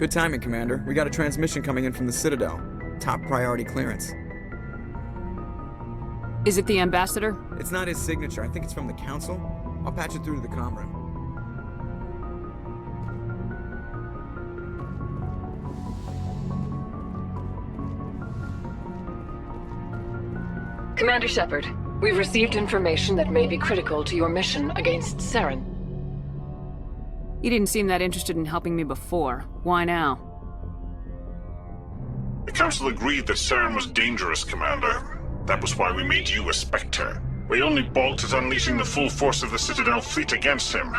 Good timing, Commander. We got a transmission coming in from the Citadel. Top priority clearance. Is it the Ambassador? It's not his signature. I think it's from the Council. I'll patch it through to the comm room. Commander Shepard, we've received information that may be critical to your mission against Saren. You didn't seem that interested in helping me before. Why now? The Council agreed that Saren was dangerous, Commander. That was why we made you a Spectre. We only balked at unleashing the full force of the Citadel fleet against him.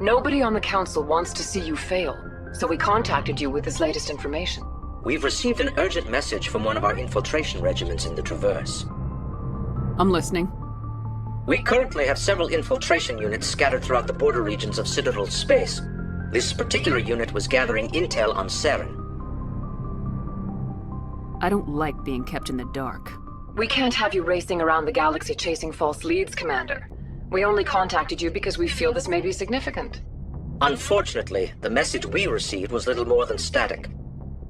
Nobody on the Council wants to see you fail, so we contacted you with this latest information. We've received an urgent message from one of our infiltration regiments in the Traverse. I'm listening. We currently have several infiltration units scattered throughout the border regions of Citadel space. This particular unit was gathering intel on Saren. I don't like being kept in the dark. We can't have you racing around the galaxy chasing false leads, Commander. We only contacted you because we feel this may be significant. Unfortunately, the message we received was little more than static.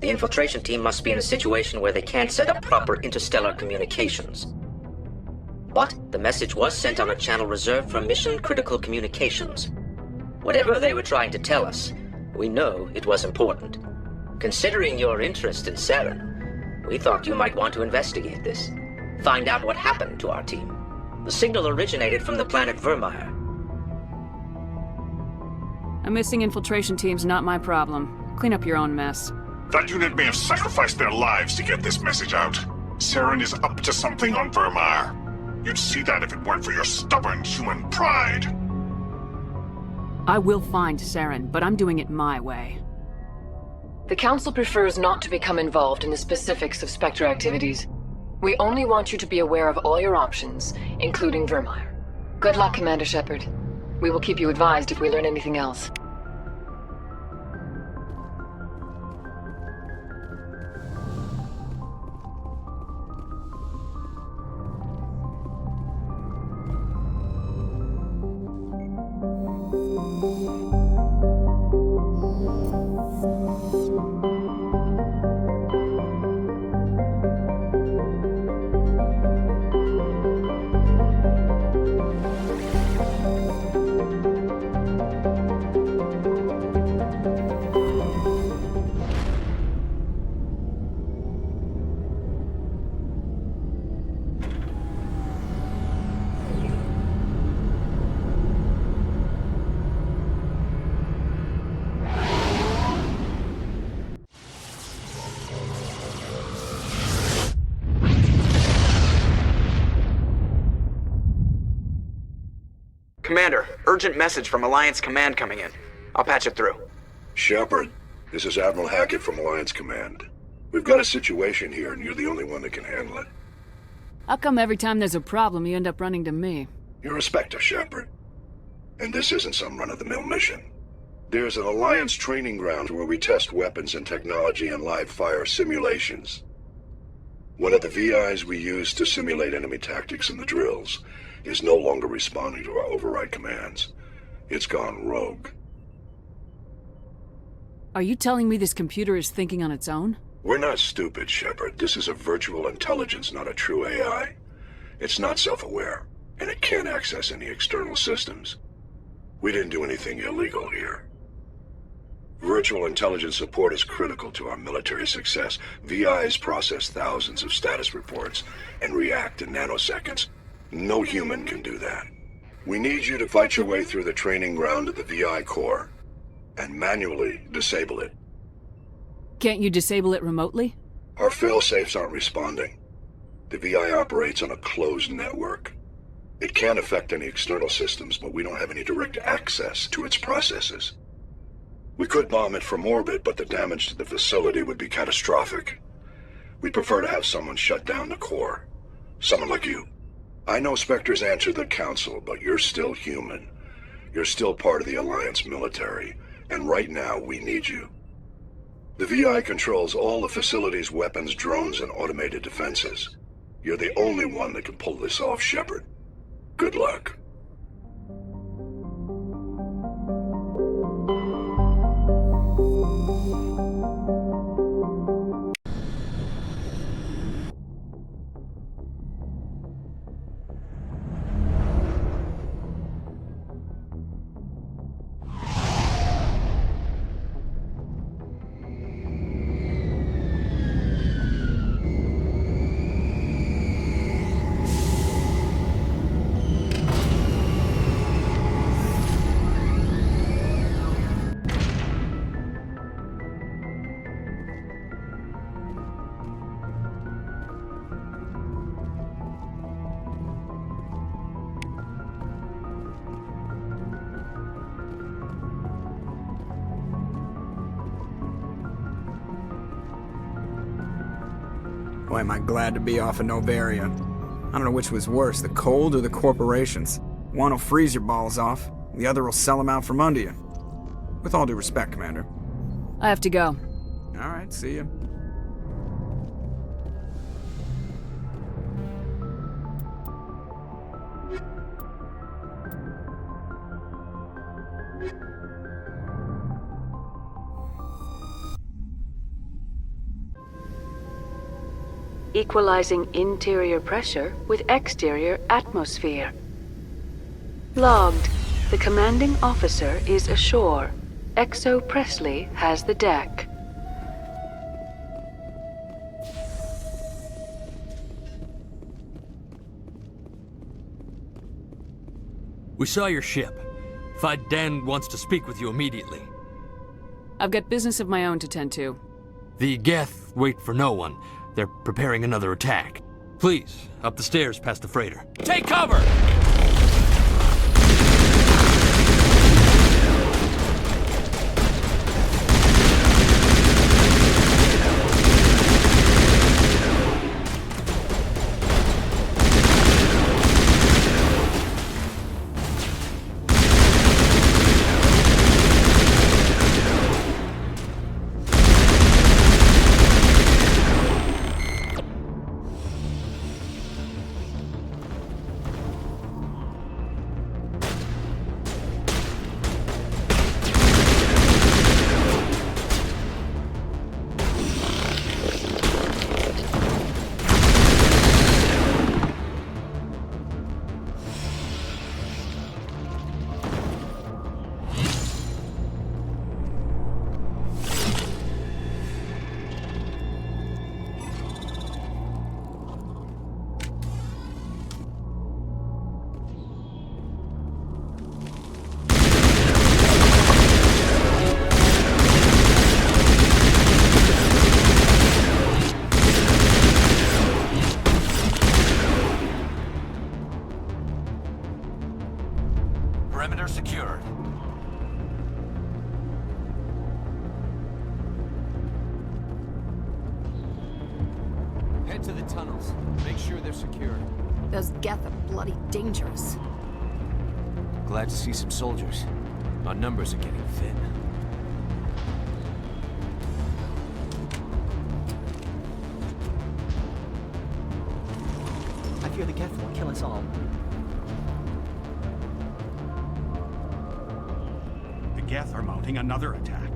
The infiltration team must be in a situation where they can't set up proper interstellar communications. But the message was sent on a channel reserved for mission-critical communications. Whatever they were trying to tell us, we know it was important. Considering your interest in Saren, we thought you might want to investigate this. Find out what happened to our team. The signal originated from the planet Vermeer. A missing infiltration team's not my problem. Clean up your own mess. That unit may have sacrificed their lives to get this message out. Saren is up to something on Vermeer. You'd see that if it weren't for your stubborn human pride. I will find Saren, but I'm doing it my way. The Council prefers not to become involved in the specifics of Spectre activities. We only want you to be aware of all your options, including Vermeer. Good luck, Commander Shepard. We will keep you advised if we learn anything else. Commander, urgent message from Alliance Command coming in. I'll patch it through. Shepard, this is Admiral Hackett from Alliance Command. We've got a situation here, and you're the only one that can handle it. How come every time there's a problem, you end up running to me? You're a Spectre, Shepard. And this isn't some run-of-the-mill mission. There's an Alliance training ground where we test weapons and technology in live-fire simulations. One of the VIs we use to simulate enemy tactics in the drills is no longer responding to our override commands. It's gone rogue. Are you telling me this computer is thinking on its own? We're not stupid, Shepard. This is a virtual intelligence, not a true AI. It's not self-aware, and it can't access any external systems. We didn't do anything illegal here. Virtual intelligence support is critical to our military success. VIs process thousands of status reports and react in nanoseconds. No human can do that. We need you to fight your way through the training ground of the VI core and manually disable it. Can't you disable it remotely? Our fail-safes aren't responding. The VI operates on a closed network. It can affect any external systems, but we don't have any direct access to its processes. We could bomb it from orbit, but the damage to the facility would be catastrophic. We'd prefer to have someone shut down the core. Someone like you. I know Spectres answer the Council, but you're still human. You're still part of the Alliance military, and right now we need you. The VI controls all the facility's weapons, drones, and automated defenses. You're the only one that can pull this off, Shepard. Good luck. Boy, am I glad to be off of Novaria. I don't know which was worse, the cold or the corporations. One will freeze your balls off, the other will sell them out from under you. With all due respect, Commander. I have to go. Alright, see ya. Equalizing interior pressure with exterior atmosphere. Logged. The commanding officer is ashore. Exo Presley has the deck. We saw your ship. Fight Dan wants to speak with you immediately. I've got business of my own to tend to. The Geth wait for no one. They're preparing another attack. Please, up the stairs past the freighter. Take cover! Perimeter secured. Head to the tunnels. Make sure they're secure. Those Geth are bloody dangerous. Glad to see some soldiers. Our numbers are getting thin. I fear the Geth will kill us all. The Geth are mounting another attack.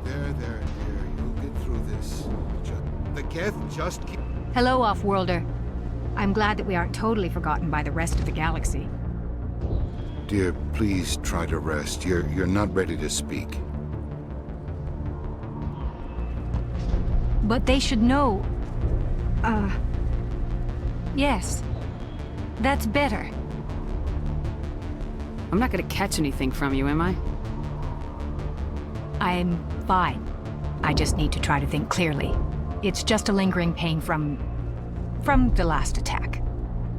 There, dear. You'll get through this. The Geth just keep... Hello, Off-Worlder. I'm glad that we aren't totally forgotten by the rest of the galaxy. Dear, please try to rest. You're not ready to speak. But they should know... Yes. That's better. I'm not gonna catch anything from you, am I? I'm fine. I just need to try to think clearly. It's just a lingering pain from the last attack.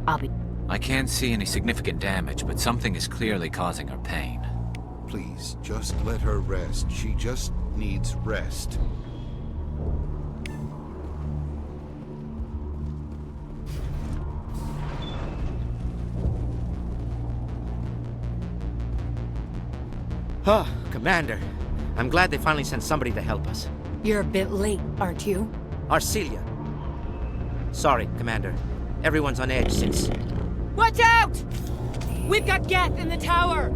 I'll be... I can't see any significant damage, but something is clearly causing her pain. Please, just let her rest. She just needs rest. Huh, Commander. I'm glad they finally sent somebody to help us. You're a bit late, aren't you? Arcelia. Sorry, Commander. Everyone's on edge since... Watch out! We've got Geth in the tower!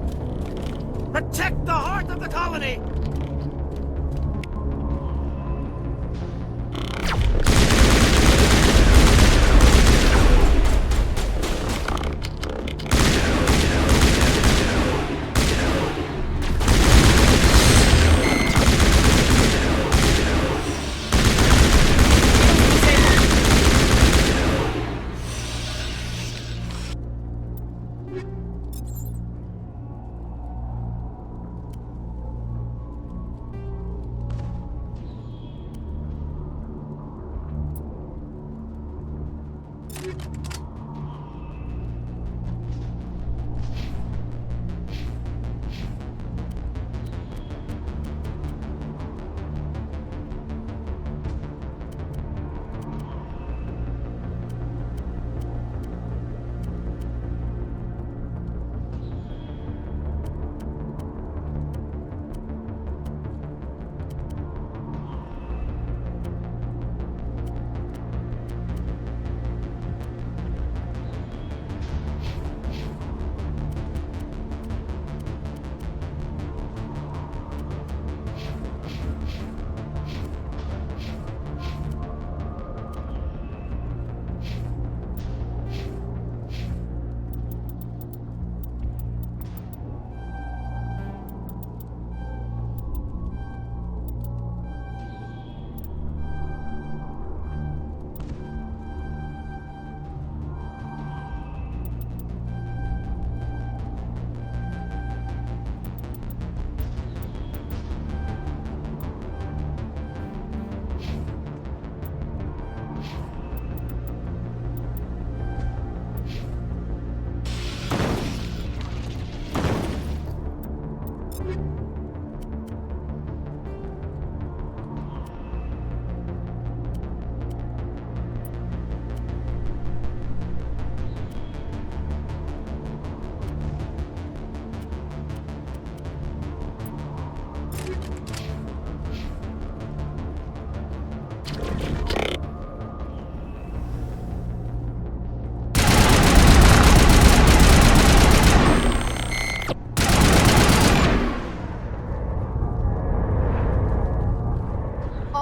Protect the heart of the colony!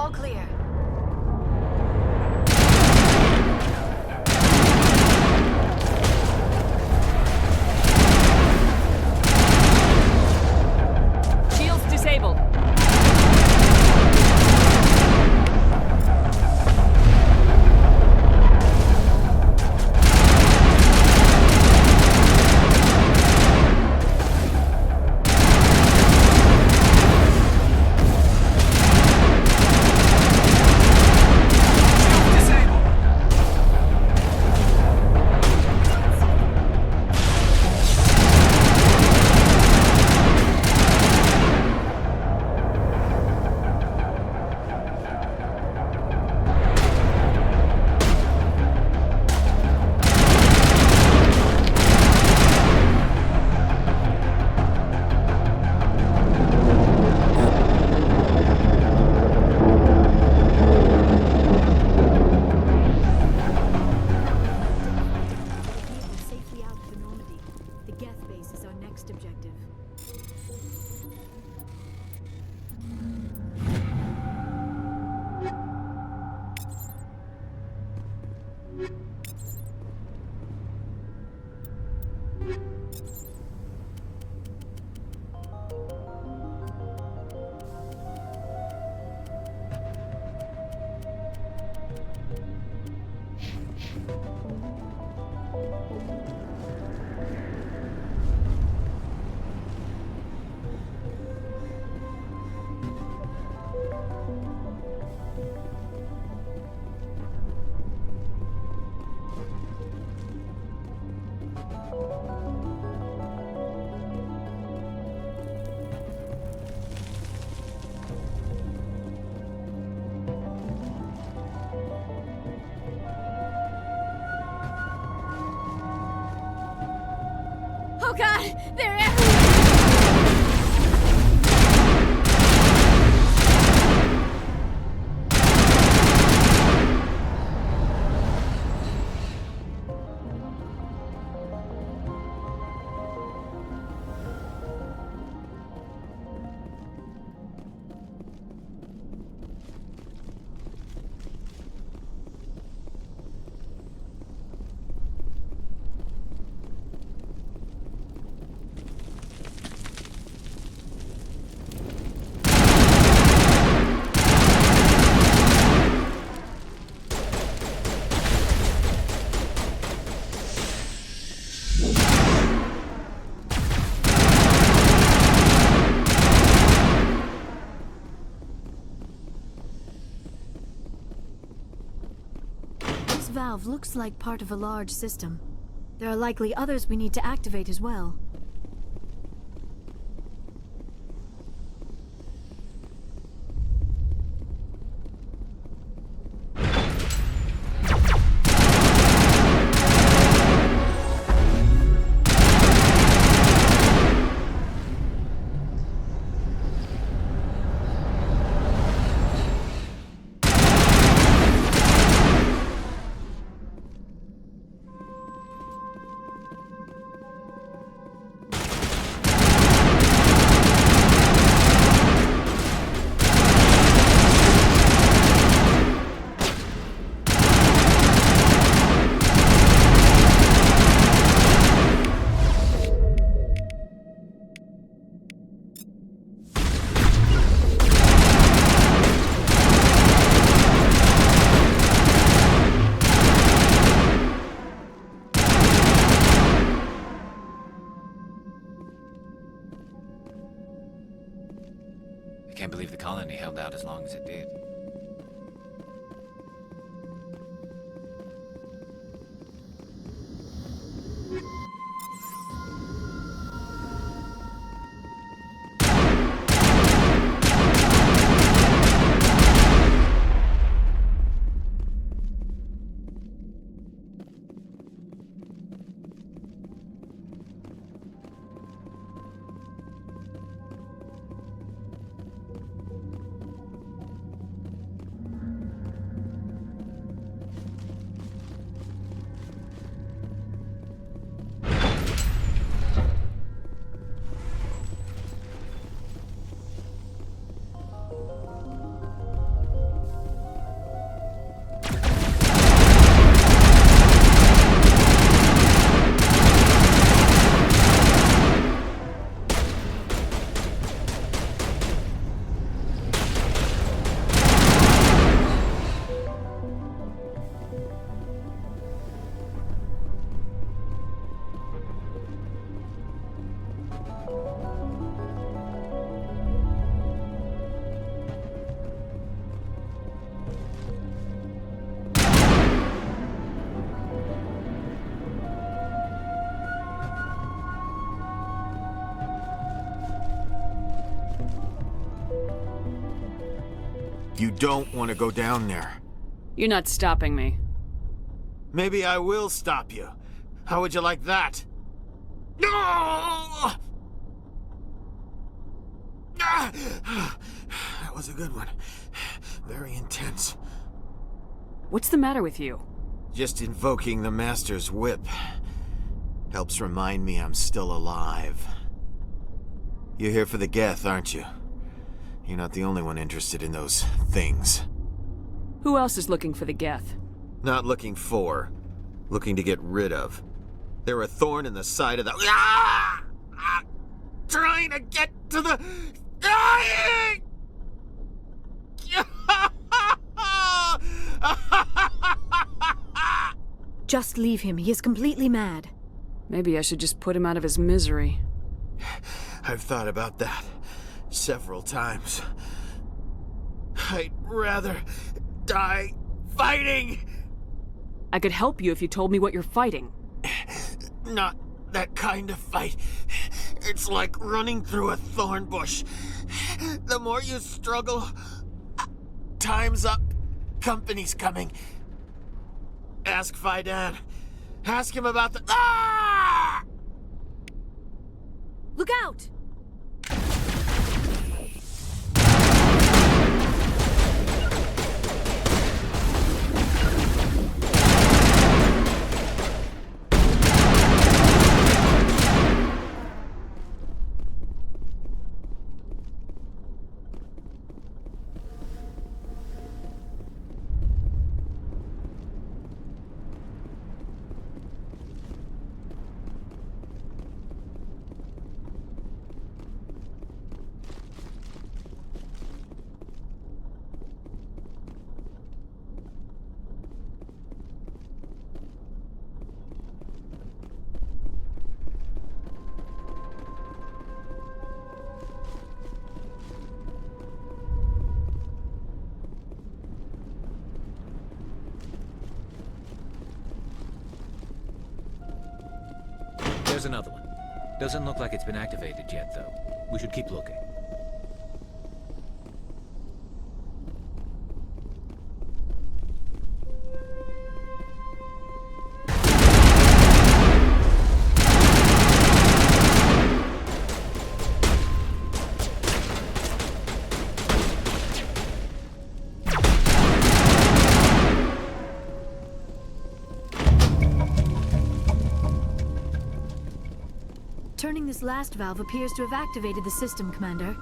All clear. Shields disabled. Oh god! They're everywhere! This valve looks like part of a large system. There are likely others we need to activate as well. I can't believe the colony held out as long as it did. You don't want to go down there. You're not stopping me. Maybe I will stop you. How would you like that? No! That was a good one. Very intense. What's the matter with you? Just invoking the Master's whip helps remind me I'm still alive. You're here for the Geth, aren't you? You're not the only one interested in those things. Who else is looking for the Geth? Not looking for. Looking to get rid of. They're a thorn in the side of the... Ah! Ah! Trying to get to the... Just leave him. He is completely mad. Maybe I should just put him out of his misery. I've thought about that several times. I'd rather die fighting. I could help you if you told me what you're fighting. Not that kind of fight. It's like running through a thorn bush. The more you struggle, time's up. Company's coming. Ask Fidan. Ask him about the... Ah! Look out! There's another one. Doesn't look like it's been activated yet, though. We should keep looking. Turning this last valve appears to have activated the system, Commander.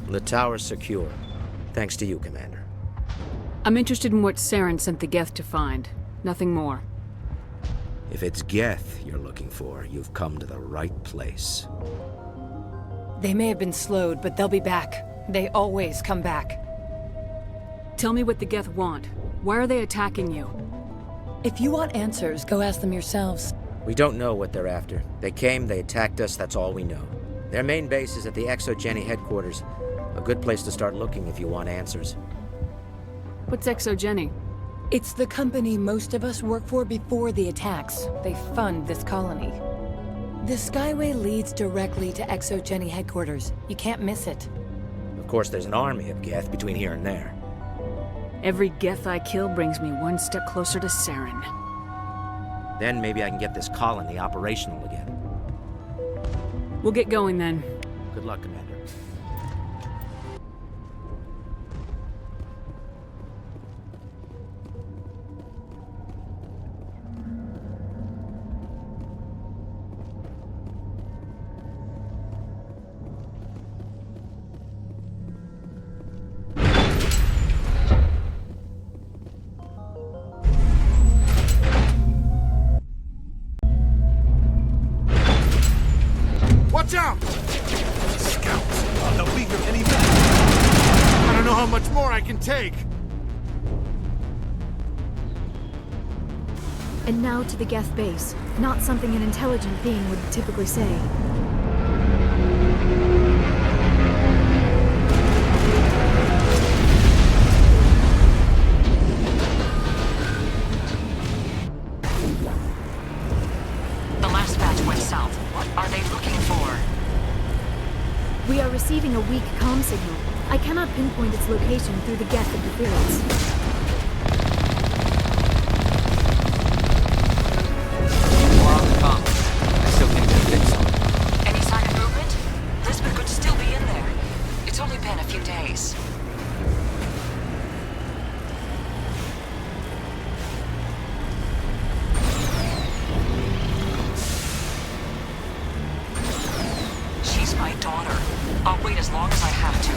The tower's secure. Thanks to you, Commander. I'm interested in what Saren sent the Geth to find. Nothing more. If it's Geth you're looking for, you've come to the right place. They may have been slowed, but they'll be back. They always come back. Tell me what the Geth want. Why are they attacking you? If you want answers, go ask them yourselves. We don't know what they're after. They came, they attacked us, that's all we know. Their main base is at the Exogeny headquarters. A good place to start looking if you want answers. What's Exogeny? It's the company most of us work for before the attacks. They fund this colony. The Skyway leads directly to Exogeny headquarters. You can't miss it. Of course, there's an army of Geth between here and there. Every Geth I kill brings me one step closer to Saren. Then maybe I can get this colony operational again. We'll get going then. Good luck, Commander. Watch out! Scouts! They'll be here any minute. I don't know how much more I can take. And now to the Geth base. Not something an intelligent being would typically say. The last batch went south. What are they looking for? We are receiving a weak comm signal. I cannot pinpoint its location through the Geth interference. More on the comm. I still think they're fixed on. Any sign of movement? Lisbon could still be in there. It's only been a few days. She's my daughter. I'll wait as long as I have to.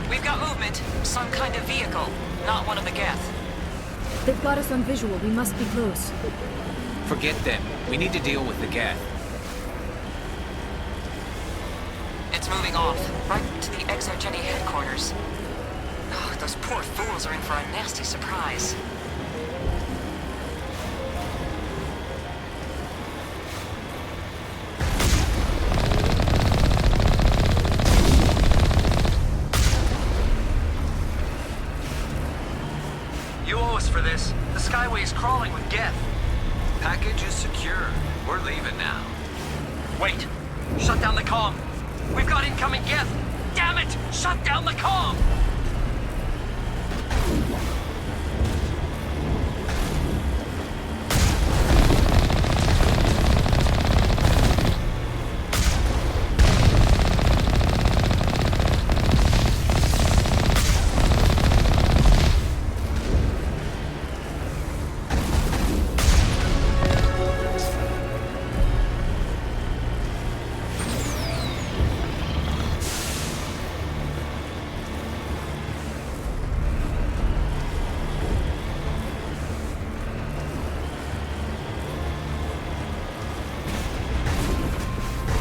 We've got movement. Some kind of vehicle. Not one of the Geth. They've got us on visual. We must be close. Forget them. We need to deal with the Geth. It's moving off. Right to the Exogeny headquarters. Oh, those poor fools are in for a nasty surprise. You owe us for this. The Skyway is crawling with Geth. Package is secure. We're leaving now. Wait! Shut down the comm! We've got incoming Geth! Damn it! Shut down the comm!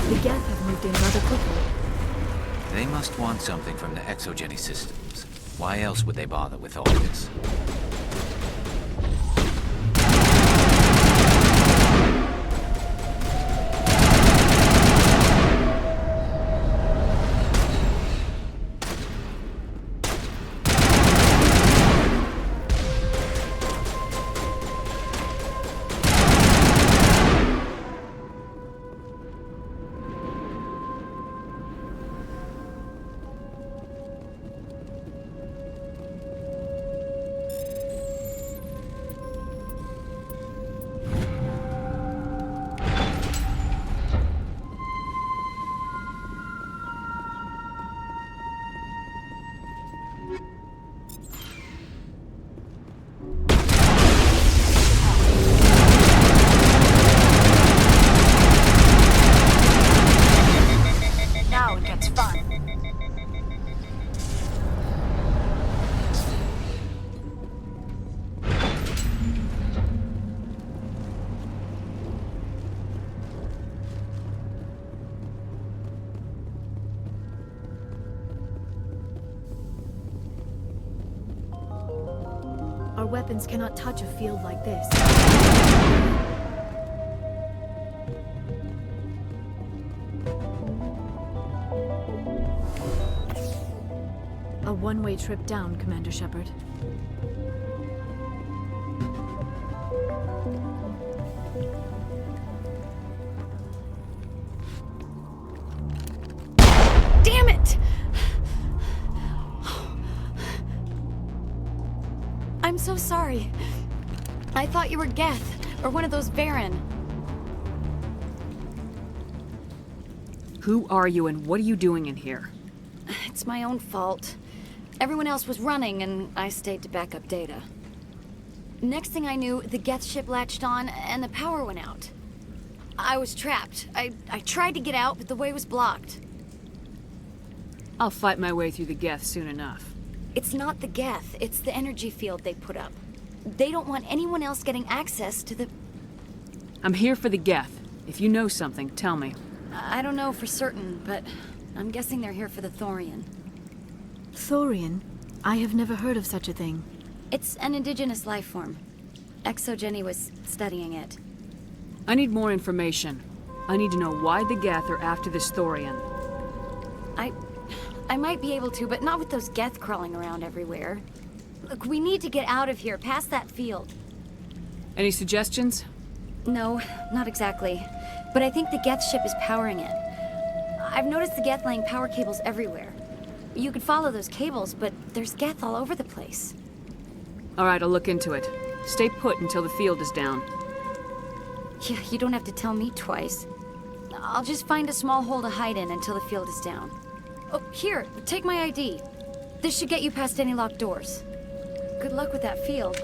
The Geth have moved in rather quickly. They must want something from the exogeny systems. Why else would they bother with all this? Now it gets fun. Our weapons cannot touch a field like this. A one-way trip down, Commander Shepard. Damn it! I'm so sorry. I thought you were Geth, or one of those Varen. Who are you and what are you doing in here? It's my own fault. Everyone else was running, and I stayed to back up data. Next thing I knew, the Geth ship latched on, and the power went out. I was trapped. I tried to get out, but the way was blocked. I'll fight my way through the Geth soon enough. It's not the Geth, it's the energy field they put up. They don't want anyone else getting access to the... I'm here for the Geth. If you know something, tell me. I don't know for certain, but I'm guessing they're here for the Thorian. Thorian? I have never heard of such a thing. It's an indigenous life form. Exogeny was studying it. I need more information. I need to know why the Geth are after this Thorian. I might be able to, but not with those Geth crawling around everywhere. Look, we need to get out of here, past that field. Any suggestions? No, not exactly. But I think the Geth ship is powering it. I've noticed the Geth laying power cables everywhere. You could follow those cables, but there's Geth all over the place. All right, I'll look into it. Stay put until the field is down. Yeah, you don't have to tell me twice. I'll just find a small hole to hide in until the field is down. Oh, here, take my ID. This should get you past any locked doors. Good luck with that field.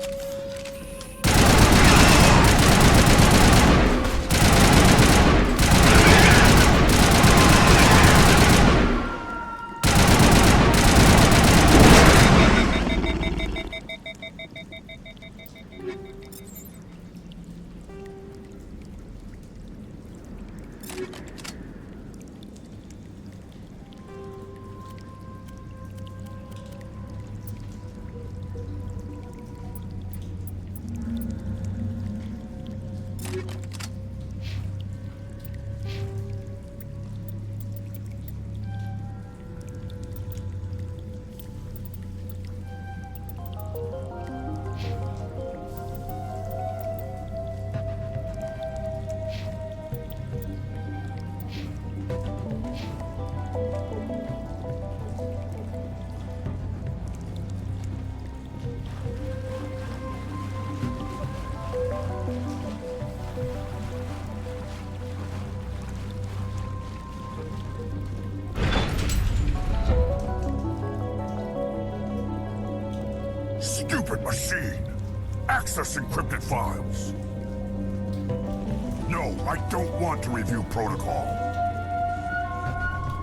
Stupid machine! Access encrypted files! No, I don't want to review protocol.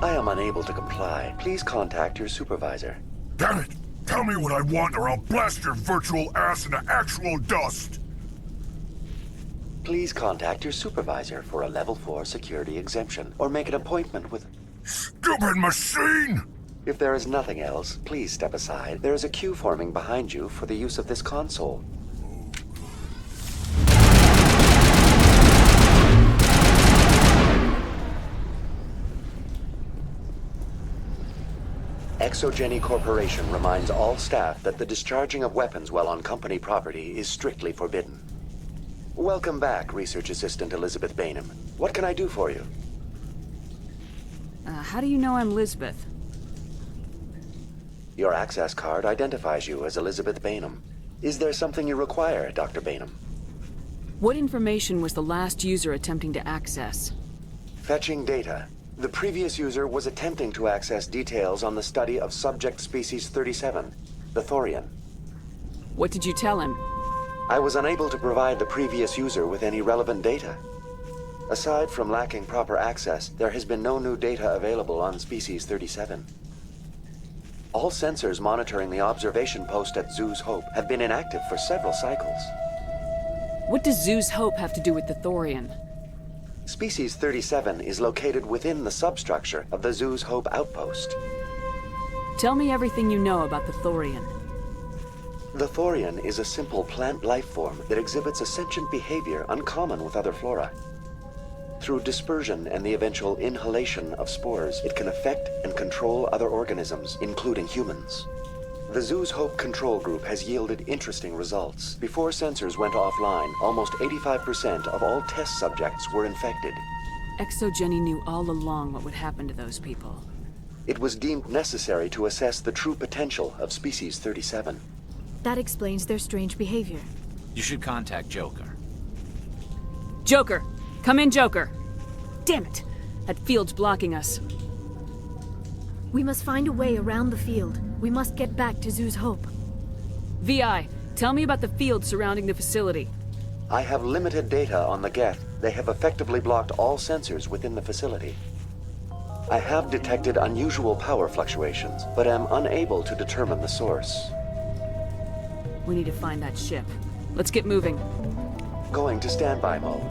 I am unable to comply. Please contact your supervisor. Damn it! Tell me what I want or I'll blast your virtual ass into actual dust! Please contact your supervisor for a level 4 security exemption, or make an appointment with... Stupid machine! If there is nothing else, please step aside. There is a queue forming behind you for the use of this console. Exogeny Corporation reminds all staff that the discharging of weapons while on company property is strictly forbidden. Welcome back, Research Assistant Elizabeth Bainham. What can I do for you? How do you know I'm Lisbeth? Your access card identifies you as Elizabeth Bainham. Is there something you require, Dr. Bainham? What information was the last user attempting to access? Fetching data. The previous user was attempting to access details on the study of subject species 37, the Thorian. What did you tell him? I was unable to provide the previous user with any relevant data. Aside from lacking proper access, there has been no new data available on species 37. All sensors monitoring the observation post at Zoo's Hope have been inactive for several cycles. What does Zoo's Hope have to do with the Thorian? Species 37 is located within the substructure of the Zoo's Hope outpost. Tell me everything you know about the Thorian. The Thorian is a simple plant life form that exhibits a sentient behavior uncommon with other flora. Through dispersion and the eventual inhalation of spores, it can affect and control other organisms, including humans. The Zoo's Hope control group has yielded interesting results. Before sensors went offline, almost 85% of all test subjects were infected. Exogeny knew all along what would happen to those people. It was deemed necessary to assess the true potential of Species 37. That explains their strange behavior. You should contact Joker. Joker! Come in, Joker! Damn it! That field's blocking us. We must find a way around the field. We must get back to Zoo's Hope. VI, tell me about the field surrounding the facility. I have limited data on the Geth. They have effectively blocked all sensors within the facility. I have detected unusual power fluctuations, but am unable to determine the source. We need to find that ship. Let's get moving. Going to standby mode.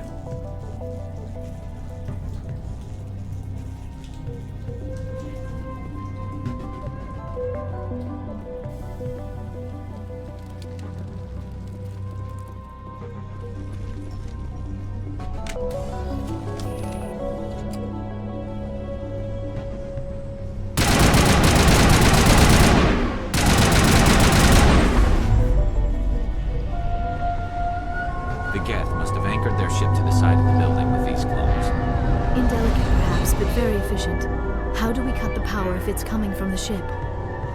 The Geth must have anchored their ship to the side of the building with these clones. Indelicate perhaps, but very efficient. How do we cut the power if it's coming from the ship?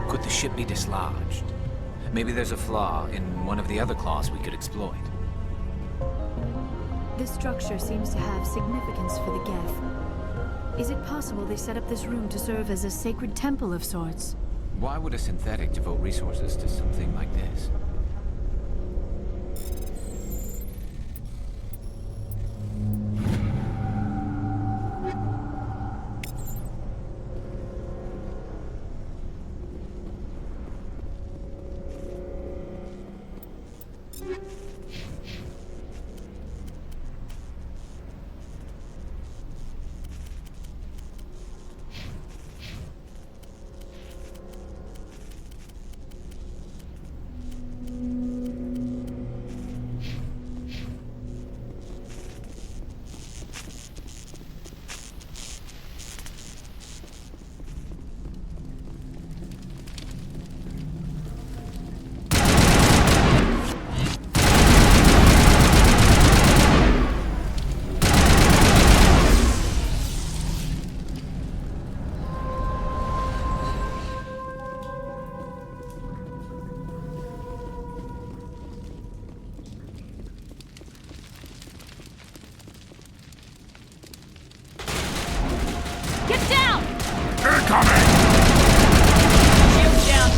Could the ship be dislodged? Maybe there's a flaw in one of the other claws we could exploit. This structure seems to have significance for the Geth. Is it possible they set up this room to serve as a sacred temple of sorts? Why would a synthetic devote resources to something like this? Get down! Incoming! Shields down.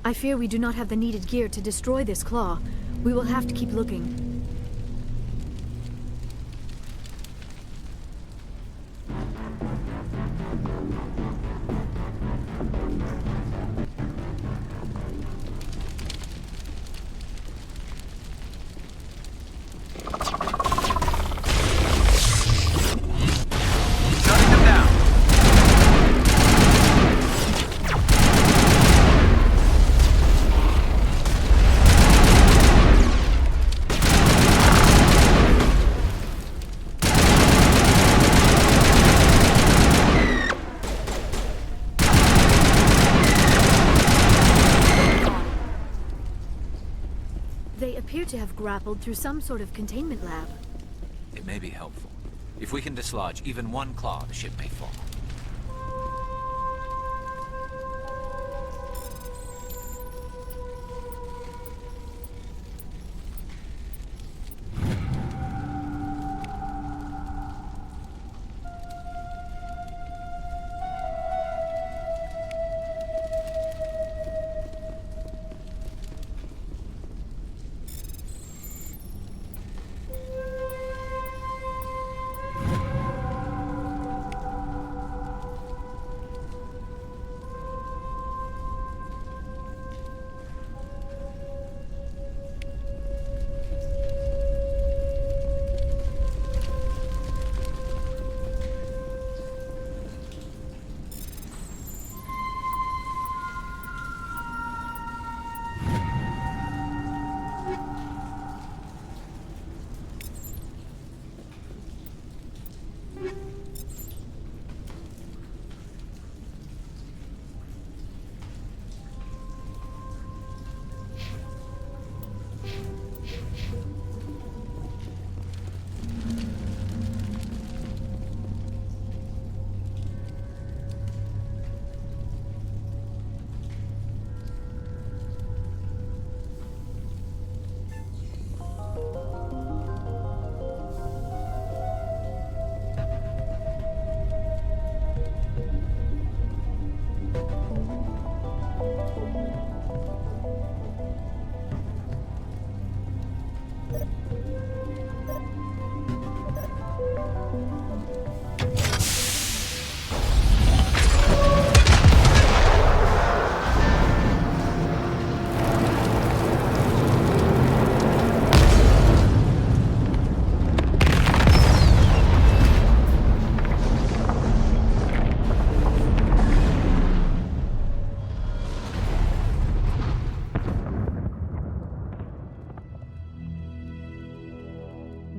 I fear we do not have the needed gear to destroy this claw. We will have to keep looking. They appear to have grappled through some sort of containment lab. It may be helpful. If we can dislodge even one claw, the ship may fall.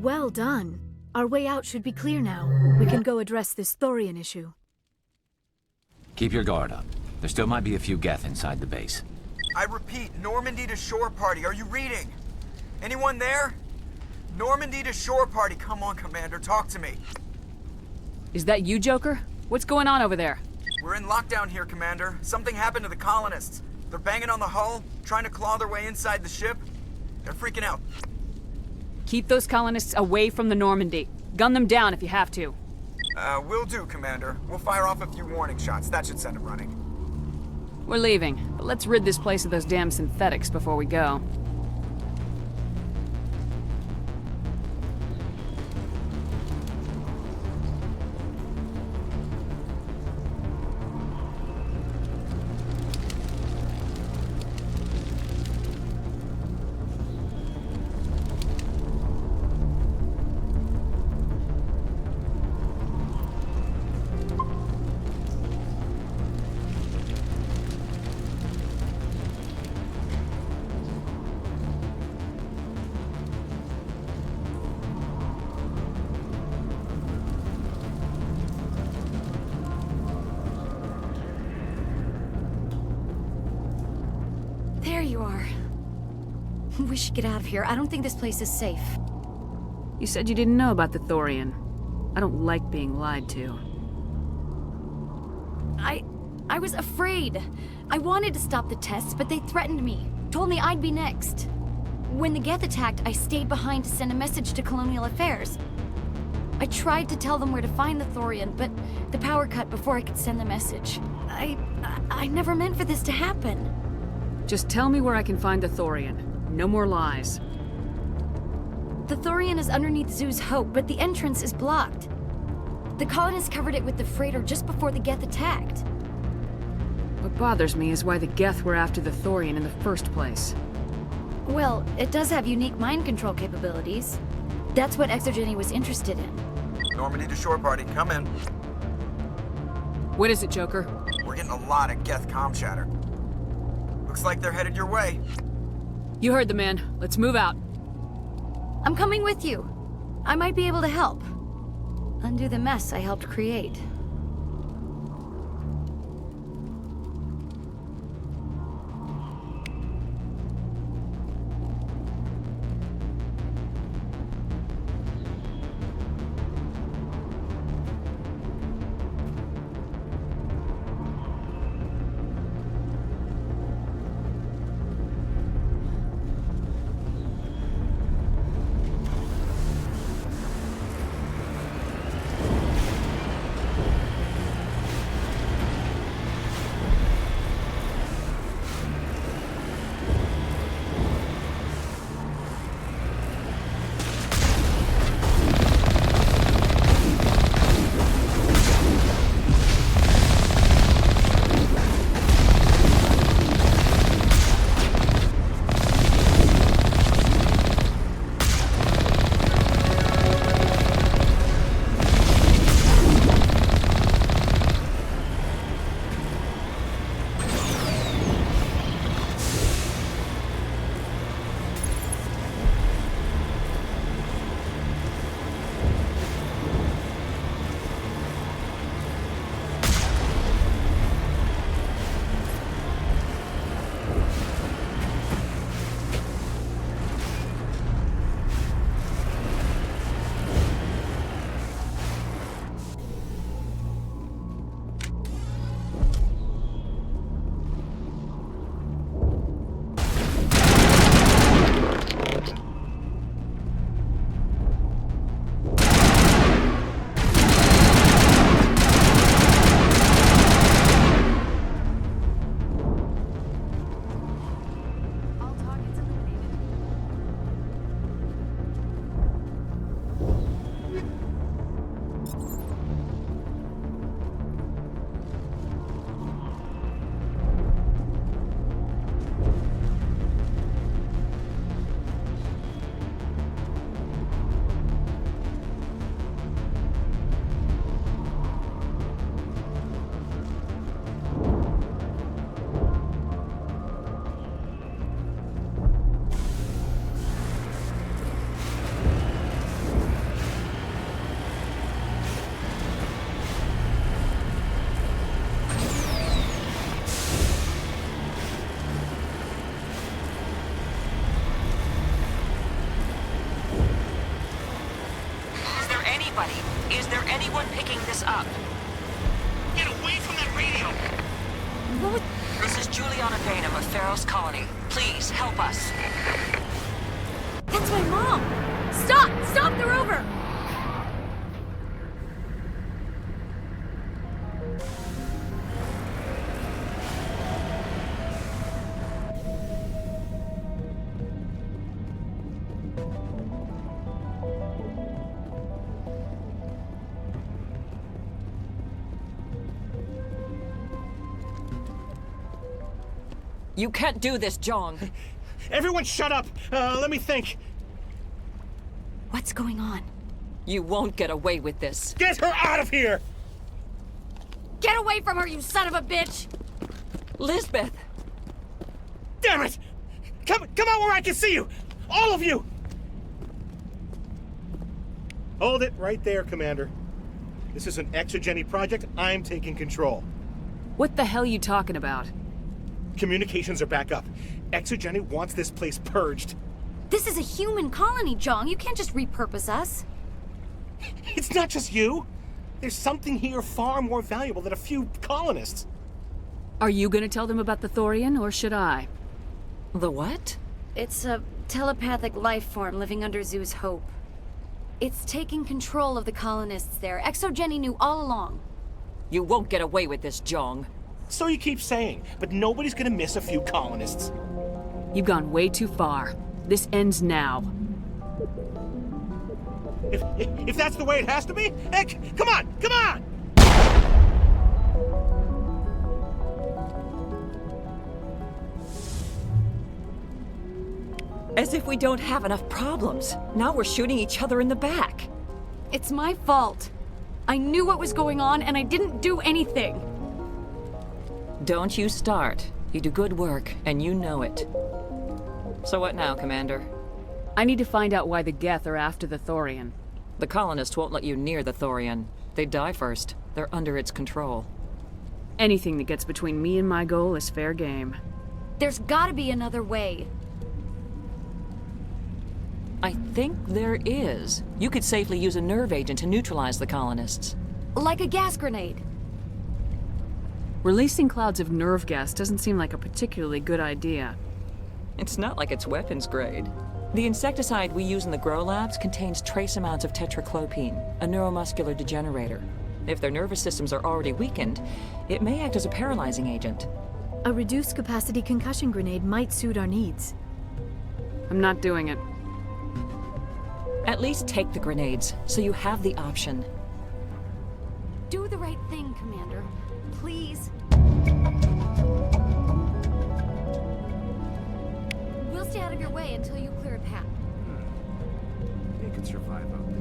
Well done. Our way out should be clear now. We can go address this Thorian issue. Keep your guard up. There still might be a few Geth inside the base. I repeat, Normandy to shore party. Are you reading? Anyone there? Normandy to shore party. Come on, Commander. Talk to me. Is that you, Joker? What's going on over there? We're in lockdown here, Commander. Something happened to the colonists. They're banging on the hull, trying to claw their way inside the ship. They're freaking out. Keep those colonists away from the Normandy. Gun them down if you have to. Will do, Commander. We'll fire off a few warning shots. That should send them running. We're leaving, but let's rid this place of those damn synthetics before we go. There you are. We should get out of here. I don't think this place is safe. You said you didn't know about the Thorian. I don't like being lied to. I was afraid. I wanted to stop the tests, but they threatened me. Told me I'd be next. When the Geth attacked, I stayed behind to send a message to Colonial Affairs. I tried to tell them where to find the Thorian, but the power cut before I could send the message. I never meant for this to happen. Just tell me where I can find the Thorian. No more lies. The Thorian is underneath Zoo's Hope, but the entrance is blocked. The colonists covered it with the freighter just before the Geth attacked. What bothers me is why the Geth were after the Thorian in the first place. Well, it does have unique mind control capabilities. That's what Exogeny was interested in. Normandy to shore party, come in. What is it, Joker? We're getting a lot of Geth comm chatter. Looks like they're headed your way. You heard the man. Let's move out. I'm coming with you. I might be able to help. Undo the mess I helped create. Is there anyone picking this up? Get away from that radio! This is Juliana Bainham of Pharaoh's Colony. Please, help us. That's my mom! Stop! Stop the rover! You can't do this, John. Everyone shut up! Let me think. What's going on? You won't get away with this. Get her out of here! Get away from her, you son of a bitch! Lisbeth! Damn it! Come out where I can see you! All of you! Hold it right there, Commander. This is an Exogeny project. I'm taking control. What the hell are you talking about? Communications are back up. Exogeny wants this place purged. This is a human colony, Jong. You can't just repurpose us. It's not just you. There's something here far more valuable than a few colonists. Are you gonna tell them about the Thorian, or should I? The what? It's a telepathic life form living under Zoo's Hope. It's taking control of the colonists there. Exogeny knew all along. You won't get away with this, Jong. So you keep saying, but nobody's gonna miss a few colonists. You've gone way too far. This ends now. If that's the way it has to be, heck, come on, come on! As if we don't have enough problems. Now we're shooting each other in the back. It's my fault. I knew what was going on and I didn't do anything. Don't you start. You do good work, and you know it. So what now, Commander? I need to find out why the Geth are after the Thorian. The colonists won't let you near the Thorian. They'd die first. They're under its control. Anything that gets between me and my goal is fair game. There's gotta be another way. I think there is. You could safely use a nerve agent to neutralize the colonists. Like a gas grenade. Releasing clouds of nerve gas doesn't seem like a particularly good idea. It's not like it's weapons grade. The insecticide we use in the grow labs contains trace amounts of tetraclopine, a neuromuscular degenerator. If their nervous systems are already weakened, it may act as a paralyzing agent. A reduced capacity concussion grenade might suit our needs. I'm not doing it. At least take the grenades, so you have the option. Do the right thing, Commander. Please. We'll stay out of your way until you clear a path. They could survive out there.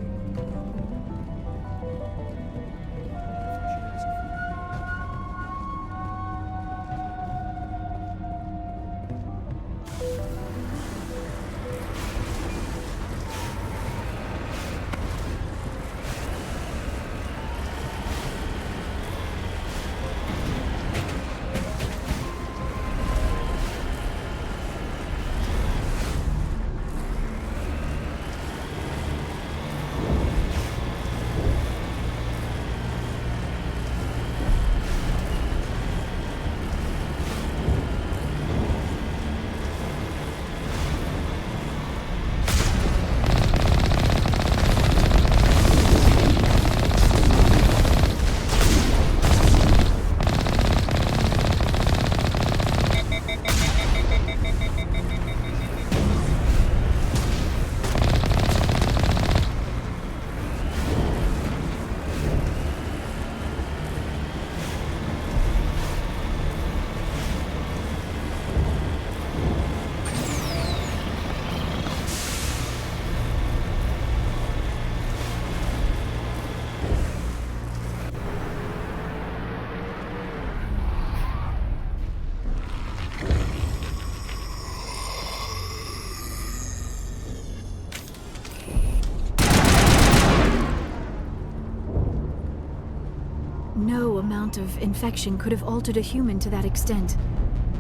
No amount of infection could have altered a human to that extent.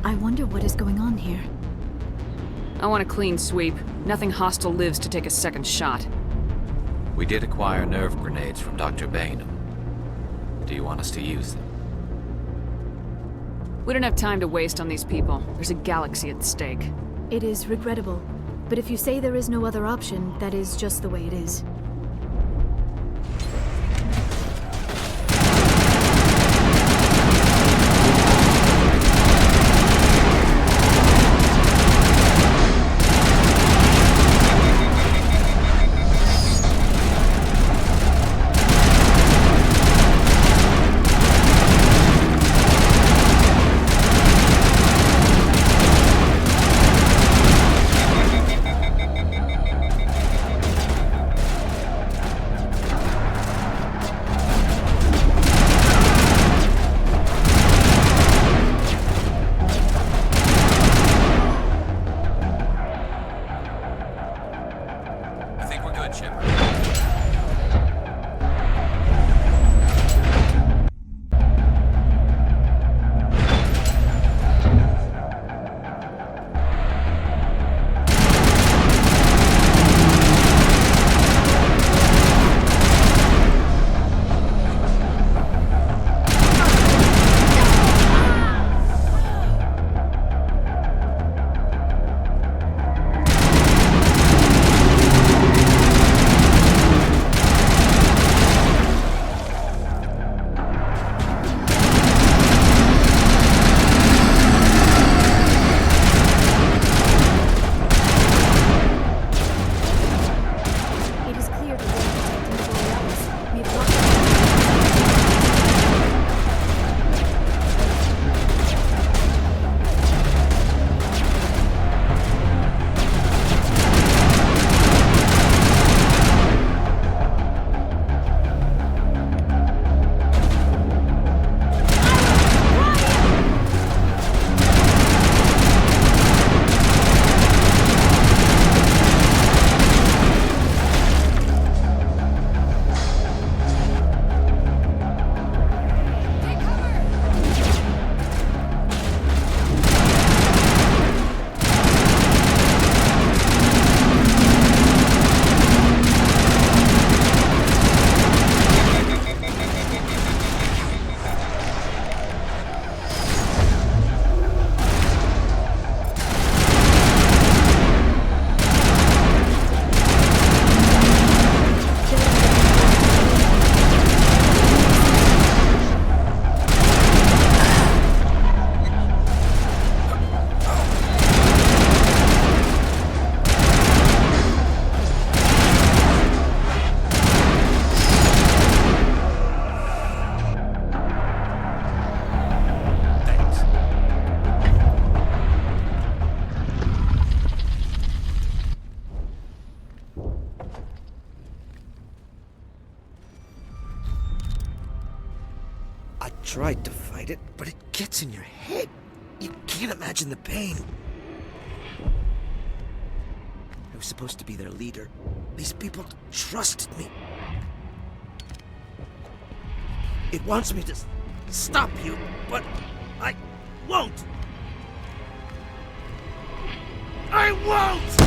I wonder what is going on here. I want a clean sweep. Nothing hostile lives to take a second shot. We did acquire nerve grenades from Dr. Bainham. Do you want us to use them? We don't have time to waste on these people. There's a galaxy at stake. It is regrettable, but if you say there is no other option, that is just the way it is. tried to fight it, but it gets in your head. You can't imagine the pain. I was supposed to be their leader. These people trusted me. It wants me to stop you, but I won't. I won't!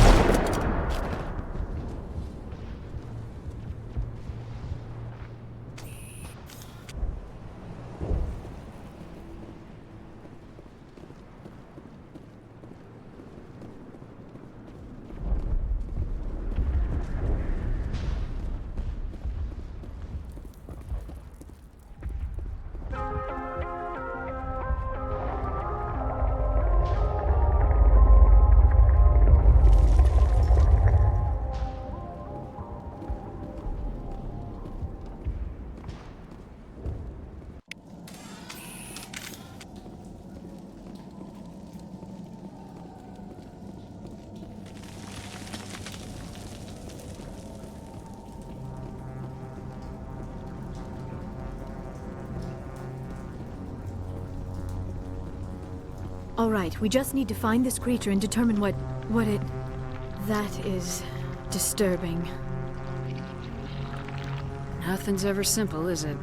All right, we just need to find this creature and determine what it... That is disturbing. Nothing's ever simple, is it?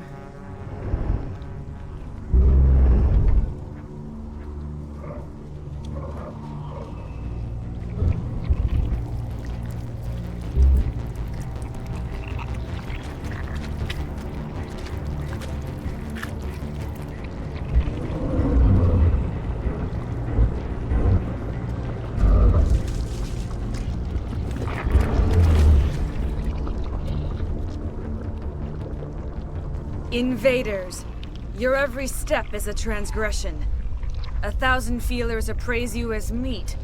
Invaders, your every step is a transgression. 1,000 feelers appraise you as meat,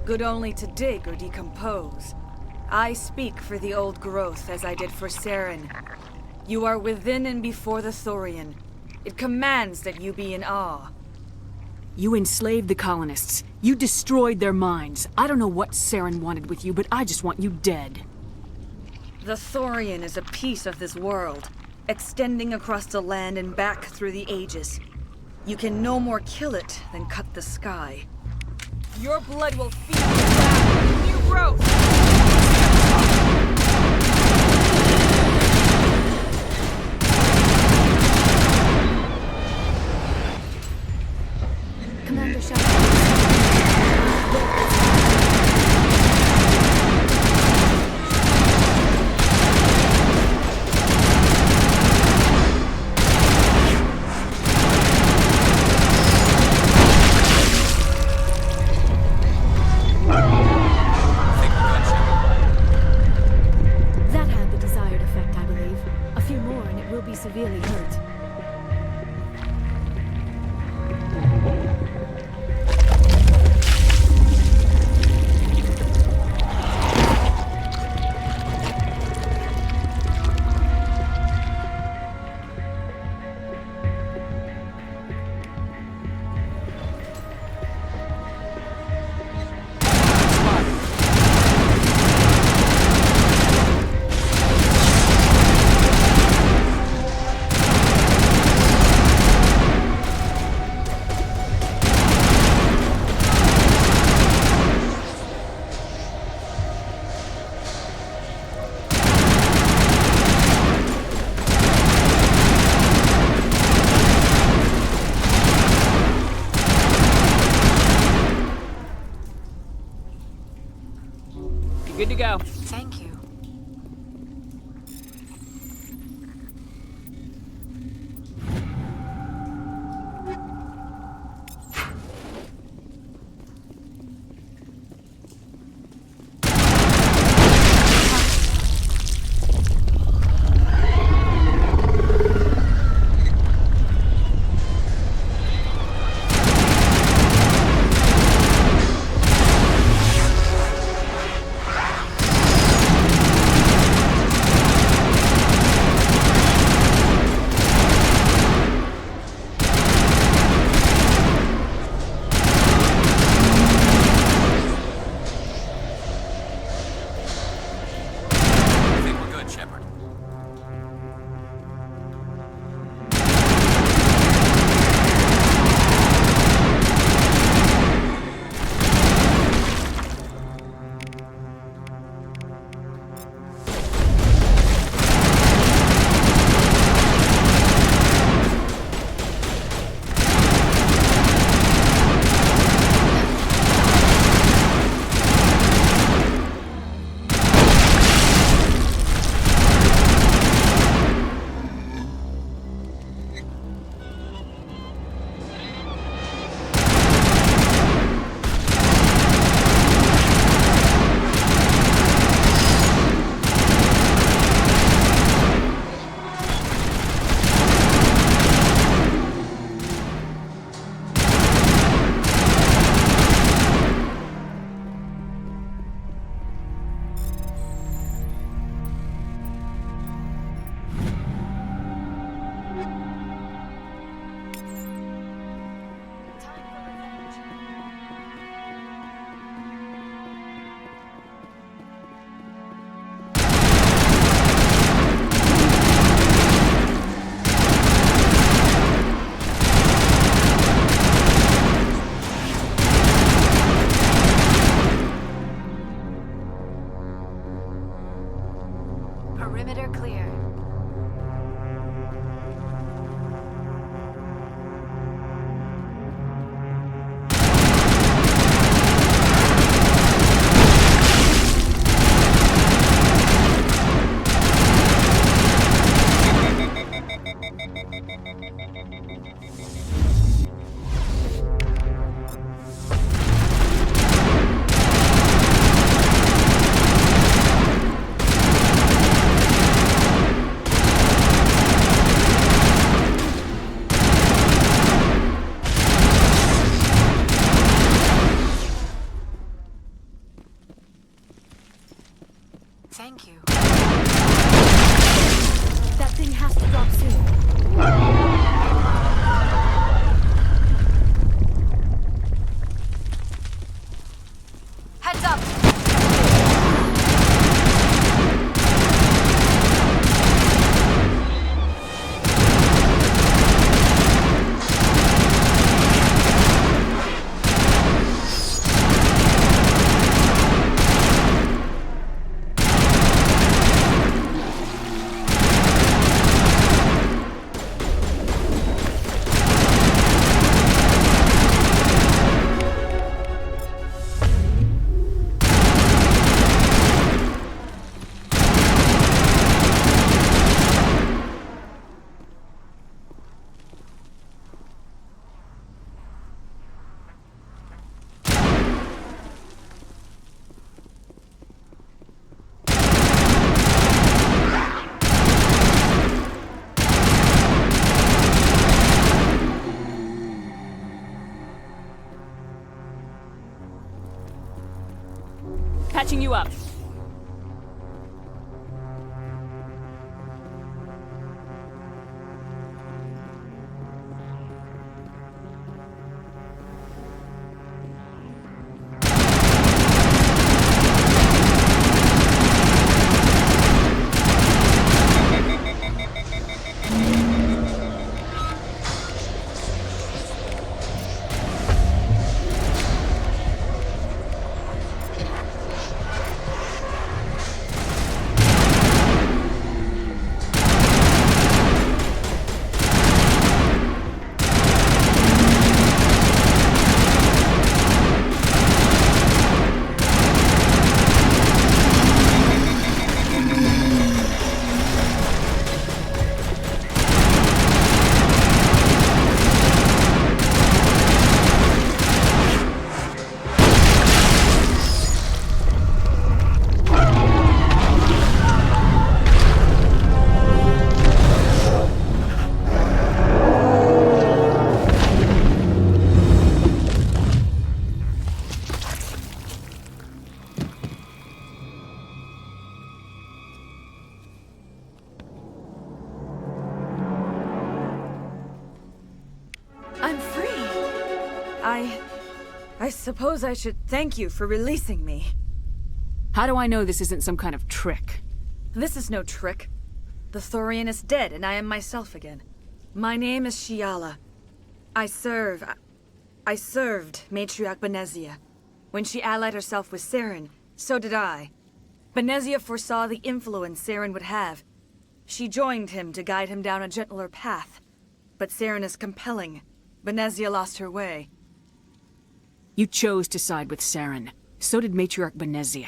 good only to dig or decompose. I speak for the old growth as I did for Saren. You are within and before the Thorian. It commands that you be in awe. You enslaved the colonists. You destroyed their minds. I don't know what Saren wanted with you, but I just want you dead. The Thorian is a piece of this world, extending across the land and back through the ages. You can no more kill it than cut the sky. Your blood will feed the new growth! Commander Shepard. Severely hurt. Good to go. Thank you. Thank you. That thing has to drop soon. Heads up! Patching you up. I'm free. I suppose I should thank you for releasing me. How do I know this isn't some kind of trick? This is no trick. The Thorian is dead, and I am myself again. My name is Shiala. I served Matriarch Benezia. When she allied herself with Saren, so did I. Benezia foresaw the influence Saren would have. She joined him to guide him down a gentler path. But Saren is compelling. Benezia lost her way. You chose to side with Saren. So did Matriarch Benezia.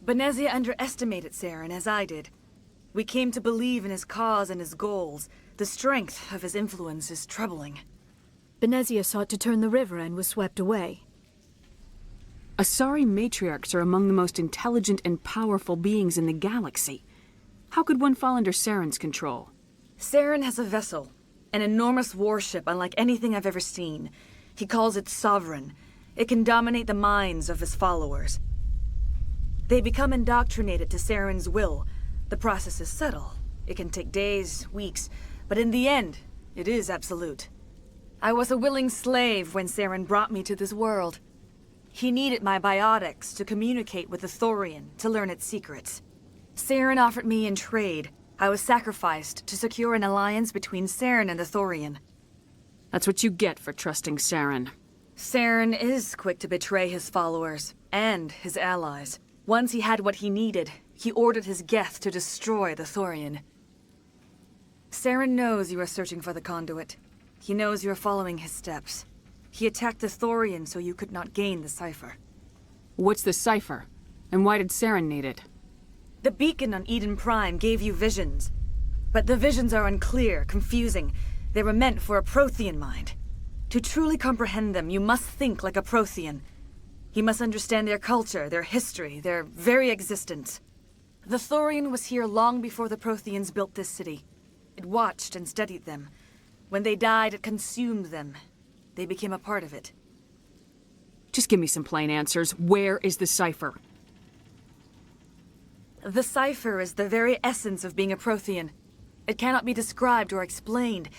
Benezia underestimated Saren, as I did. We came to believe in his cause and his goals. The strength of his influence is troubling. Benezia sought to turn the river and was swept away. Asari matriarchs are among the most intelligent and powerful beings in the galaxy. How could one fall under Saren's control? Saren has a vessel. An enormous warship unlike anything I've ever seen. He calls it Sovereign. It can dominate the minds of his followers. They become indoctrinated to Saren's will. The process is subtle. It can take days, weeks, but in the end, it is absolute. I was a willing slave when Saren brought me to this world. He needed my biotics to communicate with the Thorian, to learn its secrets. Saren offered me in trade. I was sacrificed to secure an alliance between Saren and the Thorian. That's what you get for trusting Saren. Saren is quick to betray his followers, and his allies. Once he had what he needed, he ordered his Geth to destroy the Thorian. Saren knows you are searching for the conduit. He knows you are following his steps. He attacked the Thorian so you could not gain the cipher. What's the cipher? And why did Saren need it? The beacon on Eden Prime gave you visions. But the visions are unclear, confusing. They were meant for a Prothean mind. To truly comprehend them, you must think like a Prothean. You must understand their culture, their history, their very existence. The Thorian was here long before the Protheans built this city. It watched and studied them. When they died, it consumed them. They became a part of it. Just give me some plain answers. Where is the cipher? The cipher is the very essence of being a Prothean. It cannot be described or explained.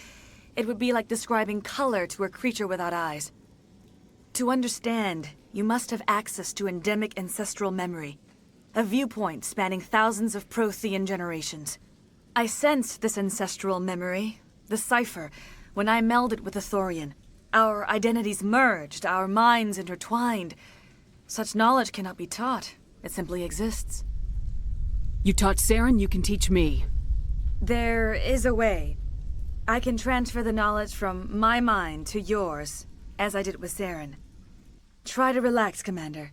It would be like describing color to a creature without eyes. To understand, you must have access to endemic ancestral memory, a viewpoint spanning thousands of Prothean generations. I sensed this ancestral memory, the cipher, when I melded with the Thorian. Our identities merged, our minds intertwined. Such knowledge cannot be taught. It simply exists. You taught Saren, you can teach me. There is a way. I can transfer the knowledge from my mind to yours, as I did with Saren. Try to relax, Commander.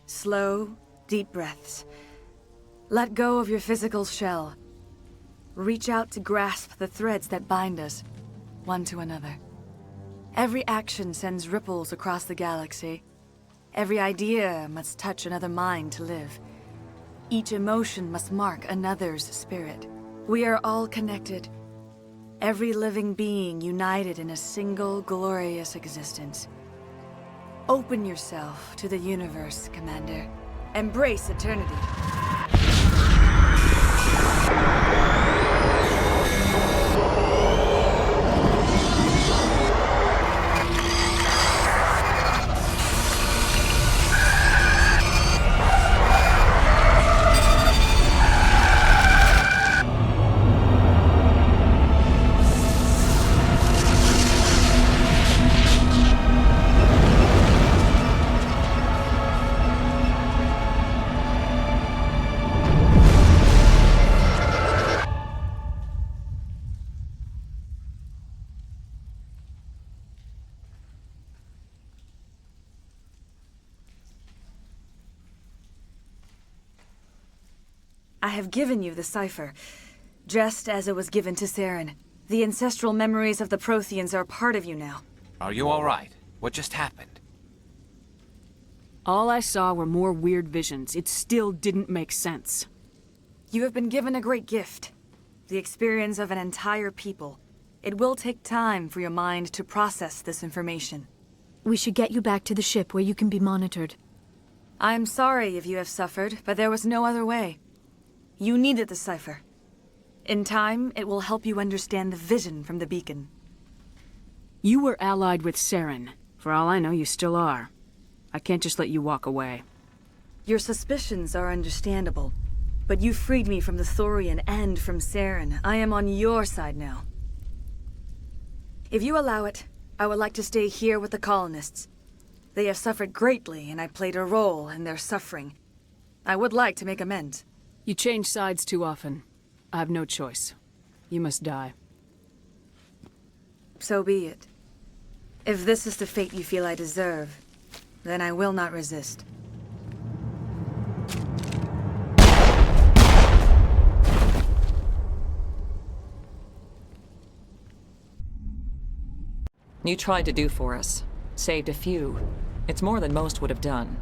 Slow, deep breaths. Let go of your physical shell. Reach out to grasp the threads that bind us, one to another. Every action sends ripples across the galaxy. Every idea must touch another mind to live. Each emotion must mark another's spirit. We are all connected. Every living being united in a single glorious existence. Open yourself to the universe, Commander. Embrace eternity. I have given you the cipher, just as it was given to Saren. The ancestral memories of the Protheans are part of you now. Are you all right? What just happened? All I saw were more weird visions. It still didn't make sense. You have been given a great gift. The experience of an entire people. It will take time for your mind to process this information. We should get you back to the ship where you can be monitored. I am sorry if you have suffered, but there was no other way. You needed the cipher. In time, it will help you understand the vision from the beacon. You were allied with Saren. For all I know, you still are. I can't just let you walk away. Your suspicions are understandable, but you freed me from the Thorian and from Saren. I am on your side now. If you allow it, I would like to stay here with the colonists. They have suffered greatly, and I played a role in their suffering. I would like to make amends. You change sides too often. I have no choice. You must die. So be it. If this is the fate you feel I deserve, then I will not resist. You tried to do for us. Saved a few. It's more than most would have done.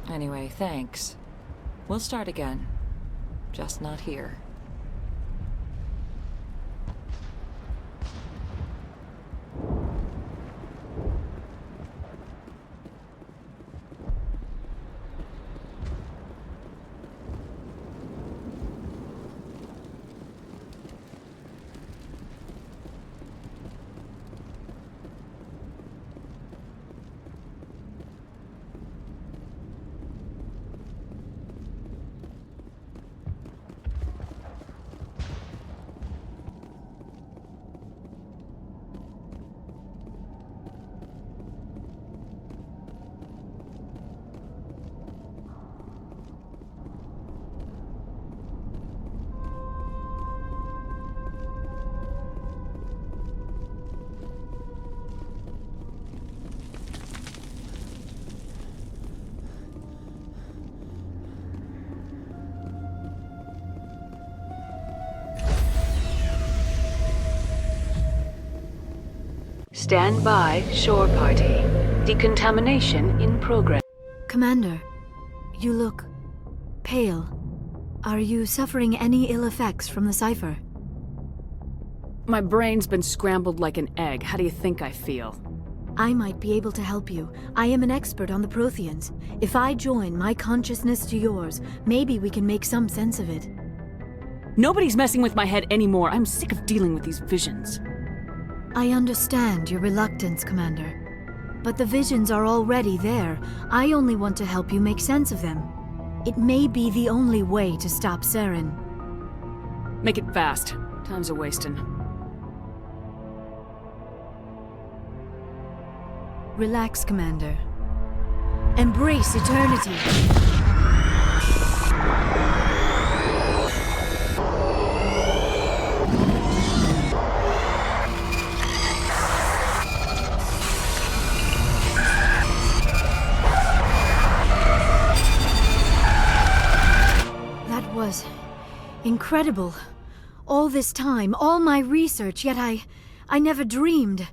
Anyway, thanks. We'll start again. Just not here. Stand by, shore party. Decontamination in progress. Commander, you look pale. Are you suffering any ill effects from the cipher? My brain's been scrambled like an egg. How do you think I feel? I might be able to help you. I am an expert on the Protheans. If I join my consciousness to yours, maybe we can make some sense of it. Nobody's messing with my head anymore. I'm sick of dealing with these visions. I understand your reluctance, Commander. But the visions are already there. I only want to help you make sense of them. It may be the only way to stop Saren. Make it fast. Time's a-wasting. Relax, Commander. Embrace eternity. That was incredible. All this time, all my research, yet I never dreamed.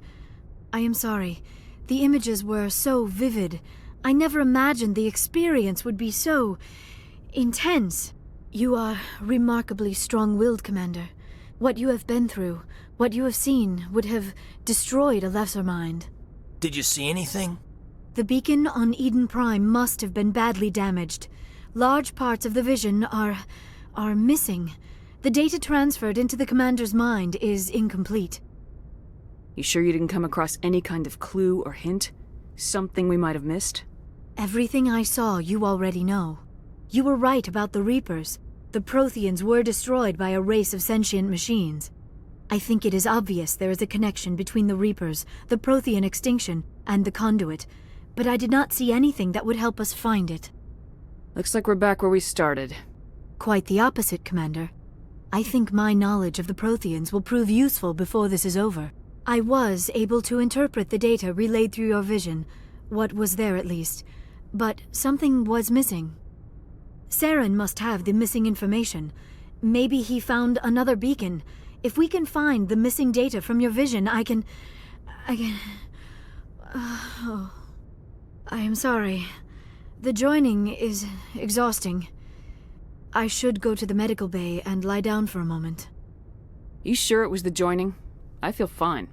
I am sorry. The images were so vivid. I never imagined the experience would be so intense. You are remarkably strong-willed, Commander. What you have been through, what you have seen, would have destroyed a lesser mind. Did you see anything? The beacon on Eden Prime must have been badly damaged. Large parts of the vision are missing. The data transferred into the Commander's mind is incomplete. You sure you didn't come across any kind of clue or hint? Something we might have missed? Everything I saw you already know. You were right about the Reapers. The Protheans were destroyed by a race of sentient machines. I think it is obvious there is a connection between the Reapers, the Prothean extinction, and the Conduit, but I did not see anything that would help us find it. Looks like we're back where we started. Quite the opposite, Commander. I think my knowledge of the Protheans will prove useful before this is over. I was able to interpret the data relayed through your vision, what was there at least, but something was missing. Saren must have the missing information. Maybe he found another beacon. If we can find the missing data from your vision, I can... Oh. I am sorry. The joining is exhausting. I should go to the medical bay and lie down for a moment. You sure it was the joining? I feel fine.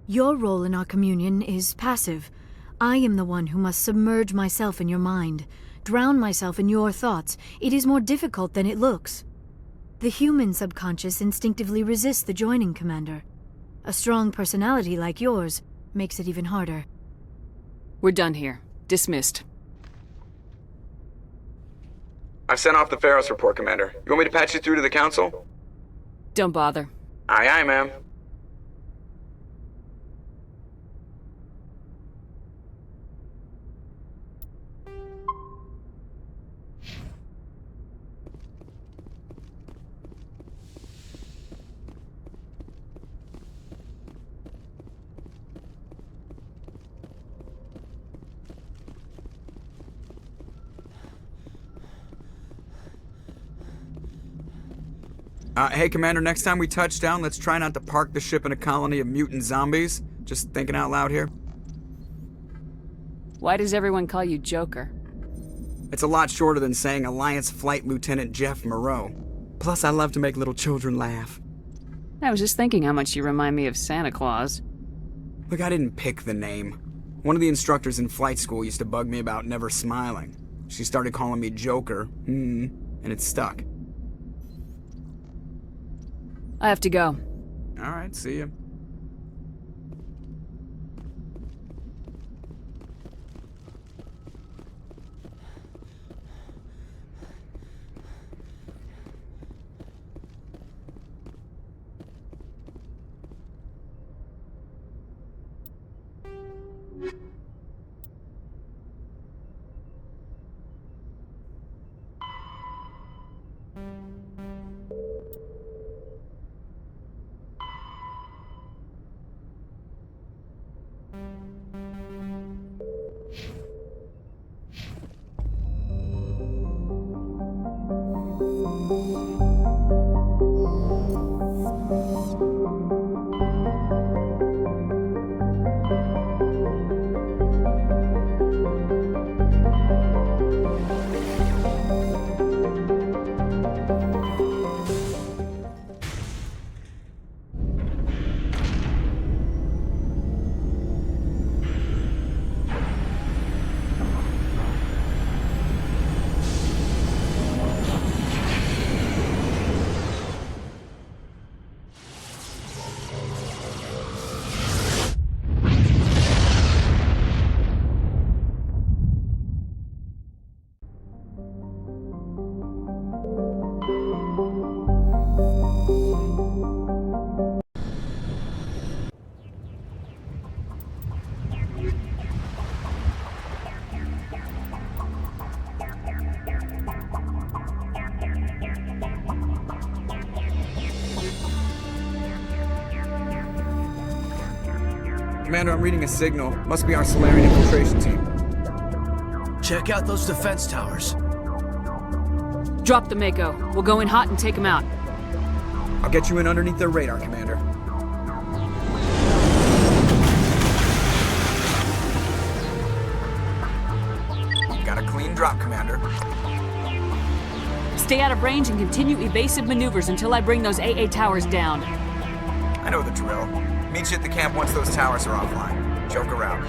Your role in our communion is passive. I am the one who must submerge myself in your mind, drown myself in your thoughts. It is more difficult than it looks. The human subconscious instinctively resists the joining, Commander. A strong personality like yours makes it even harder. We're done here. Dismissed. I've sent off the Pharos report, Commander. You want me to patch you through to the Council? Don't bother. Aye, aye, ma'am. Hey, Commander, next time we touch down, let's try not to park the ship in a colony of mutant zombies. Just thinking out loud here. Why does everyone call you Joker? It's a lot shorter than saying Alliance Flight Lieutenant Jeff Moreau. Plus, I love to make little children laugh. I was just thinking how much you remind me of Santa Claus. Look, I didn't pick the name. One of the instructors in flight school used to bug me about never smiling. She started calling me Joker, and it stuck. I have to go. All right, see ya. Commander, I'm reading a signal. Must be our Solarian infiltration team. Check out those defense towers. Drop the Mako. We'll go in hot and take them out. I'll get you in underneath their radar, Commander. Got a clean drop, Commander. Stay out of range and continue evasive maneuvers until I bring those AA towers down. I know the drill. Meet you at the camp once those towers are offline. Joke around.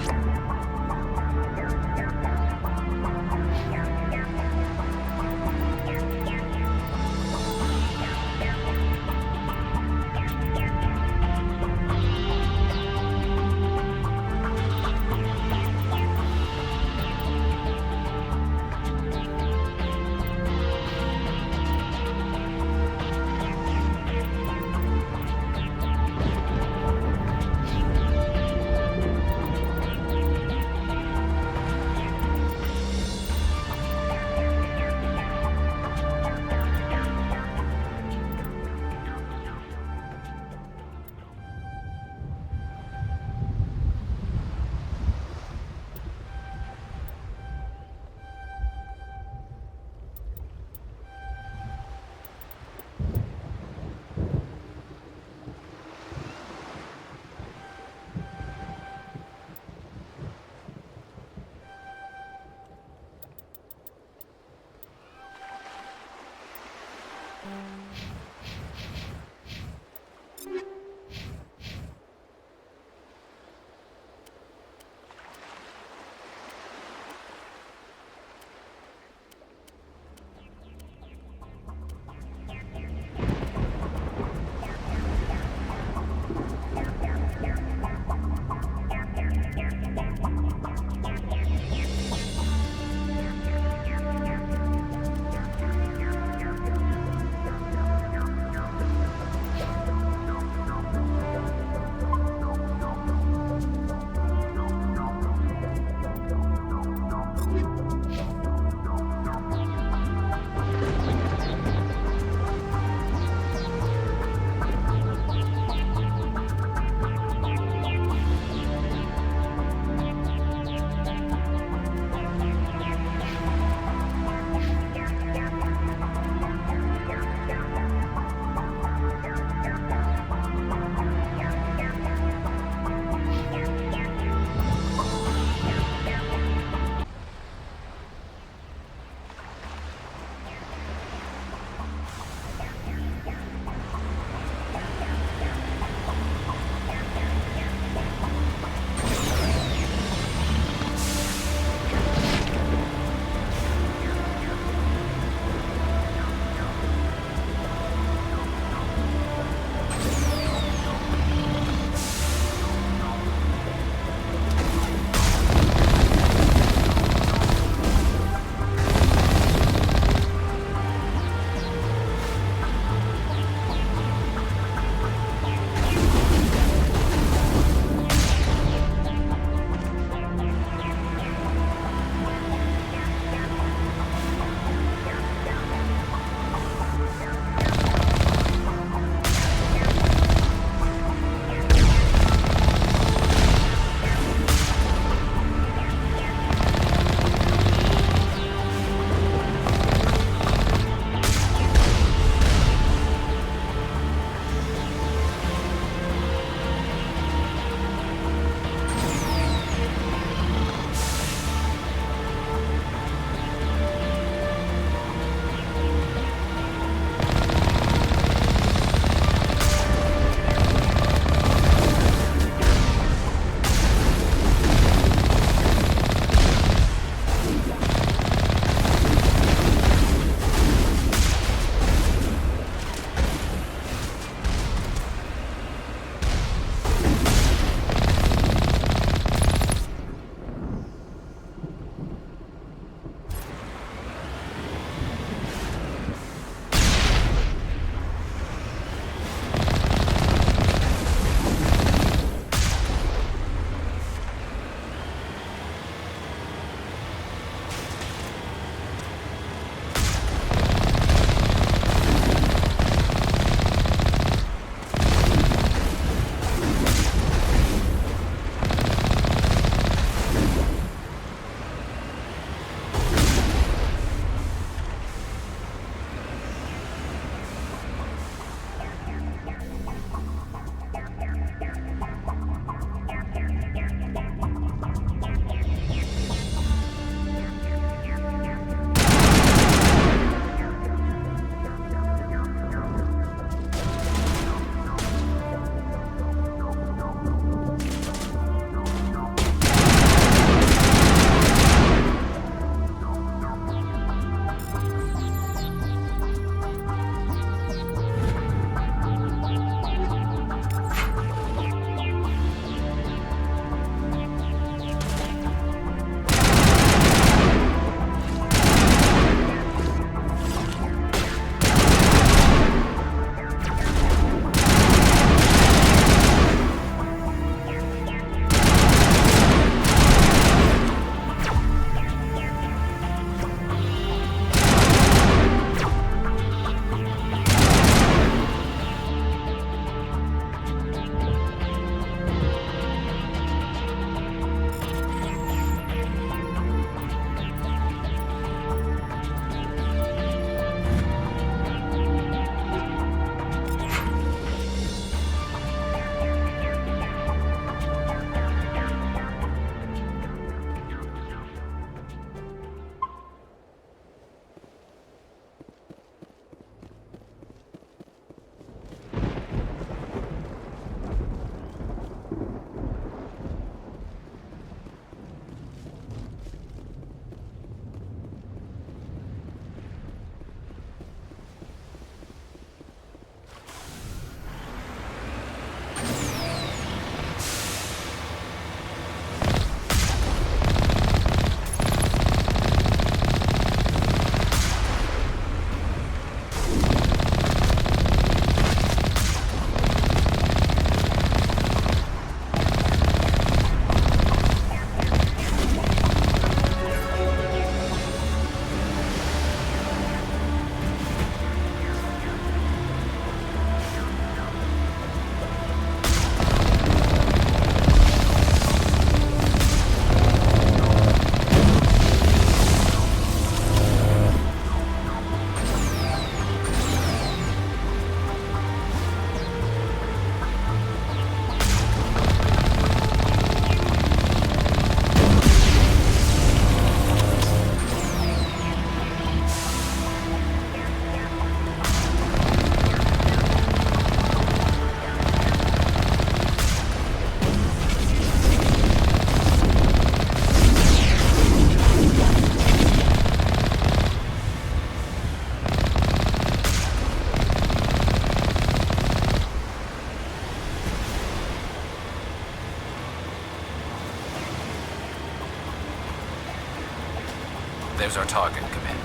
is our target, Commander.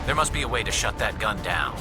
There must be a way to shut that gun down.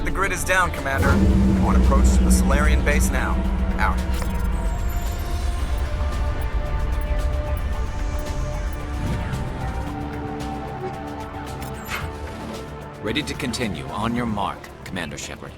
The grid is down, Commander. On approach to the Solarian base now. Out. Ready to continue. On your mark, Commander Shepard.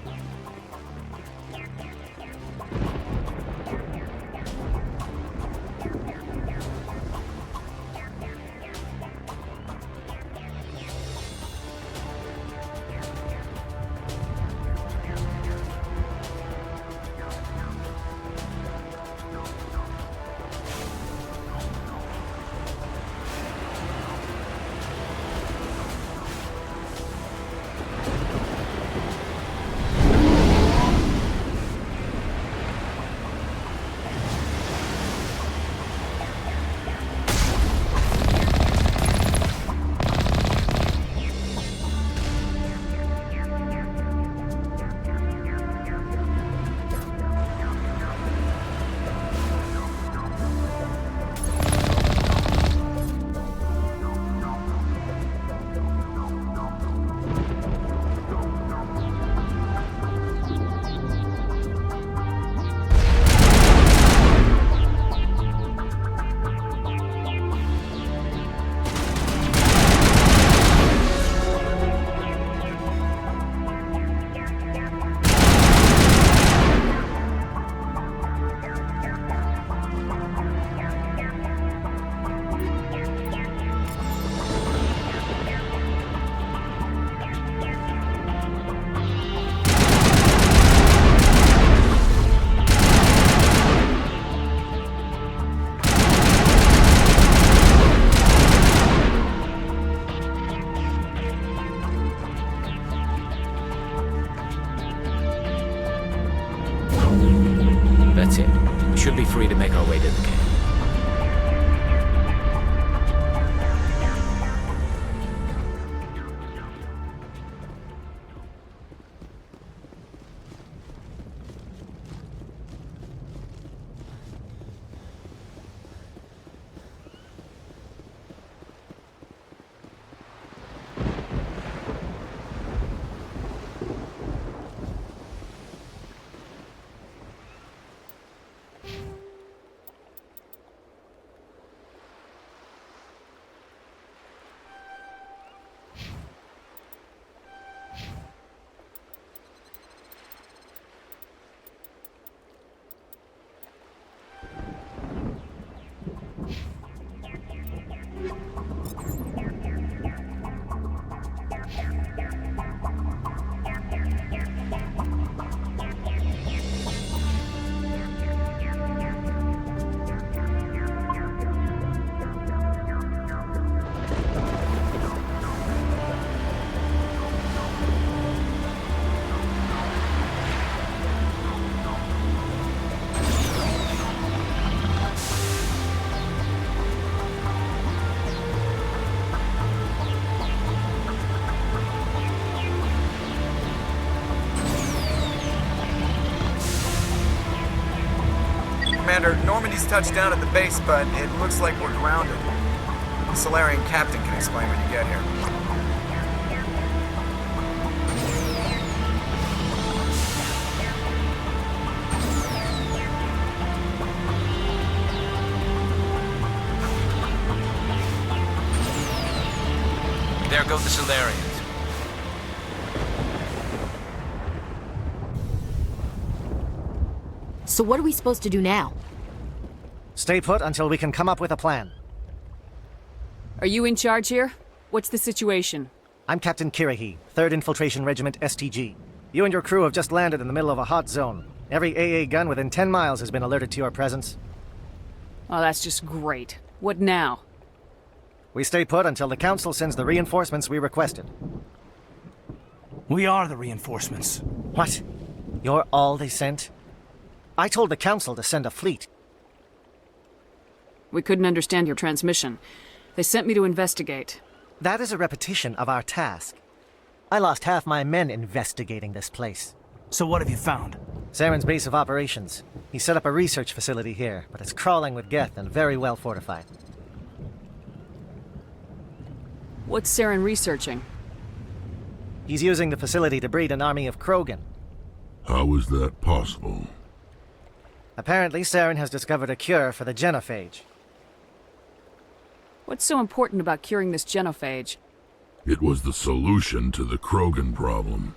That's it. We should be free to make our way to the camp. Commander, Normandy's touched down at the base, but it looks like we're grounded. The Solarian captain can explain when you get here. There go the Solarians. So what are we supposed to do now? Stay put until we can come up with a plan. Are you in charge here? What's the situation? I'm Captain Kirahi, 3rd Infiltration Regiment STG. You and your crew have just landed in the middle of a hot zone. Every AA gun within 10 miles has been alerted to your presence. Oh, that's just great. What now? We stay put until the Council sends the reinforcements we requested. We are the reinforcements. What? You're all they sent? I told the Council to send a fleet. We couldn't understand your transmission. They sent me to investigate. That is a repetition of our task. I lost half my men investigating this place. So what have you found? Saren's base of operations. He set up a research facility here, but it's crawling with Geth and very well fortified. What's Saren researching? He's using the facility to breed an army of Krogan. How is that possible? Apparently, Saren has discovered a cure for the genophage. What's so important about curing this genophage? It was the solution to the Krogan problem.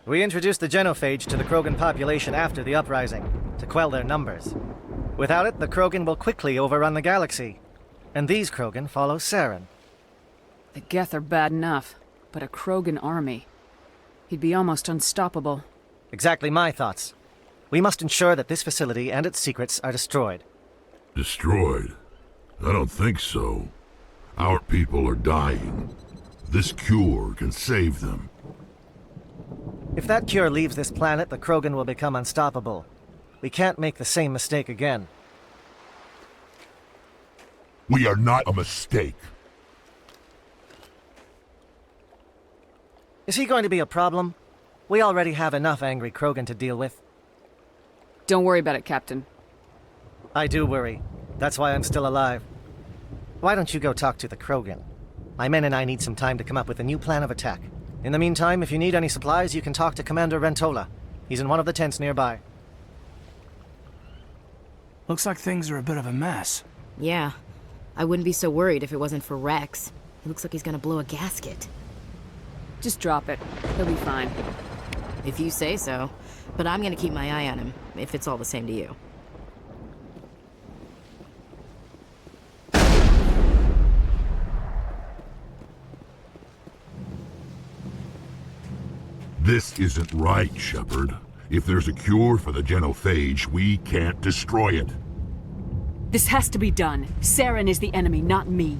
We introduced the genophage to the Krogan population after the uprising, to quell their numbers. Without it, the Krogan will quickly overrun the galaxy. And these Krogan follow Saren. The Geth are bad enough, but a Krogan army. He'd be almost unstoppable. Exactly my thoughts. We must ensure that this facility and its secrets are destroyed. Destroyed? I don't think so. Our people are dying. This cure can save them. If that cure leaves this planet, the Krogan will become unstoppable. We can't make the same mistake again. We are not a mistake. Is he going to be a problem? We already have enough angry Krogan to deal with. Don't worry about it, Captain. I do worry. That's why I'm still alive. Why don't you go talk to the Krogan? My men and I need some time to come up with a new plan of attack. In the meantime, if you need any supplies, you can talk to Commander Rentola. He's in one of the tents nearby. Looks like things are a bit of a mess. Yeah. I wouldn't be so worried if it wasn't for Rex. He looks like he's gonna blow a gasket. Just drop it. He'll be fine. If you say so. But I'm gonna keep my eye on him, if it's all the same to you. This isn't right, Shepard. If there's a cure for the genophage, we can't destroy it. This has to be done. Saren is the enemy, not me.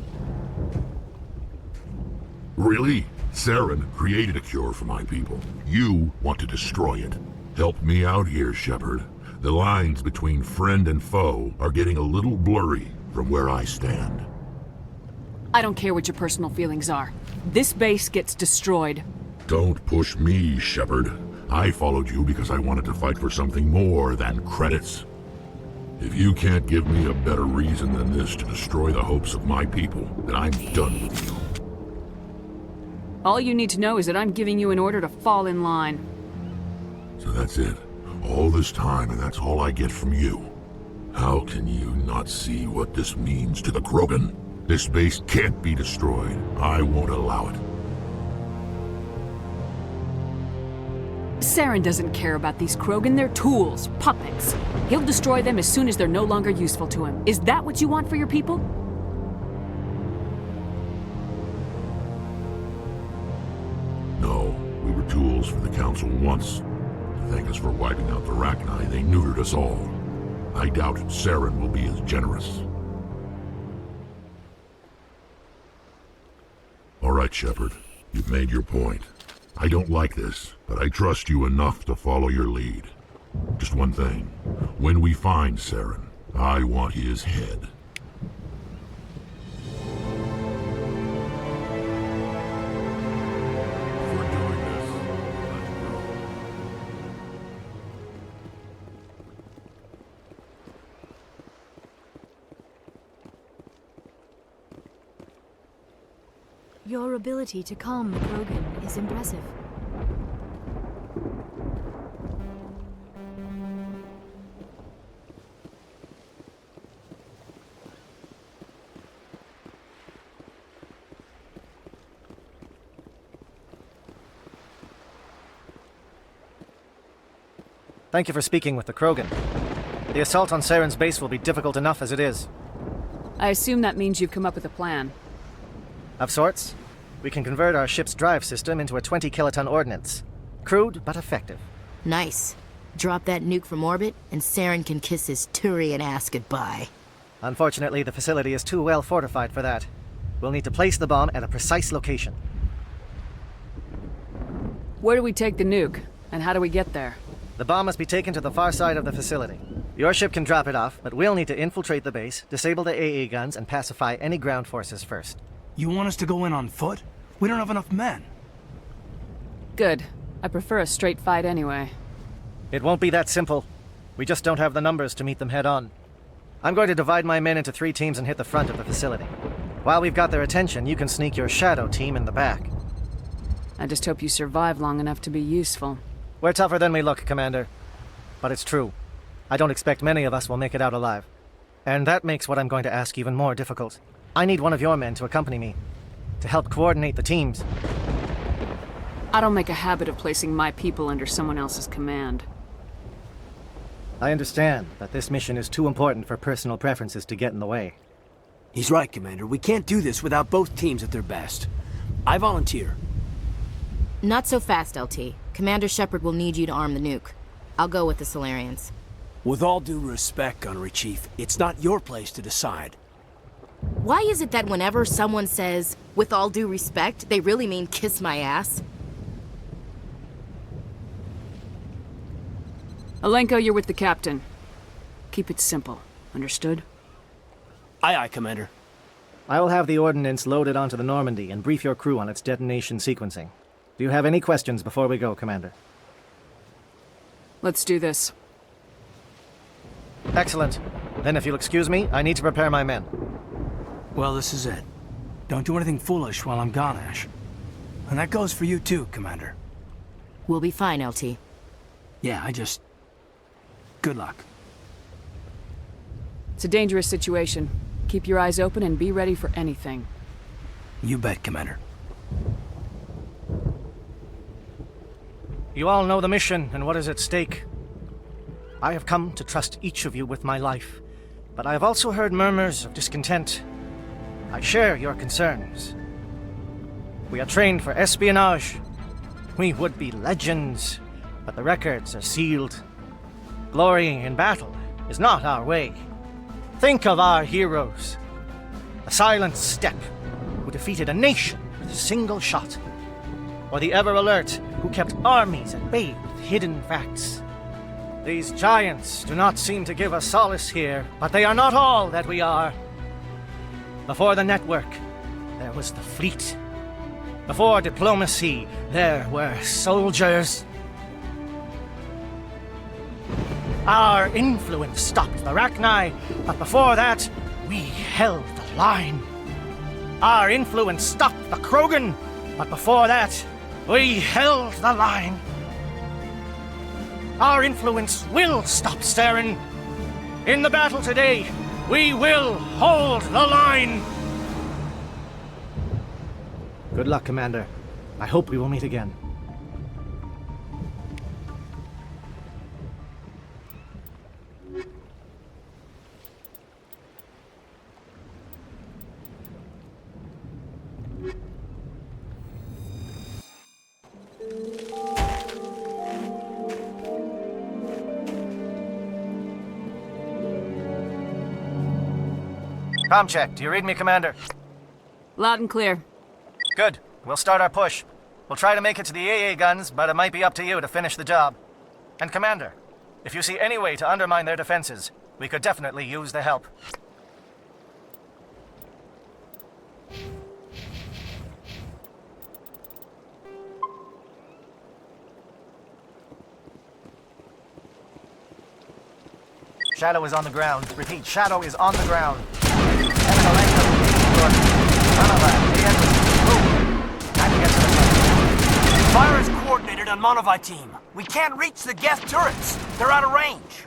Really? Saren created a cure for my people. You want to destroy it. Help me out here, Shepard. The lines between friend and foe are getting a little blurry from where I stand. I don't care what your personal feelings are. This base gets destroyed. Don't push me, Shepard. I followed you because I wanted to fight for something more than credits. If you can't give me a better reason than this to destroy the hopes of my people, then I'm done with you. All you need to know is that I'm giving you an order to fall in line. So that's it. All this time, and that's all I get from you. How can you not see what this means to the Krogan? This base can't be destroyed. I won't allow it. Saren doesn't care about these Krogan. They're tools, puppets. He'll destroy them as soon as they're no longer useful to him. Is that what you want for your people? No, we were tools for the Council once. To thank us for wiping out the Rachni, they neutered us all. I doubt Saren will be as generous. All right, Shepard. You've made your point. I don't like this, but I trust you enough to follow your lead. Just one thing. When we find Saren, I want his head. If we're doing this, let's go. Your ability to calm the Krogan is impressive. Thank you for speaking with the Krogan. The assault on Saren's base will be difficult enough as it is. I assume that means you've come up with a plan. Of sorts. We can convert our ship's drive system into a 20-kiloton ordnance. Crude, but effective. Nice. Drop that nuke from orbit, and Saren can kiss his Turian ass goodbye. Unfortunately, the facility is too well fortified for that. We'll need to place the bomb at a precise location. Where do we take the nuke, and how do we get there? The bomb must be taken to the far side of the facility. Your ship can drop it off, but we'll need to infiltrate the base, disable the AA guns, and pacify any ground forces first. You want us to go in on foot? We don't have enough men. Good. I prefer a straight fight anyway. It won't be that simple. We just don't have the numbers to meet them head-on. I'm going to divide my men into 3 teams and hit the front of the facility. While we've got their attention, you can sneak your shadow team in the back. I just hope you survive long enough to be useful. We're tougher than we look, Commander. But it's true. I don't expect many of us will make it out alive. And that makes what I'm going to ask even more difficult. I need one of your men to accompany me, to help coordinate the teams. I don't make a habit of placing my people under someone else's command. I understand that this mission is too important for personal preferences to get in the way. He's right, Commander. We can't do this without both teams at their best. I volunteer. Not so fast, LT. Commander Shepard will need you to arm the nuke. I'll go with the Solarians. With all due respect, Gunnery Chief, it's not your place to decide. Why is it that whenever someone says, with all due respect, they really mean kiss my ass? Alenko, you're with the captain. Keep it simple. Understood? Aye, aye, Commander. I will have the ordnance loaded onto the Normandy and brief your crew on its detonation sequencing. Do you have any questions before we go, Commander? Let's do this. Excellent. Then if you'll excuse me, I need to prepare my men. Well, this is it. Don't do anything foolish while I'm gone, Ash. And that goes for you too, Commander. We'll be fine, LT. Yeah, good luck. It's a dangerous situation. Keep your eyes open and be ready for anything. You bet, Commander. You all know the mission and what is at stake. I have come to trust each of you with my life, but I have also heard murmurs of discontent. I share your concerns. We are trained for espionage. We would be legends, but the records are sealed. Glorying in battle is not our way. Think of our heroes. The silent step who defeated a nation with a single shot. Or the ever-alert who kept armies at bay with hidden facts. These giants do not seem to give us solace here, but they are not all that we are. Before the network, there was the fleet. Before diplomacy, there were soldiers. Our influence stopped the Rachni, but before that, we held the line. Our influence stopped the Krogan, but before that, we held the line. Our influence will stop Saren. In the battle today, we will hold the line. Good luck, Commander. I hope we will meet again. Com check. Do you read me, Commander? Loud and clear. Good. We'll start our push. We'll try to make it to the AA guns, but it might be up to you to finish the job. And Commander, if you see any way to undermine their defenses, we could definitely use the help. Shadow is on the ground. Repeat, Shadow is on the ground. Fire is coordinated on Monovi team. We can't reach the Geth turrets. They're out of range.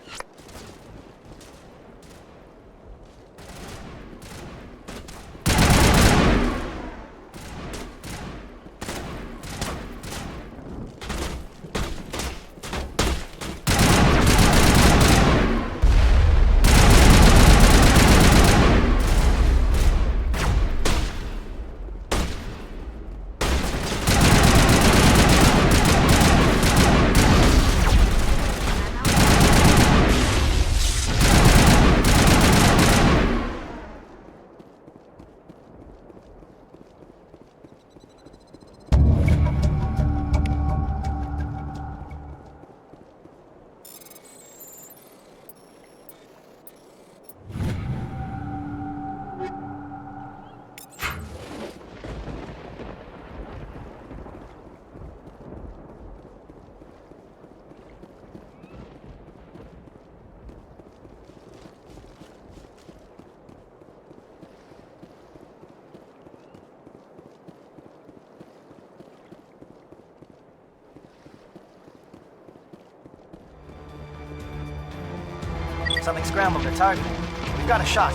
something scrambled their targeting. We've got a shot.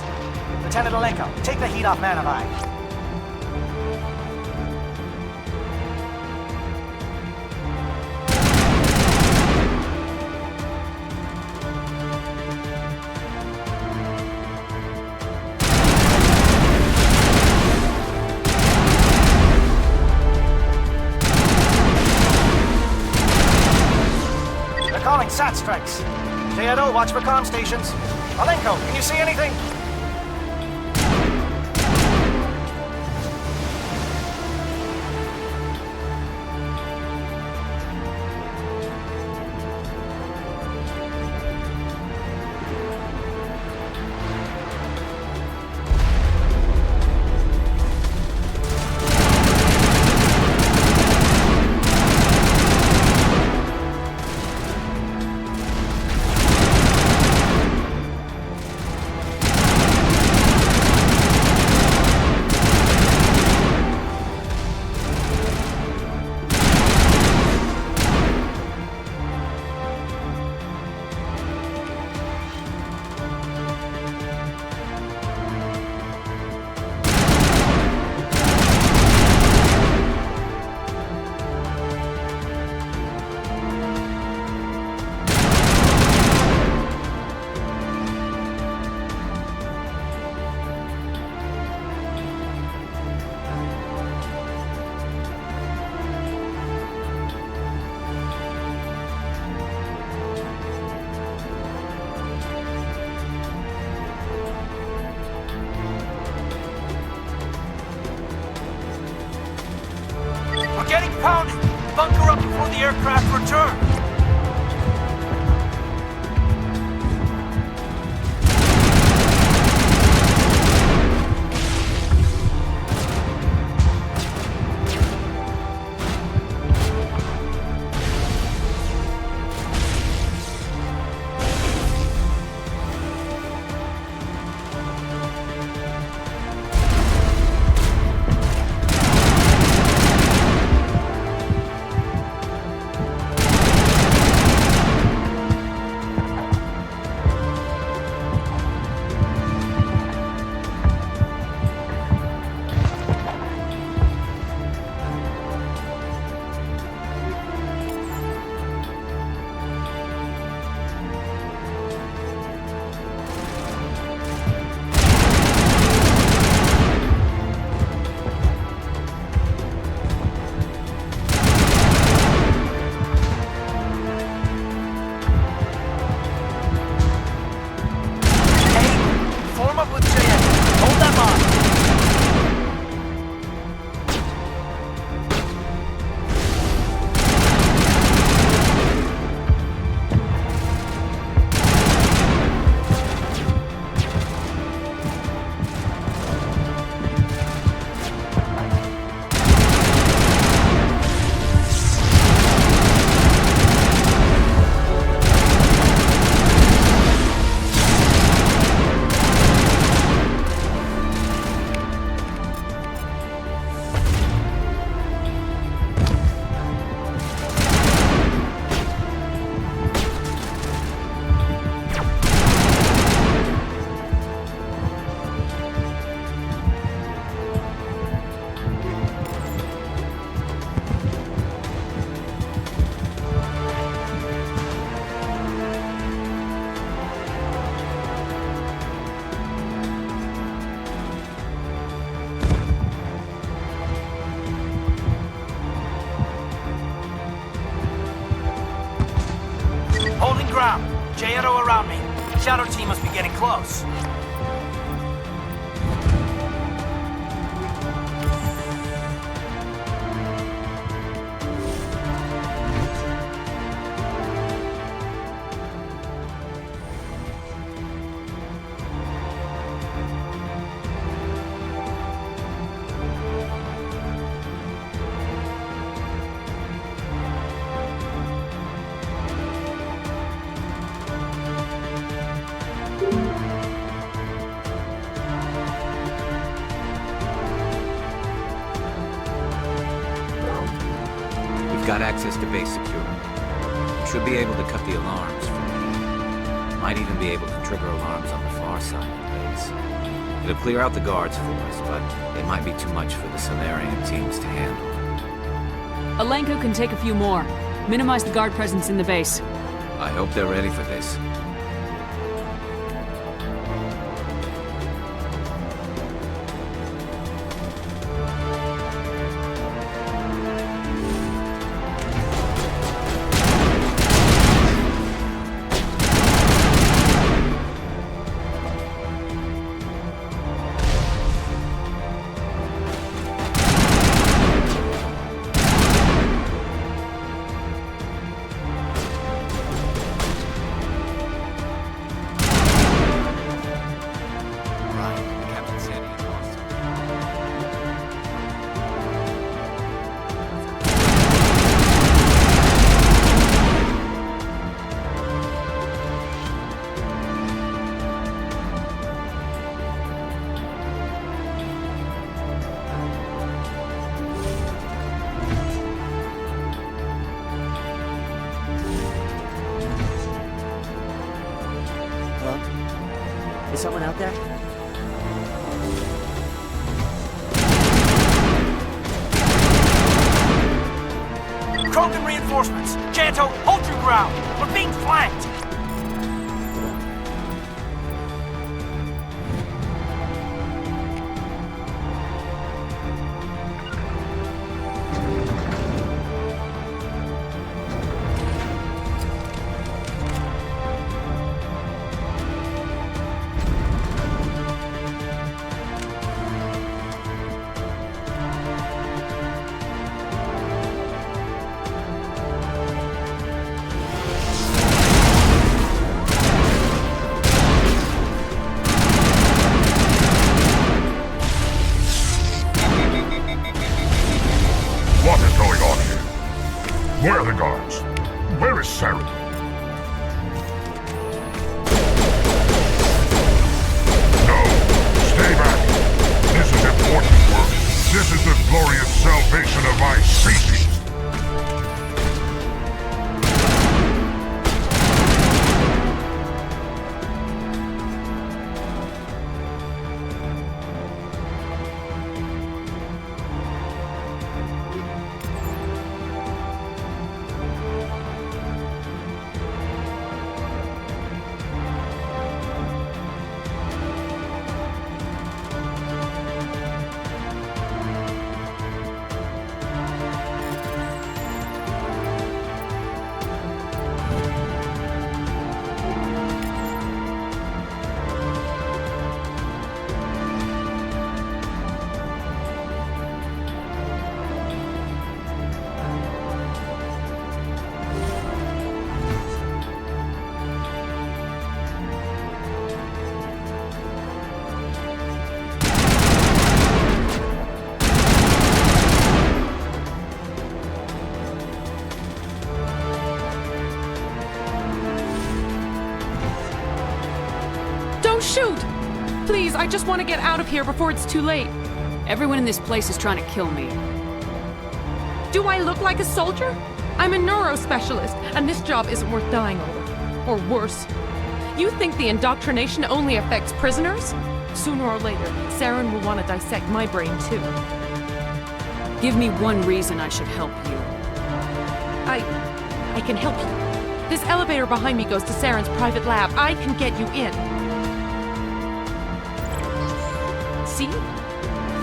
Lieutenant Alenko, take the heat off Manavai. Calling SAT strikes. J.Edo, watch for comm stations. Alenko, can you see anything? We're getting pounded! Bunker up before the aircraft return! Holding ground. J.Edo around me. Shadow team must be getting close. We've got access to base security. We should be able to cut the alarms from here. Might even be able to trigger alarms on the far side of the base. It'll clear out the guards for us, but they might be too much for the Solarian teams to handle. Alenko can take a few more. Minimize the guard presence in the base. I hope they're ready for this. Is someone out there? Krogan reinforcements! Janto, hold your ground! We're being flanked! What is going on here? Where are the guards? Where is Saren? No, stay back. This is important work. This is the glorious salvation of my species. Shoot! Please, I just want to get out of here before it's too late. Everyone in this place is trying to kill me. Do I look like a soldier? I'm a neurospecialist, and this job isn't worth dying over. Or worse. You think the indoctrination only affects prisoners? Sooner or later, Saren will want to dissect my brain too. Give me one reason I should help you. I can help you. This elevator behind me goes to Saren's private lab. I can get you in. See?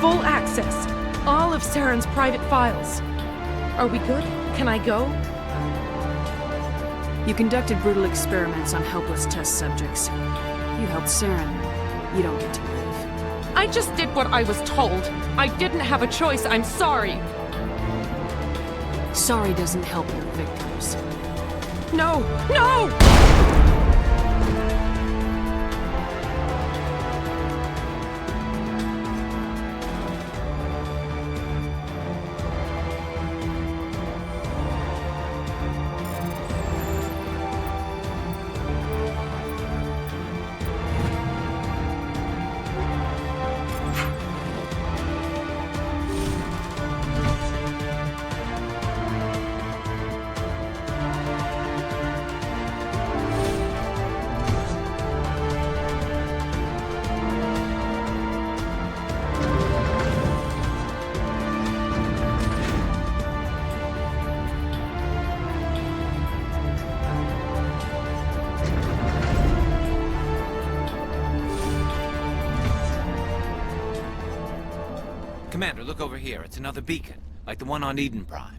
Full access. All of Saren's private files. Are we good? Can I go? You conducted brutal experiments on helpless test subjects. You helped Saren. You don't get to live. I just did what I was told. I didn't have a choice. I'm sorry. Sorry doesn't help your victims. No! No! Commander, look over here. It's another beacon, like the one on Eden Prime.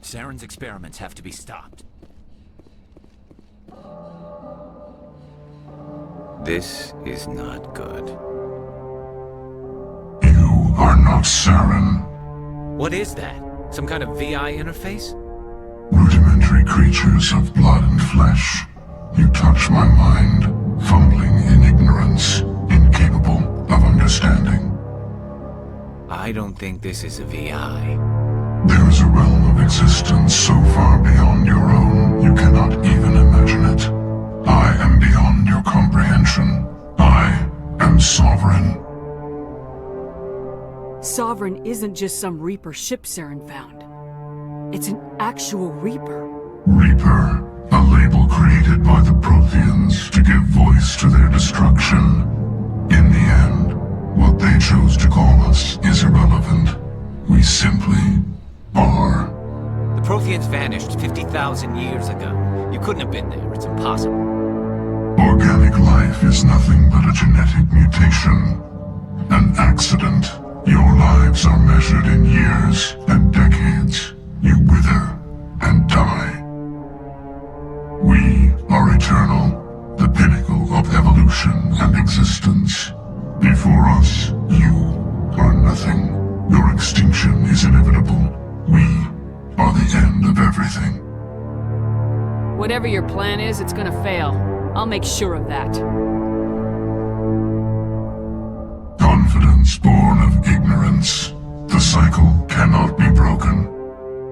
Saren's experiments have to be stopped. This is not good. You are not Saren. What is that? Some kind of VI interface? Rudimentary creatures of blood and flesh. You touch my mind, fumbling in ignorance, incapable of understanding. I don't think this is a VI. There is a realm of existence so far beyond your own, you cannot even imagine it. I am beyond your comprehension. I am sovereign. Sovereign isn't just some Reaper ship Saren found. It's an actual Reaper. Reaper, a label created by the Protheans to give voice to their destruction. In the end, what they chose to call us is irrelevant. We simply are. The Protheans vanished 50,000 years ago. You couldn't have been there. It's impossible. Organic life is nothing but a genetic mutation. An accident. Your lives are measured in years and decades. You wither and die. We are eternal, the pinnacle of evolution and existence. Before us, you are nothing. Your extinction is inevitable. We are the end of everything. Whatever your plan is, it's gonna fail. I'll make sure of that. Confidence born of ignorance. The cycle cannot be broken.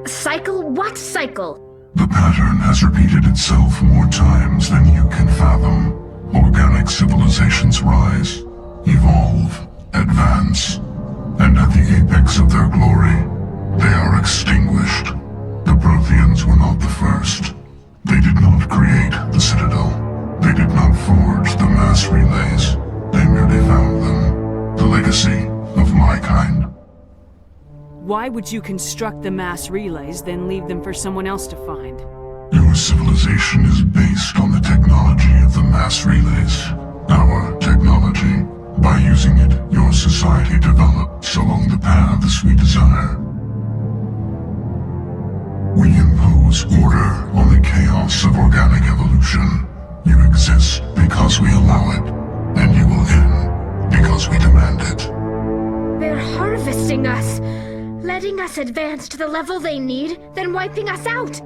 Cycle? What cycle? The pattern has repeated itself more times than you can fathom. Organic civilizations rise, evolve, advance, and at the apex of their glory, they are extinguished. The Protheans were not the first. They did not create the Citadel. They did not forge the mass relays. They merely found them. The legacy of my kind. Why would you construct the mass relays, then leave them for someone else to find? Your civilization is based on the technology of the mass relays. Our technology. By using it, your society develops along the paths we desire. We impose order on the chaos of organic evolution. You exist because we allow it, and you will end because we demand it. They're harvesting us, letting us advance to the level they need, then wiping us out.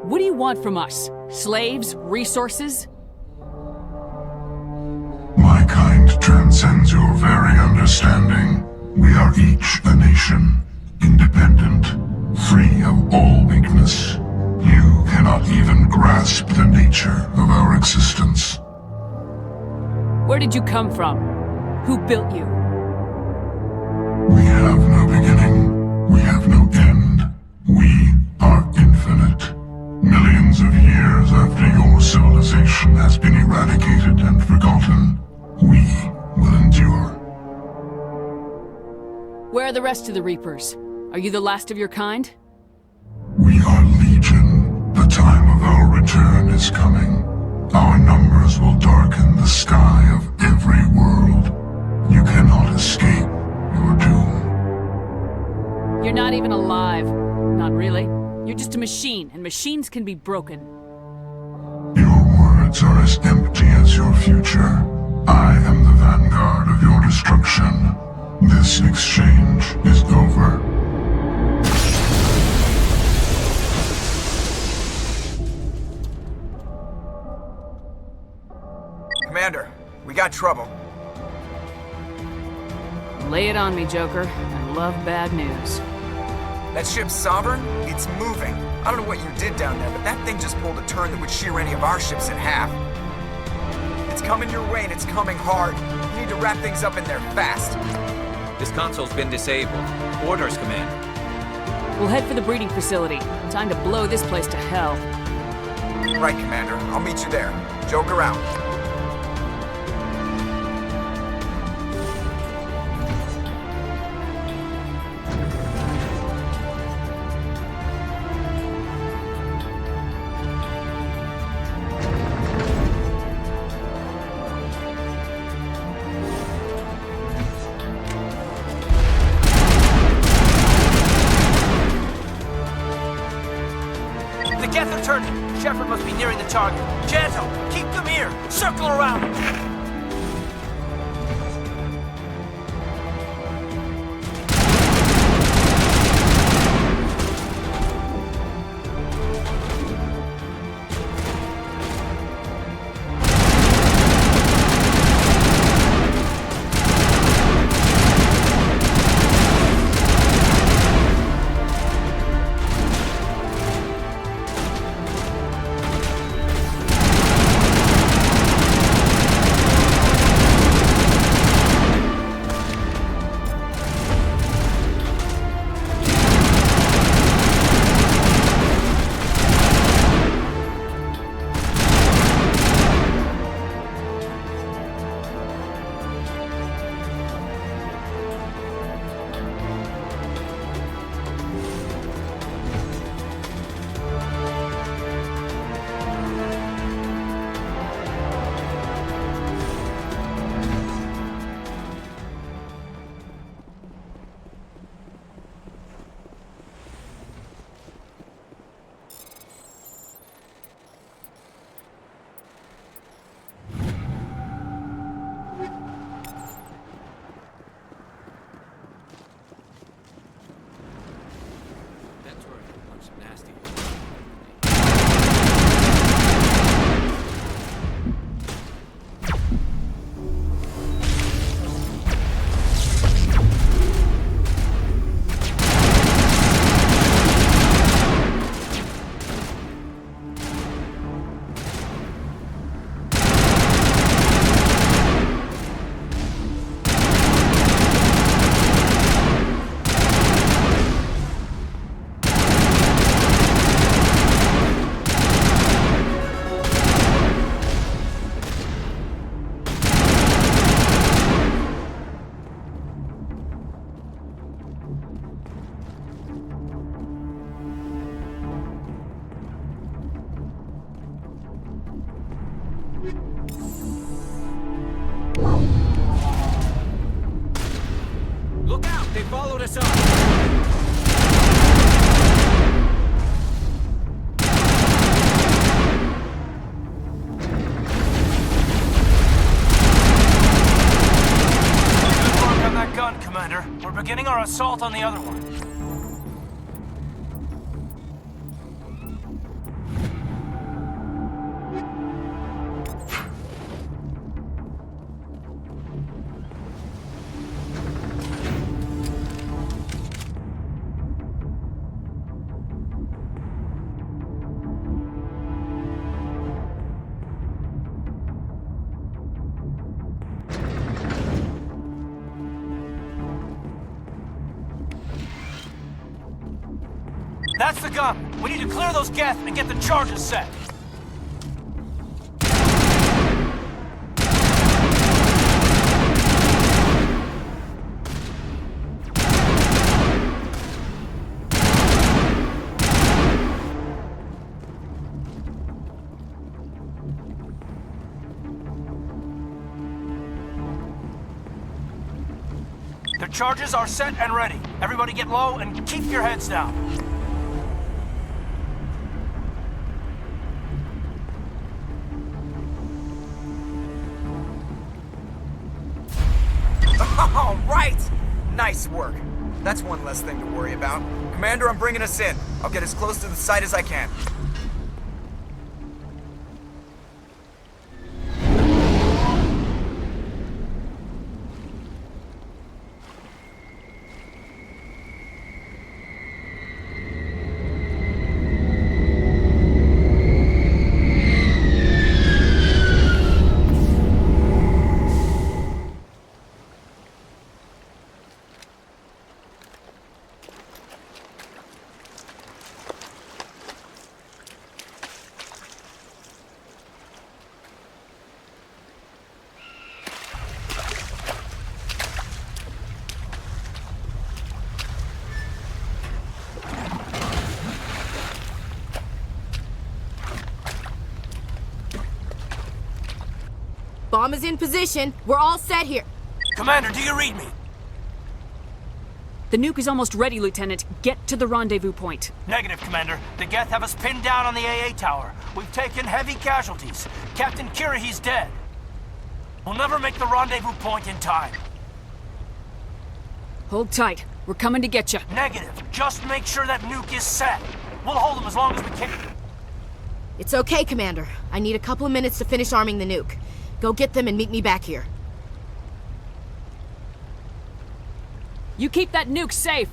What do you want from us? Slaves? Resources? My kind transcends your very understanding. We are each a nation, independent, free of all weakness. You cannot even grasp the nature of our existence. Where did you come from? Who built you? We have no beginning. We have no end. We are infinite. Millions of years after your civilization has been eradicated and forgotten, we will endure. Where are the rest of the Reapers? Are you the last of your kind? We are legion. The time of our return is coming. Our numbers will darken the sky of every world. You cannot escape your doom. You're not even alive. Not really. You're just a machine, and machines can be broken. Your words are as empty as your future. I am the vanguard of your destruction. Information exchange is over. Commander, we got trouble. Lay it on me, Joker. I love bad news. That ship's Sovereign? It's moving. I don't know what you did down there, but that thing just pulled a turn that would shear any of our ships in half. It's coming your way and it's coming hard. You need to wrap things up in there fast. This console's been disabled. Orders, Commander. We'll head for the breeding facility. Time to blow this place to hell. Right, Commander. I'll meet you there. Joker out. The Geth are turning. Shepard must be nearing the target. Janto, keep them here. Circle around. Look out! They followed us up! Good work on that gun, Commander. We're beginning our assault on the other one. That's the gun. We need to clear those Geth and get the charges set. Their charges are set and ready. Everybody get low and keep your heads down. All right! Nice work. That's one less thing to worry about. Commander, I'm bringing us in. I'll get as close to the site as I can. Bomb is in position. We're all set here. Commander, do you read me? The nuke is almost ready, Lieutenant. Get to the rendezvous point. Negative, Commander. The Geth have us pinned down on the AA tower. We've taken heavy casualties. Captain Kirahi's dead. We'll never make the rendezvous point in time. Hold tight. We're coming to get you. Negative. Just make sure that nuke is set. We'll hold them as long as we can. It's okay, Commander. I need a couple of minutes to finish arming the nuke. Go get them and meet me back here. You keep that nuke safe.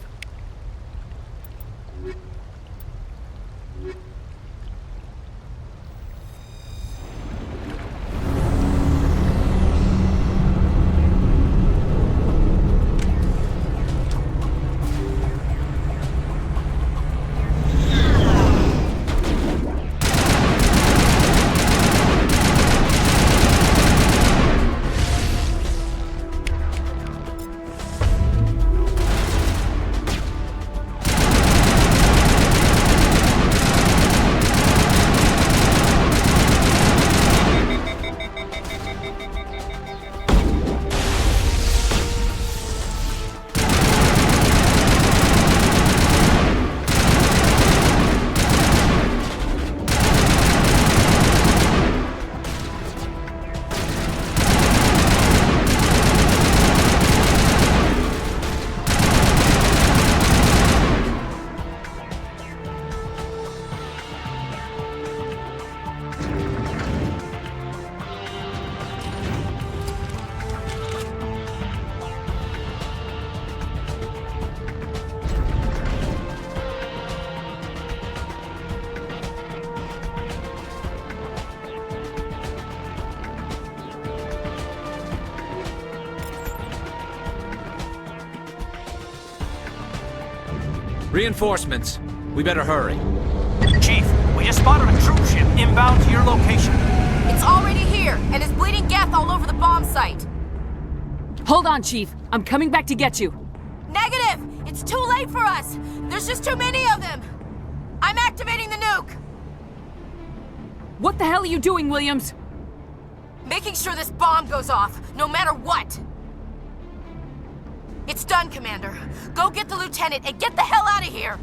Reinforcements. We better hurry. Chief, we just spotted a troop ship inbound to your location. It's already here, and is bleeding Geth all over the bomb site. Hold on, Chief. I'm coming back to get you. Negative! It's too late for us! There's just too many of them! I'm activating the nuke! What the hell are you doing, Williams? Making sure this bomb goes off, no matter what! It's done, Commander. Go get the lieutenant and get the hell out of here!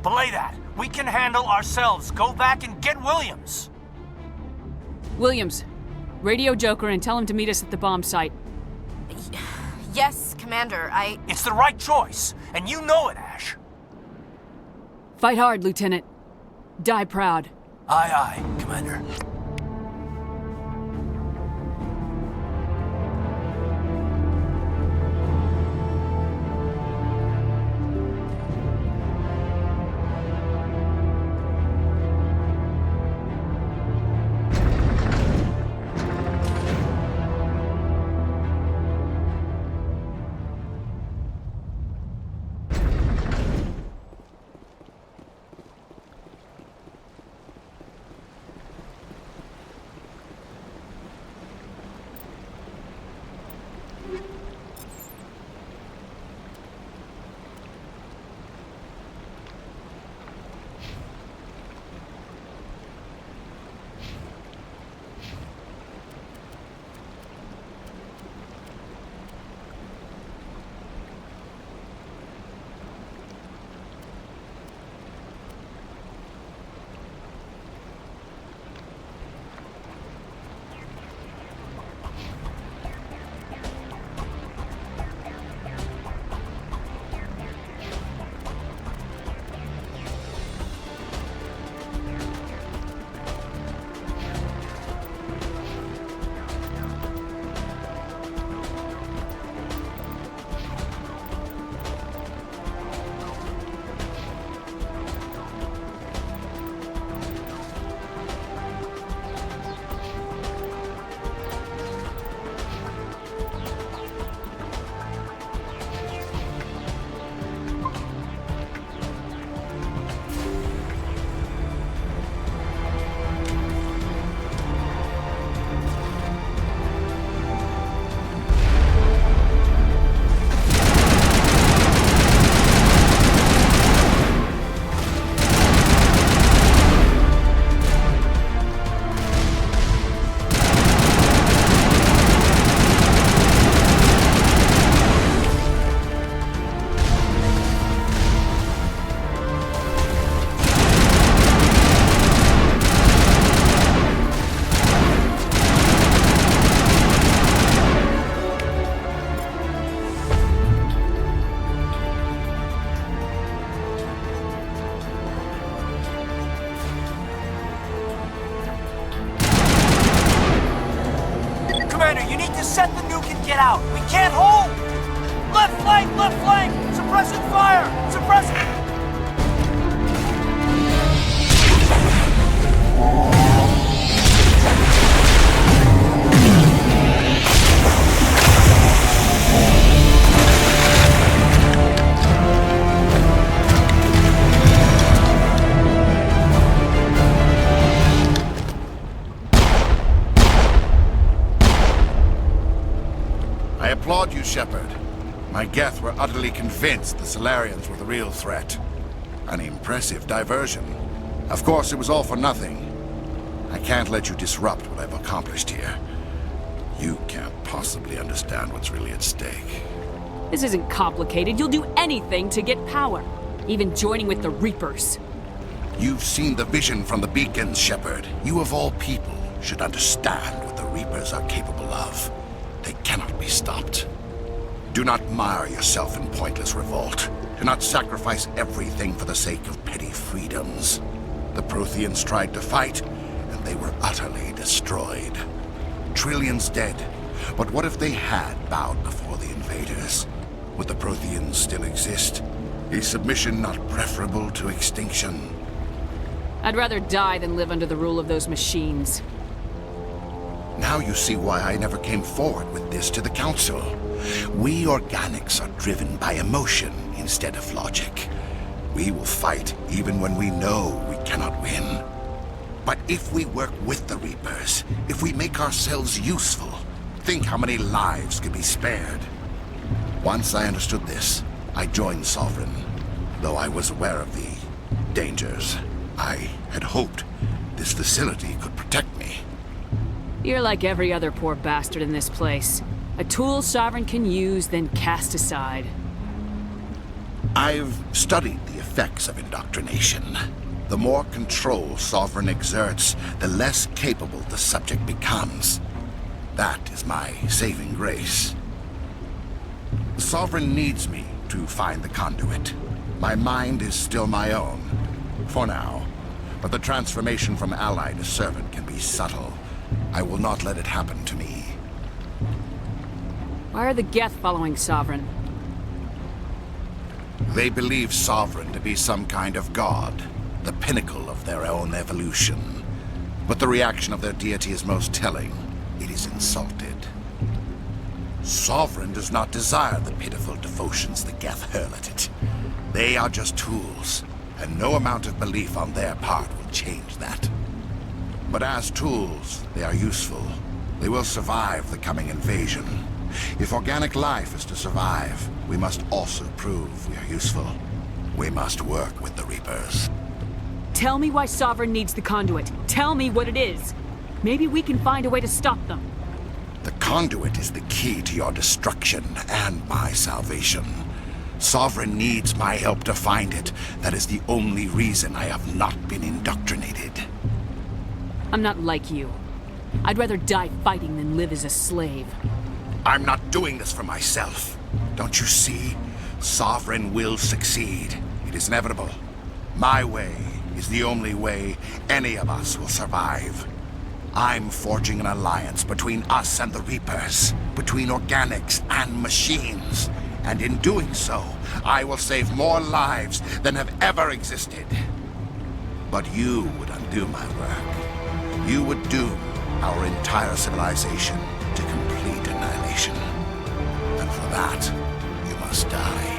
Belay that. We can handle ourselves. Go back and get Williams. Williams, radio Joker and tell him to meet us at the bomb site. Yes, Commander, It's the right choice, and you know it, Ash. Fight hard, Lieutenant. Die proud. Aye, aye, Commander. get out. We can't hold! Left flank! Left flank! Suppressing fire! Suppressing... I applaud you, Shepard. My Geth were utterly convinced the Solarians were the real threat. An impressive diversion. Of course, it was all for nothing. I can't let you disrupt what I've accomplished here. You can't possibly understand what's really at stake. This isn't complicated. You'll do anything to get power. Even joining with the Reapers. You've seen the vision from the beacons, Shepard. You of all people should understand what the Reapers are capable of. They cannot be stopped. Do not mire yourself in pointless revolt. Do not sacrifice everything for the sake of petty freedoms. The Protheans tried to fight, and they were utterly destroyed. Trillions dead. But what if they had bowed before the invaders? Would the Protheans still exist? Is submission not preferable to extinction? I'd rather die than live under the rule of those machines. Now you see why I never came forward with this to the Council. We organics are driven by emotion instead of logic. We will fight even when we know we cannot win. But if we work with the Reapers, if we make ourselves useful, think how many lives could be spared. Once I understood this, I joined Sovereign. Though I was aware of the dangers, I had hoped this facility could protect me. You're like every other poor bastard in this place. A tool Sovereign can use, then cast aside. I've studied the effects of indoctrination. The more control Sovereign exerts, the less capable the subject becomes. That is my saving grace. Sovereign needs me to find the conduit. My mind is still my own, for now. But the transformation from ally to servant can be subtle. I will not let it happen to me. Why are the Geth following Sovereign? They believe Sovereign to be some kind of god, the pinnacle of their own evolution. But the reaction of their deity is most telling. It is insulted. Sovereign does not desire the pitiful devotions the Geth hurl at it. They are just tools, and no amount of belief on their part will change that. But as tools, they are useful. They will survive the coming invasion. If organic life is to survive, we must also prove we are useful. We must work with the Reapers. Tell me why Sovereign needs the conduit. Tell me what it is. Maybe we can find a way to stop them. The conduit is the key to your destruction and my salvation. Sovereign needs my help to find it. That is the only reason I have not been indoctrinated. I'm not like you. I'd rather die fighting than live as a slave. I'm not doing this for myself. Don't you see? Sovereign will succeed. It is inevitable. My way is the only way any of us will survive. I'm forging an alliance between us and the Reapers, between organics and machines. And in doing so, I will save more lives than have ever existed. But you would undo my work. You would doom our entire civilization to complete annihilation. And for that, you must die.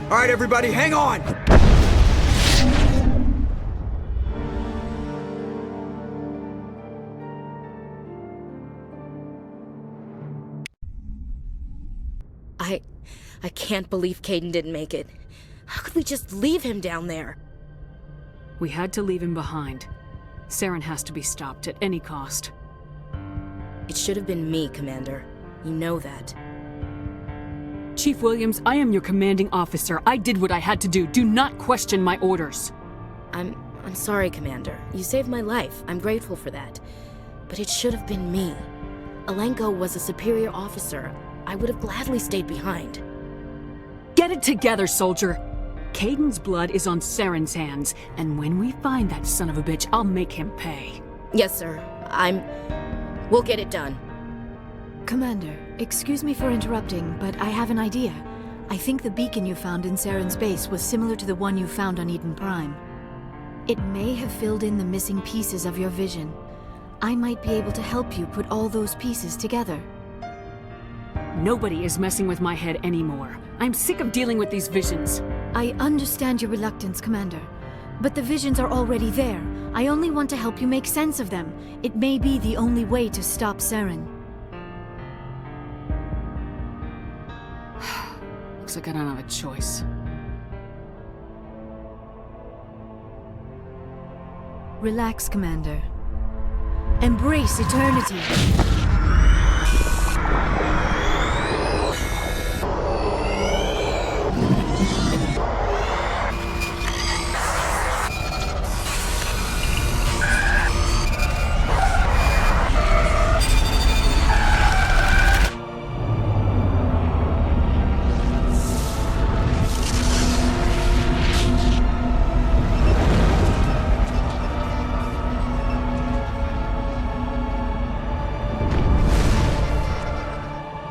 All right, everybody, hang on! I can't believe Caden didn't make it. How could we just leave him down there? We had to leave him behind. Saren has to be stopped at any cost. It should have been me, Commander. You know that. Chief Williams, I am your commanding officer. I did what I had to do. Do not question my orders. I'm sorry, Commander. You saved my life. I'm grateful for that. But it should have been me. Alenko was a superior officer. I would have gladly stayed behind. Get it together, soldier! Caden's blood is on Saren's hands, and when we find that son of a bitch, I'll make him pay. Yes, sir. We'll get it done. Commander, excuse me for interrupting, but I have an idea. I think the beacon you found in Saren's base was similar to the one you found on Eden Prime. It may have filled in the missing pieces of your vision. I might be able to help you put all those pieces together. Nobody is messing with my head anymore. I'm sick of dealing with these visions. I understand your reluctance, Commander. But the visions are already there. I only want to help you make sense of them. It may be the only way to stop Saren. Looks like I don't have a choice. Relax, Commander. Embrace eternity.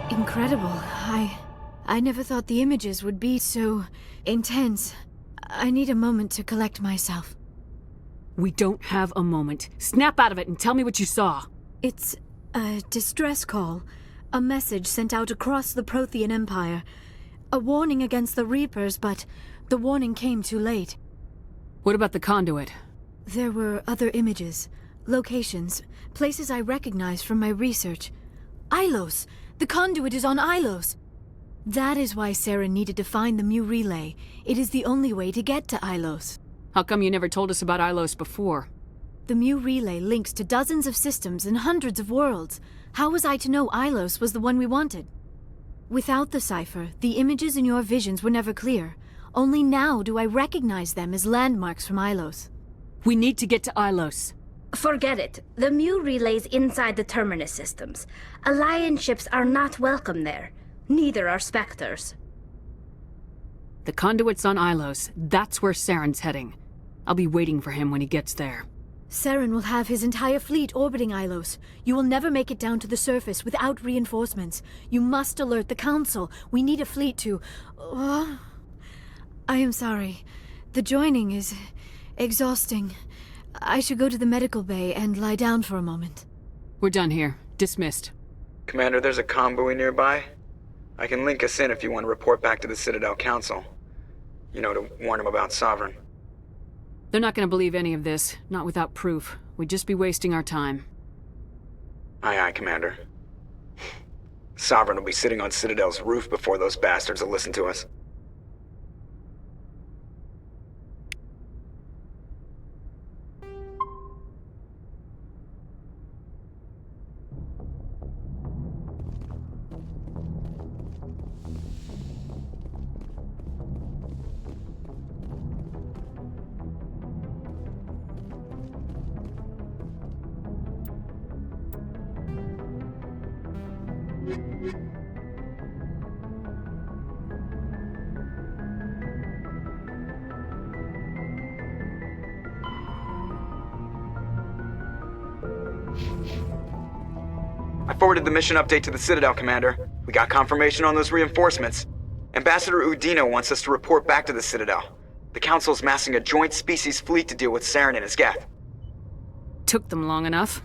Incredible. I never thought the images would be so intense. I need a moment to collect myself. We don't have a moment. Snap out of it and tell me what you saw. It's a distress call. A message sent out across the Prothean Empire. A warning against the Reapers, but the warning came too late. What about the conduit? There were other images, locations, places I recognized from my research. Ilos! The conduit is on Ilos! That is why Saren needed to find the Mu relay. It is the only way to get to Ilos. How come you never told us about Ilos before? The Mu relay links to dozens of systems and hundreds of worlds. How was I to know Ilos was the one we wanted? Without the cipher, the images in your visions were never clear. Only now do I recognize them as landmarks from Ilos. We need to get to Ilos. Forget it. The Mu relay's inside the Terminus systems. Alliance ships are not welcome there. Neither are Spectres. The conduit's on Ilos. That's where Saren's heading. I'll be waiting for him when he gets there. Saren will have his entire fleet orbiting Ilos. You will never make it down to the surface without reinforcements. You must alert the Council. We need a fleet to... I am sorry. The joining is exhausting. I should go to the medical bay and lie down for a moment. We're done here. Dismissed. Commander, there's a convoy nearby. I can link us in if you want to report back to the Citadel Council. You know, to warn them about Sovereign. They're not going to believe any of this, not without proof. We'd just be wasting our time. Aye, aye, Commander. Sovereign will be sitting on Citadel's roof before those bastards will listen to us. I forwarded the mission update to the Citadel, Commander. We got confirmation on those reinforcements. Ambassador Udino wants us to report back to the Citadel. The Council's massing a joint species fleet to deal with Saren and his Geth. Took them long enough.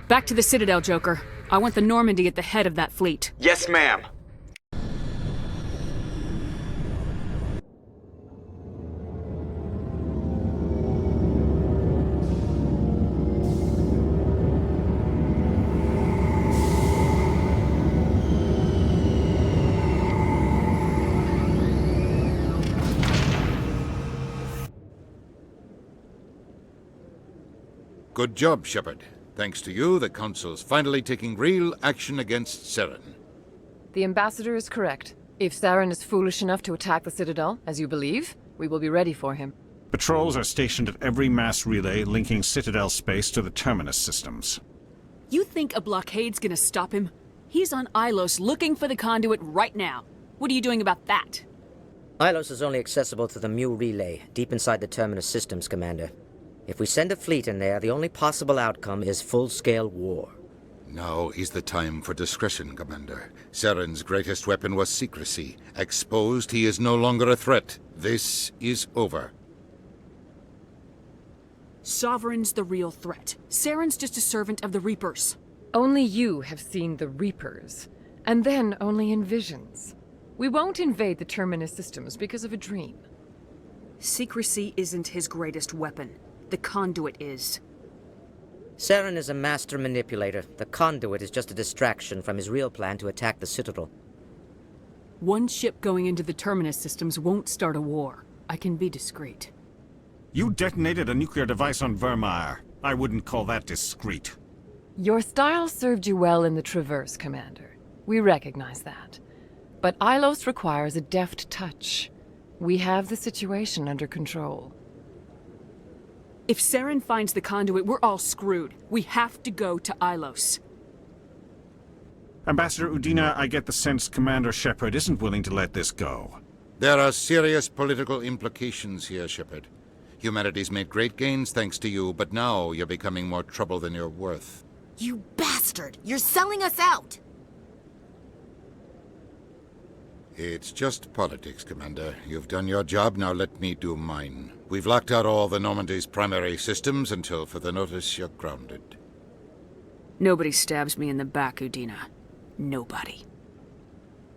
Back to the Citadel, Joker. I want the Normandy at the head of that fleet. Yes, ma'am. Good job, Shepard. Thanks to you, the Council's finally taking real action against Saren. The Ambassador is correct. If Saren is foolish enough to attack the Citadel, as you believe, we will be ready for him. Patrols are stationed at every mass relay linking Citadel space to the Terminus systems. You think a blockade's gonna stop him? He's on Ilos looking for the conduit right now. What are you doing about that? Ilos is only accessible to the Mu relay, deep inside the Terminus systems, Commander. If we send a fleet in there, the only possible outcome is full-scale war. Now is the time for discretion, Commander. Saren's greatest weapon was secrecy. Exposed, he is no longer a threat. This is over. Sovereign's the real threat. Saren's just a servant of the Reapers. Only you have seen the Reapers, and then only in visions. We won't invade the Terminus systems because of a dream. Secrecy isn't his greatest weapon. The conduit is. Saren is a master manipulator. The conduit is just a distraction from his real plan to attack the Citadel. One ship going into the Terminus systems won't start a war. I can be discreet. You detonated a nuclear device on Vermeer. I wouldn't call that discreet. Your style served you well in the Traverse, Commander. We recognize that. But Ilos requires a deft touch. We have the situation under control. If Saren finds the conduit, we're all screwed. We have to go to Ilos. Ambassador Udina, I get the sense Commander Shepard isn't willing to let this go. There are serious political implications here, Shepard. Humanity's made great gains thanks to you, but now you're becoming more trouble than you're worth. You bastard! You're selling us out! It's just politics, Commander. You've done your job, now let me do mine. We've locked out all the Normandy's primary systems until further notice you're grounded. Nobody stabs me in the back, Udina. Nobody.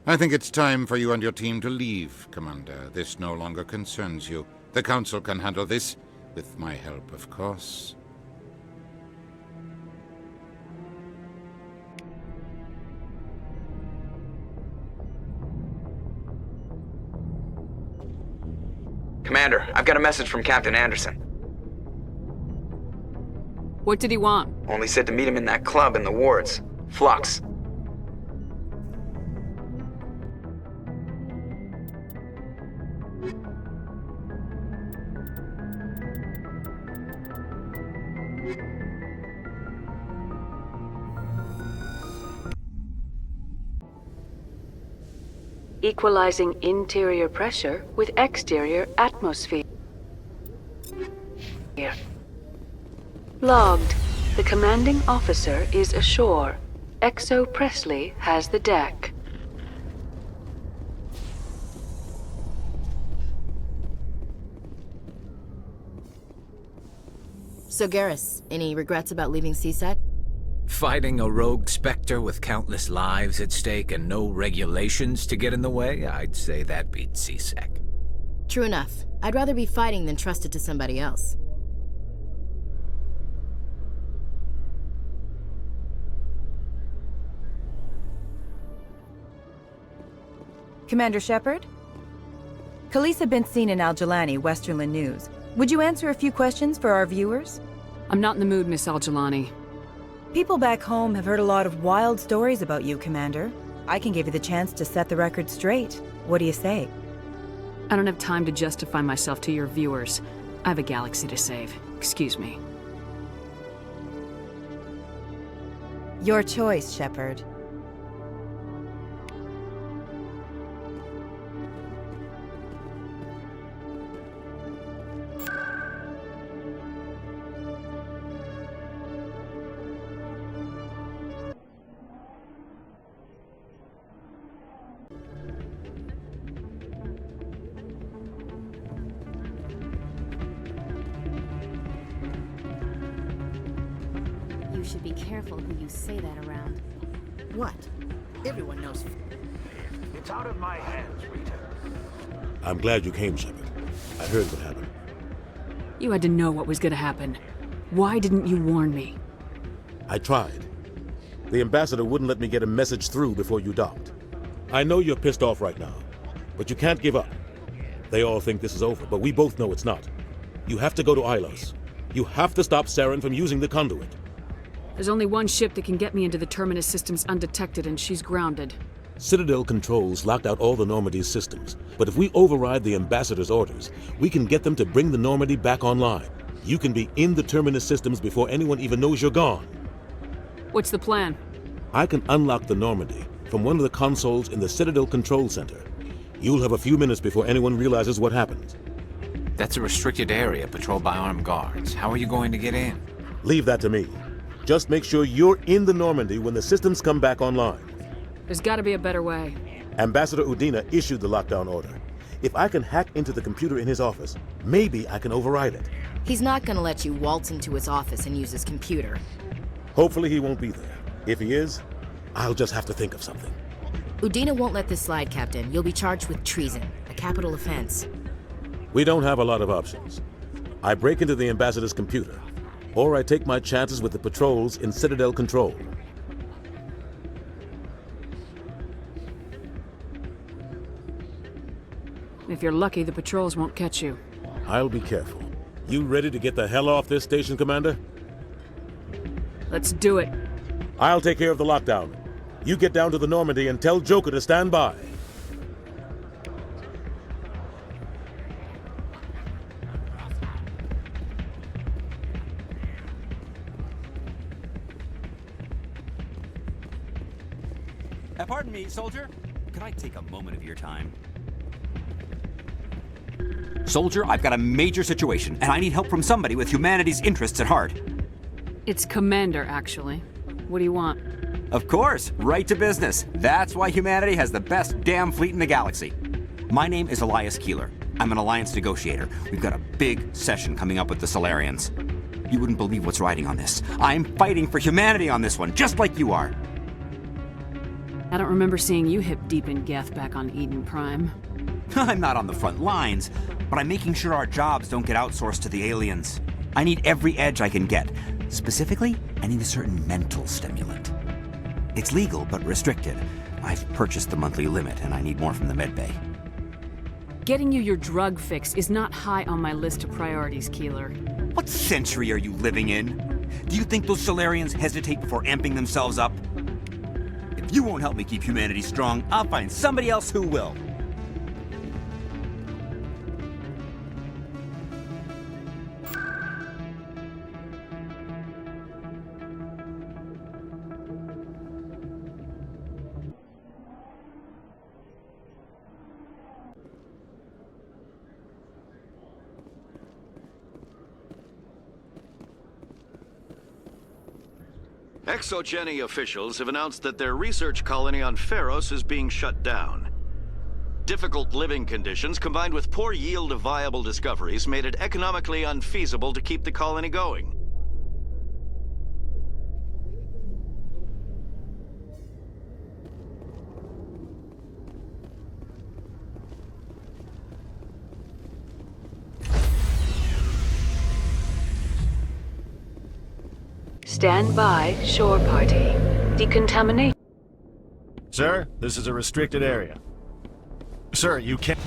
I think it's time for you and your team to leave, Commander. This no longer concerns you. The Council can handle this, with my help, of course. Commander, I've got a message from Captain Anderson. What did he want? Only said to meet him in that club in the wards. Flux. Equalizing interior pressure with exterior atmosphere. Logged. The commanding officer is ashore. Exo Presley has the deck. So Garrus, any regrets about leaving CSEC? Fighting a rogue Spectre with countless lives at stake and no regulations to get in the way? I'd say that beats CSEC. True enough. I'd rather be fighting than trusted to somebody else. Commander Shepard? Khaleesa been seen in Al-Jalani, Westerland News. Would you answer a few questions for our viewers? I'm not in the mood, Miss Al-Jalani. People back home have heard a lot of wild stories about you, Commander. I can give you the chance to set the record straight. What do you say? I don't have time to justify myself to your viewers. I have a galaxy to save. Excuse me. Your choice, Shepard. You should be careful who you say that around. What? Everyone knows. It's out of my hands, Rita. I'm glad you came, Shepard. I heard what happened. You had to know what was gonna happen. Why didn't you warn me? I tried. The ambassador wouldn't let me get a message through before you docked. I know you're pissed off right now, but you can't give up. They all think this is over, but we both know it's not. You have to go to Ilos. You have to stop Saren from using the conduit. There's only one ship that can get me into the Terminus systems undetected, and she's grounded. Citadel controls locked out all the Normandy's systems, but if we override the Ambassador's orders, we can get them to bring the Normandy back online. You can be in the Terminus systems before anyone even knows you're gone. What's the plan? I can unlock the Normandy from one of the consoles in the Citadel Control Center. You'll have a few minutes before anyone realizes what happened. That's a restricted area patrolled by armed guards. How are you going to get in? Leave that to me. Just make sure you're in the Normandy when the systems come back online. There's gotta be a better way. Ambassador Udina issued the lockdown order. If I can hack into the computer in his office, maybe I can override it. He's not gonna let you waltz into his office and use his computer. Hopefully he won't be there. If he is, I'll just have to think of something. Udina won't let this slide, Captain. You'll be charged with treason, a capital offense. We don't have a lot of options. I break into the Ambassador's computer, or I take my chances with the patrols in Citadel Control. If you're lucky, the patrols won't catch you. I'll be careful. You ready to get the hell off this station, Commander? Let's do it. I'll take care of the lockdown. You get down to the Normandy and tell Joker to stand by. Pardon me, soldier. Could I take a moment of your time? Soldier, I've got a major situation, and I need help from somebody with humanity's interests at heart. It's Commander, actually. What do you want? Of course, right to business. That's why humanity has the best damn fleet in the galaxy. My name is Elias Keeler. I'm an alliance negotiator. We've got a big session coming up with the Solarians. You wouldn't believe what's riding on this. I'm fighting for humanity on this one, just like you are. I don't remember seeing you hip deep in Geth back on Eden Prime. I'm not on the front lines, but I'm making sure our jobs don't get outsourced to the aliens. I need every edge I can get. Specifically, I need a certain mental stimulant. It's legal, but restricted. I've purchased the monthly limit, and I need more from the medbay. Getting you your drug fix is not high on my list of priorities, Keeler. What century are you living in? Do you think those Solarians hesitate before amping themselves up? If you won't help me keep humanity strong, I'll find somebody else who will. Exogeny officials have announced that their research colony on Pharos is being shut down. Difficult living conditions combined with poor yield of viable discoveries made it economically unfeasible to keep the colony going. Stand by, shore party. Decontamination. Sir, this is a restricted area. Sir, you can't...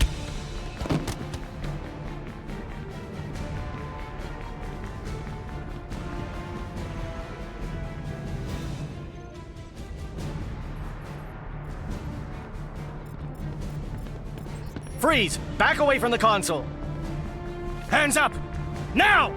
Freeze! Back away from the console! Hands up! Now!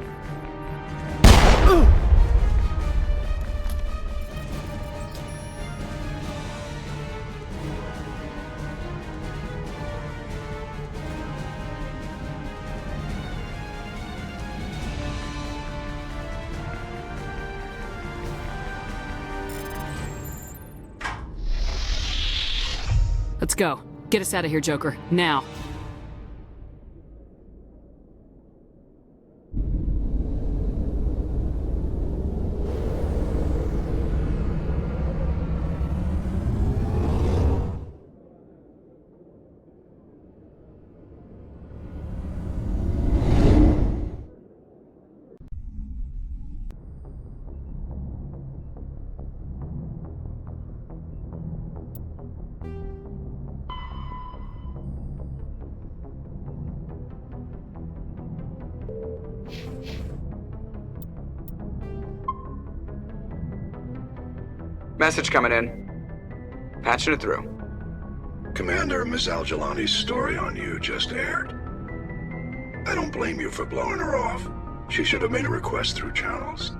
Let's go. Get us out of here, Joker. Now. Message coming in. Patching it through. Commander, Miss Al-Jalani's story on you just aired. I don't blame you for blowing her off. She should have made a request through channels.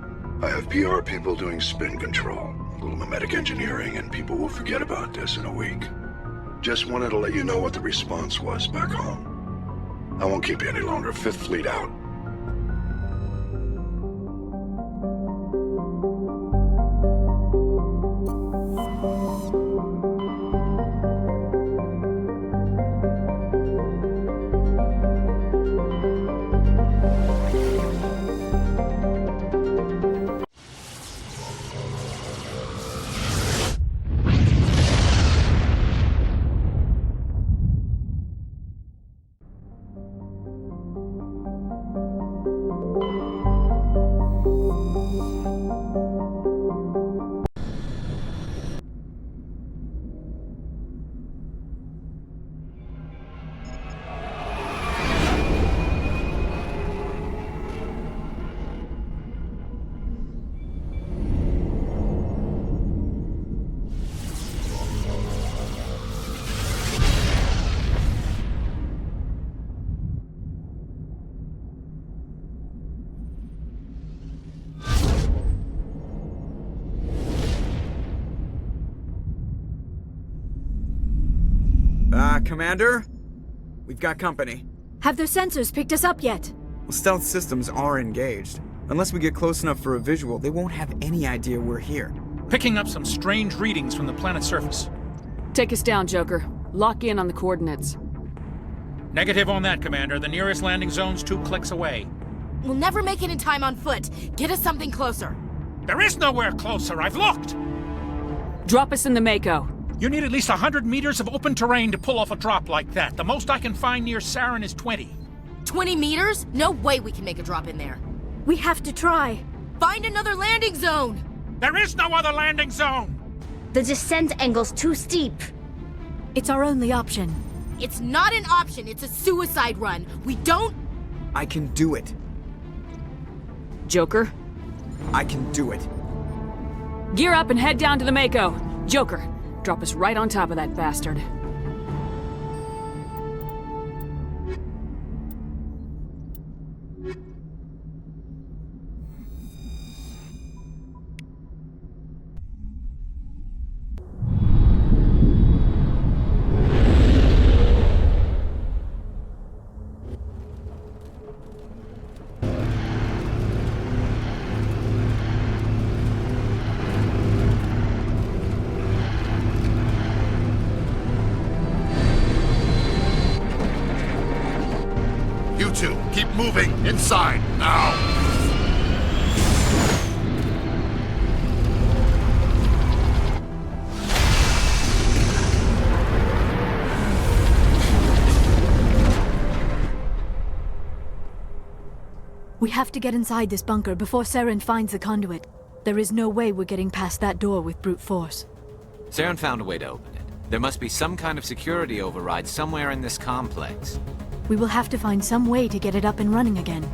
I have PR people doing spin control, a little mimetic engineering, and people will forget about this in a week. Just wanted to let you know what the response was back home. I won't keep you any longer. Fifth Fleet out. Commander? We've got company. Have their sensors picked us up yet? Well, stealth systems are engaged. Unless we get close enough for a visual, they won't have any idea we're here. Picking up some strange readings from the planet's surface. Take us down, Joker. Lock in on the coordinates. Negative on that, Commander. The nearest landing zone's 2 clicks away. We'll never make it in time on foot. Get us something closer. There is nowhere closer. I've looked. Drop us in the Mako. You need at least 100 meters of open terrain to pull off a drop like that. The most I can find near Saren is 20. 20 meters? No way we can make a drop in there. We have to try. Find another landing zone! There is no other landing zone! The descent angle's too steep. It's our only option. It's not an option, it's a suicide run. We don't... I can do it. Joker? I can do it. Gear up and head down to the Mako. Joker, drop us right on top of that bastard. You two, keep moving. Inside, now. We have to get inside this bunker before Saren finds the conduit. There is no way we're getting past that door with brute force. Saren found a way to open it. There must be some kind of security override somewhere in this complex. We will have to find some way to get it up and running again.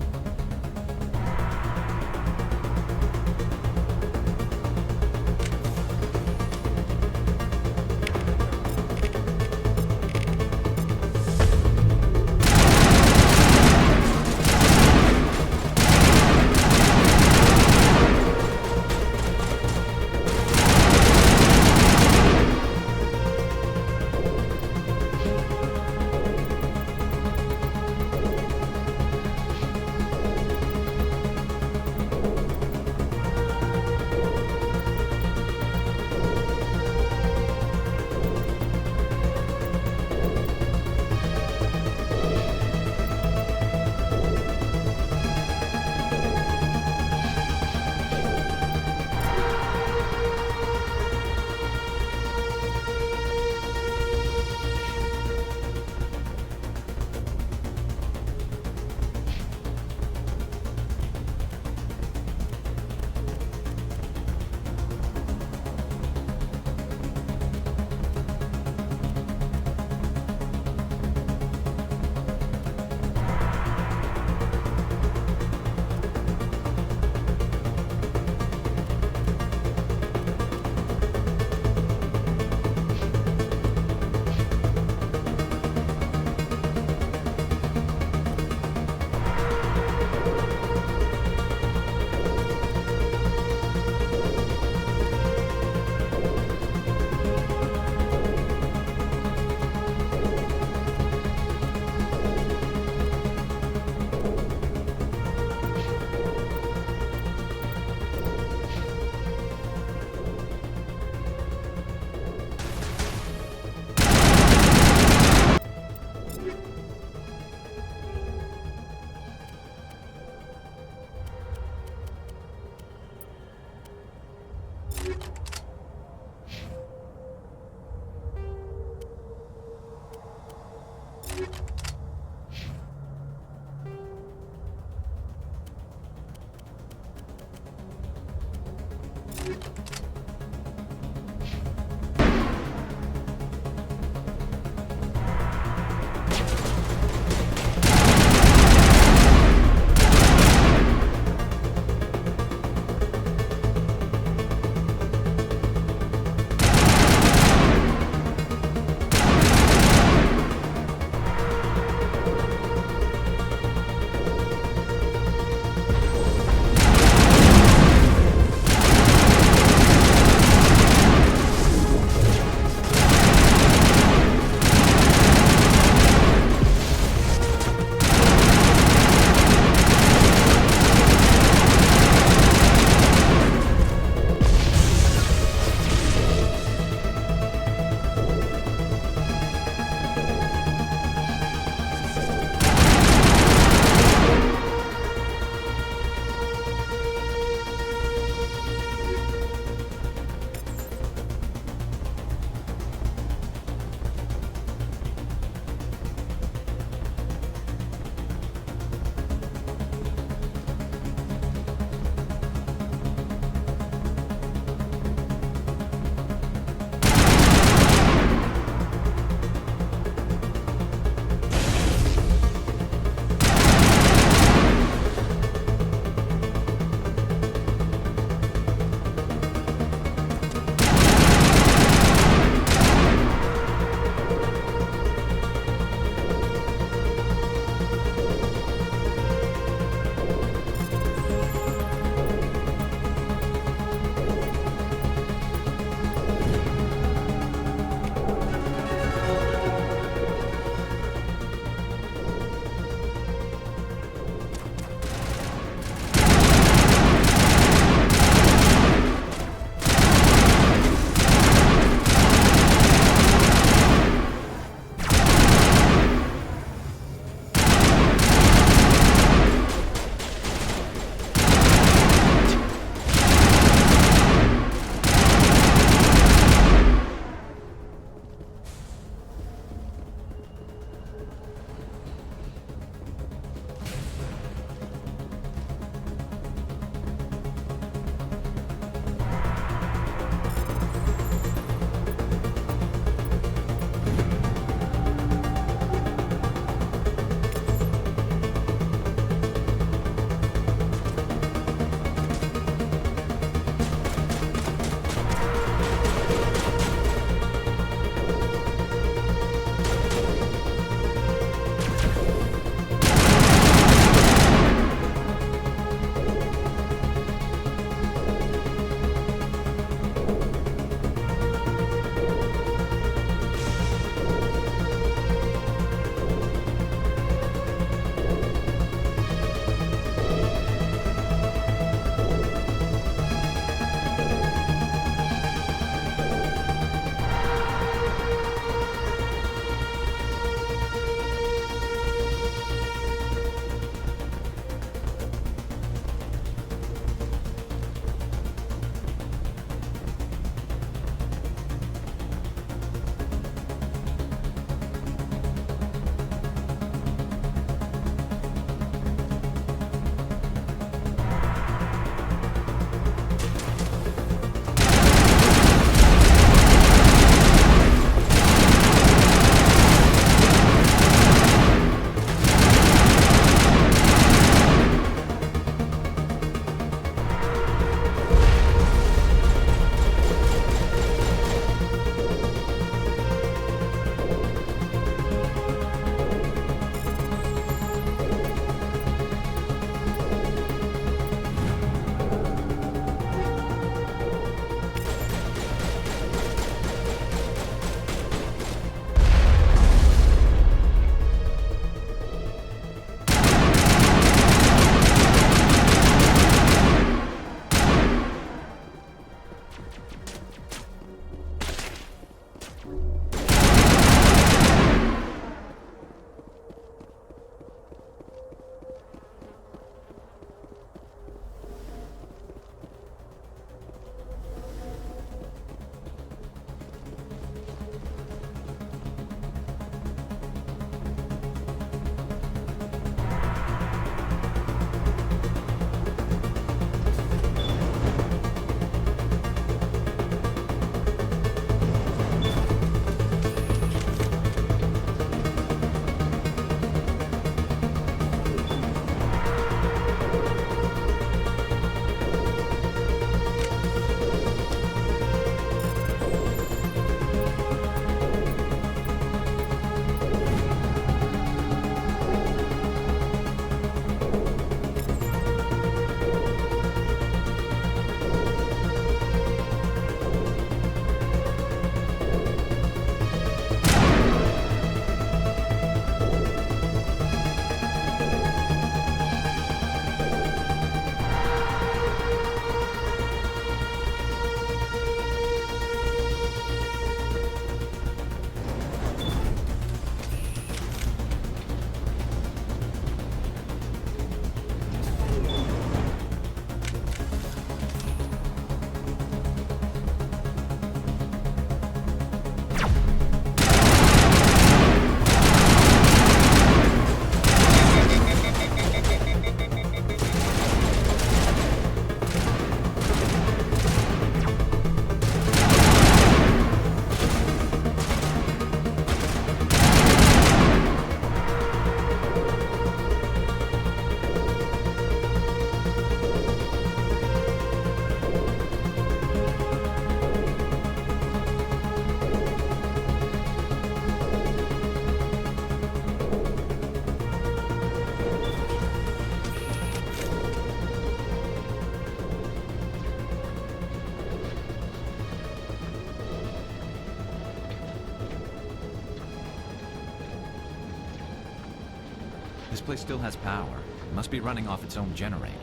This place still has power. It must be running off its own generator.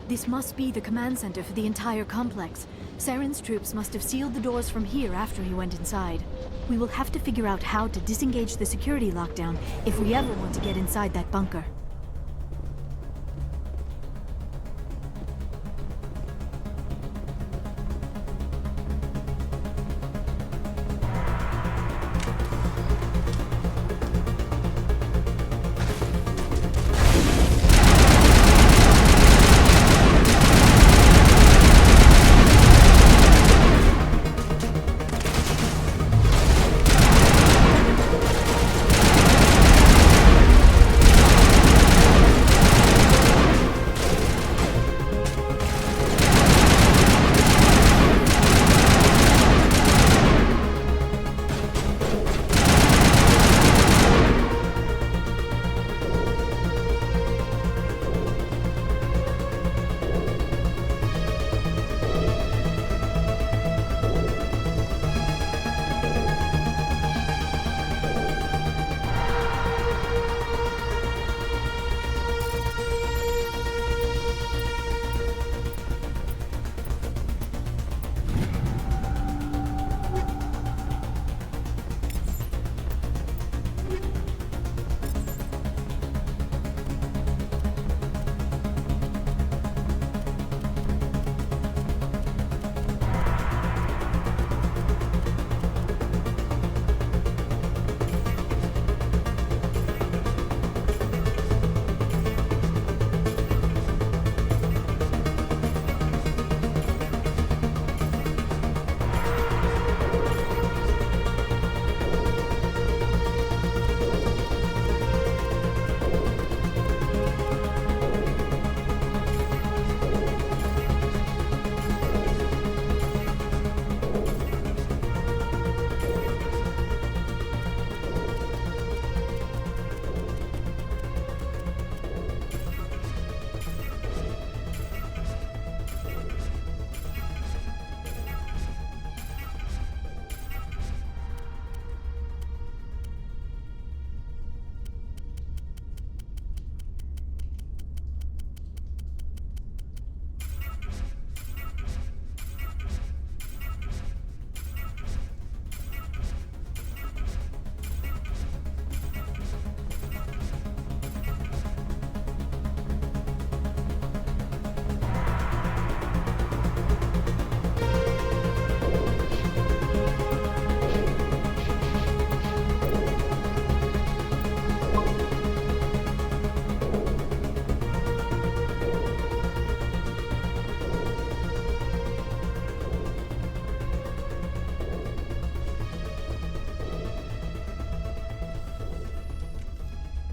This must be the command center for the entire complex. Saren's troops must have sealed the doors from here after he went inside. We will have to figure out how to disengage the security lockdown if we ever want to get inside that bunker.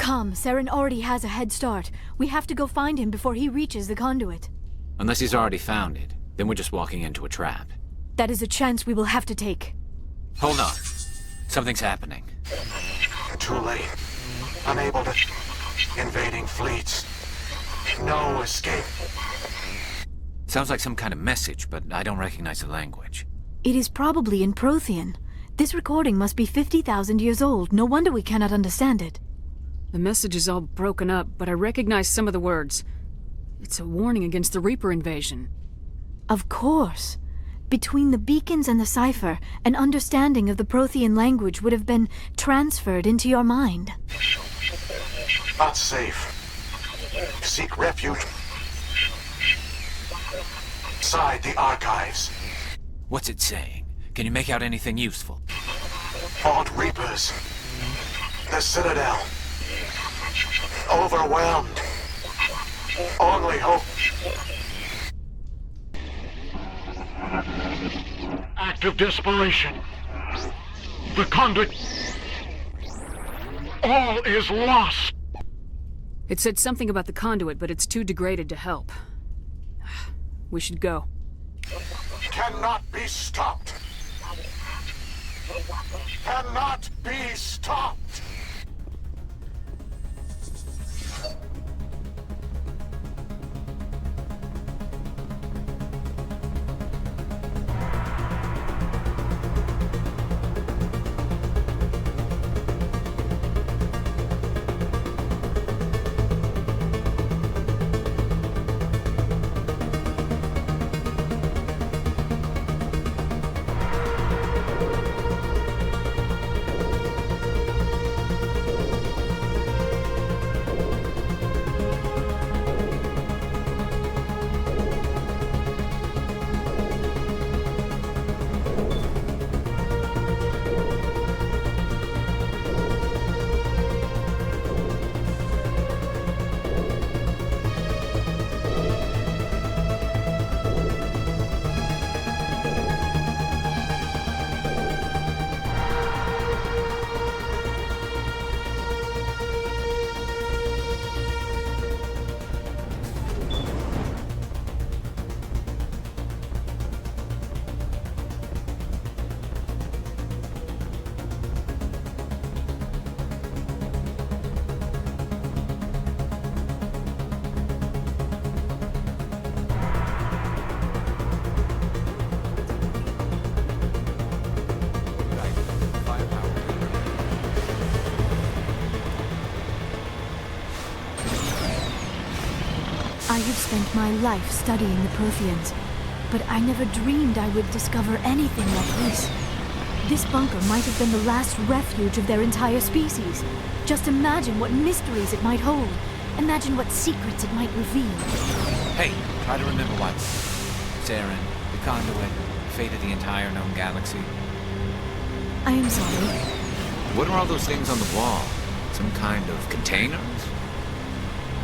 Come, Saren already has a head start. We have to go find him before he reaches the conduit. Unless he's already found it, then we're just walking into a trap. That is a chance we will have to take. Hold on. Something's happening. Too late. Unable to... Invading fleets. No escape. Sounds like some kind of message, but I don't recognize the language. It is probably in Prothean. This recording must be 50,000 years old. No wonder we cannot understand it. The message is all broken up, but I recognize some of the words. It's a warning against the Reaper invasion. Of course. Between the beacons and the cipher, an understanding of the Prothean language would have been transferred into your mind. Not safe. Seek refuge inside the archives. What's it saying? Can you make out anything useful? Fought Reapers. The Citadel. Overwhelmed. Only hope. Act of desperation. The conduit. All is lost. It said something about the conduit, but it's too degraded to help. We should go. Cannot be stopped. Cannot be stopped. I have spent my life studying the Protheans, but I never dreamed I would discover anything like this. This bunker might have been the last refuge of their entire species. Just imagine what mysteries it might hold. Imagine what secrets it might reveal. Hey, try to remember what? Saren, the conduit, fate of the entire known galaxy. I am sorry. What are all those things on the wall? Some kind of containers?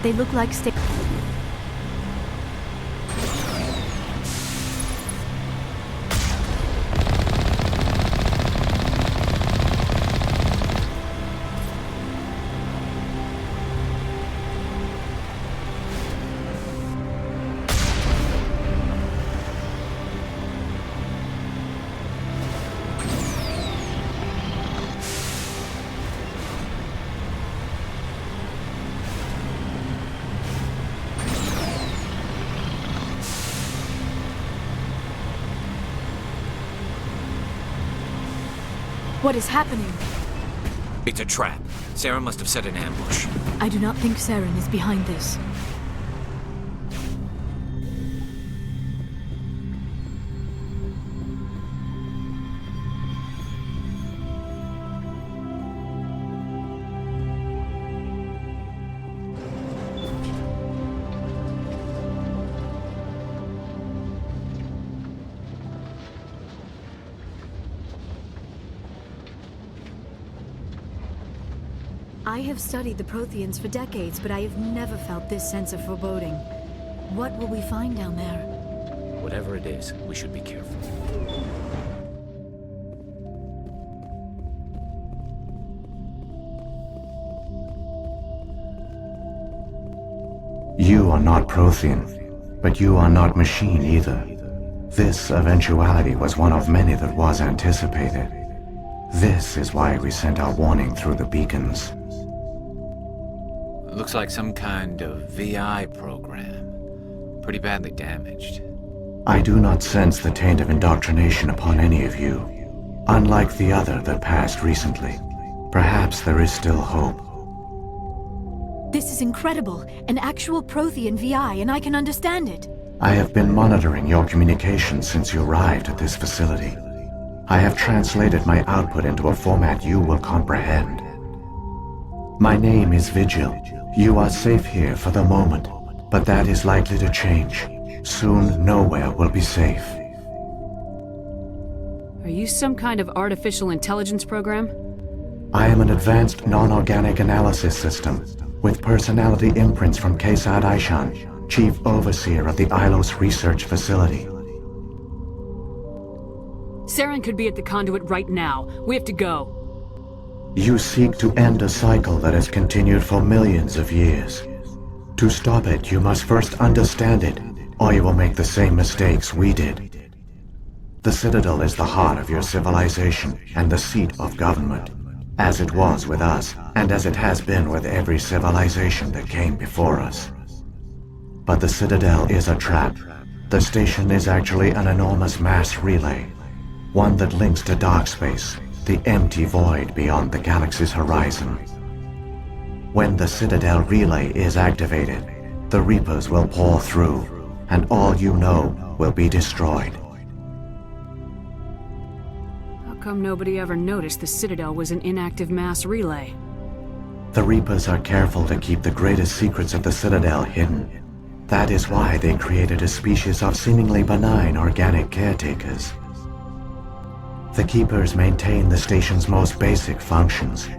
They look like stick. What is happening? It's a trap. Saren must have set an ambush. I do not think Saren is behind this. I have studied the Protheans for decades, but I have never felt this sense of foreboding. What will we find down there? Whatever it is, we should be careful. You are not Prothean, but you are not machine either. This eventuality was one of many that was anticipated. This is why we sent our warning through the beacons. Looks like some kind of VI program. Pretty badly damaged. I do not sense the taint of indoctrination upon any of you. Unlike the other that passed recently. Perhaps there is still hope. This is incredible. An actual Prothean VI, and I can understand it. I have been monitoring your communications since you arrived at this facility. I have translated my output into a format you will comprehend. My name is Vigil. You are safe here for the moment, but that is likely to change. Soon, nowhere will be safe. Are you some kind of artificial intelligence program? I am an advanced non-organic analysis system, with personality imprints from Kesad Aishan, Chief Overseer of the Ilos Research Facility. Saren could be at the conduit right now. We have to go. You seek to end a cycle that has continued for millions of years. To stop it, you must first understand it, or you will make the same mistakes we did. The Citadel is the heart of your civilization and the seat of government, as it was with us, and as it has been with every civilization that came before us. But the Citadel is a trap. The station is actually an enormous mass relay, one that links to dark space, the empty void beyond the galaxy's horizon. When the Citadel relay is activated, the Reapers will pour through, and all you know will be destroyed. How come nobody ever noticed the Citadel was an inactive mass relay? The Reapers are careful to keep the greatest secrets of the Citadel hidden. That is why they created a species of seemingly benign organic caretakers. The Keepers maintain the station's most basic functions.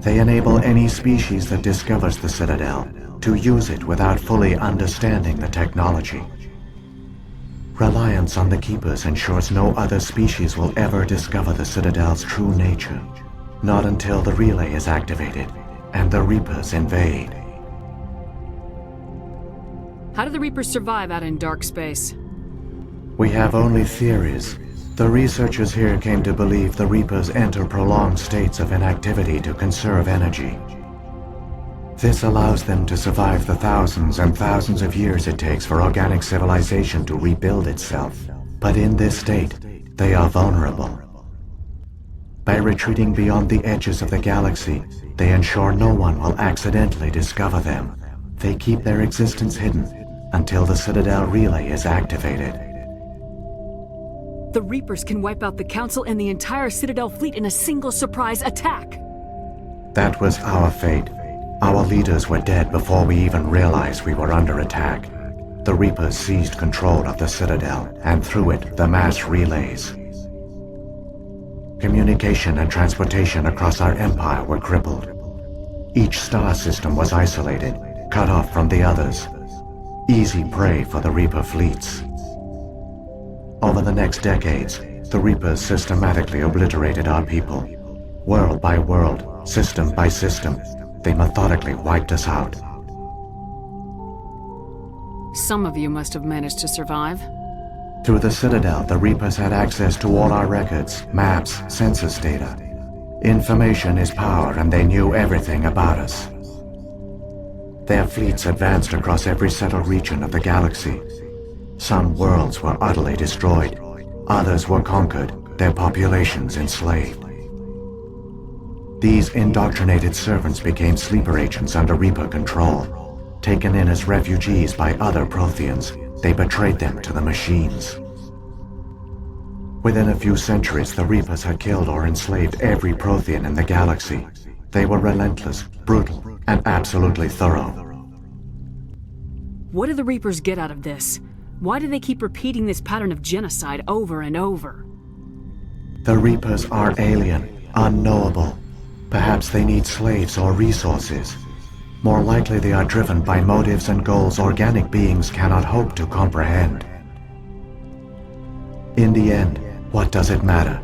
They enable any species that discovers the Citadel to use it without fully understanding the technology. Reliance on the Keepers ensures no other species will ever discover the Citadel's true nature. Not until the relay is activated and the Reapers invade. How do the Reapers survive out in dark space? We have only theories. The researchers here came to believe the Reapers enter prolonged states of inactivity to conserve energy. This allows them to survive the thousands and thousands of years it takes for organic civilization to rebuild itself. But in this state, they are vulnerable. By retreating beyond the edges of the galaxy, they ensure no one will accidentally discover them. They keep their existence hidden, until the Citadel relay is activated. The Reapers can wipe out the Council and the entire Citadel fleet in a single surprise attack. That was our fate. Our leaders were dead before we even realized we were under attack. The Reapers seized control of the Citadel, and through it, the mass relays. Communication and transportation across our empire were crippled. Each star system was isolated, cut off from the others. Easy prey for the Reaper fleets. Over the next decades, the Reapers systematically obliterated our people. World by world, system by system, they methodically wiped us out. Some of you must have managed to survive. Through the Citadel, the Reapers had access to all our records, maps, census data. Information is power, and they knew everything about us. Their fleets advanced across every settled region of the galaxy. Some worlds were utterly destroyed. Others were conquered, their populations enslaved. These indoctrinated servants became sleeper agents under Reaper control. Taken in as refugees by other Protheans, they betrayed them to the machines. Within a few centuries, the Reapers had killed or enslaved every Prothean in the galaxy. They were relentless, brutal, and absolutely thorough. What do the Reapers get out of this? Why do they keep repeating this pattern of genocide over and over? The Reapers are alien, unknowable. Perhaps they need slaves or resources. More likely they are driven by motives and goals organic beings cannot hope to comprehend. In the end, what does it matter?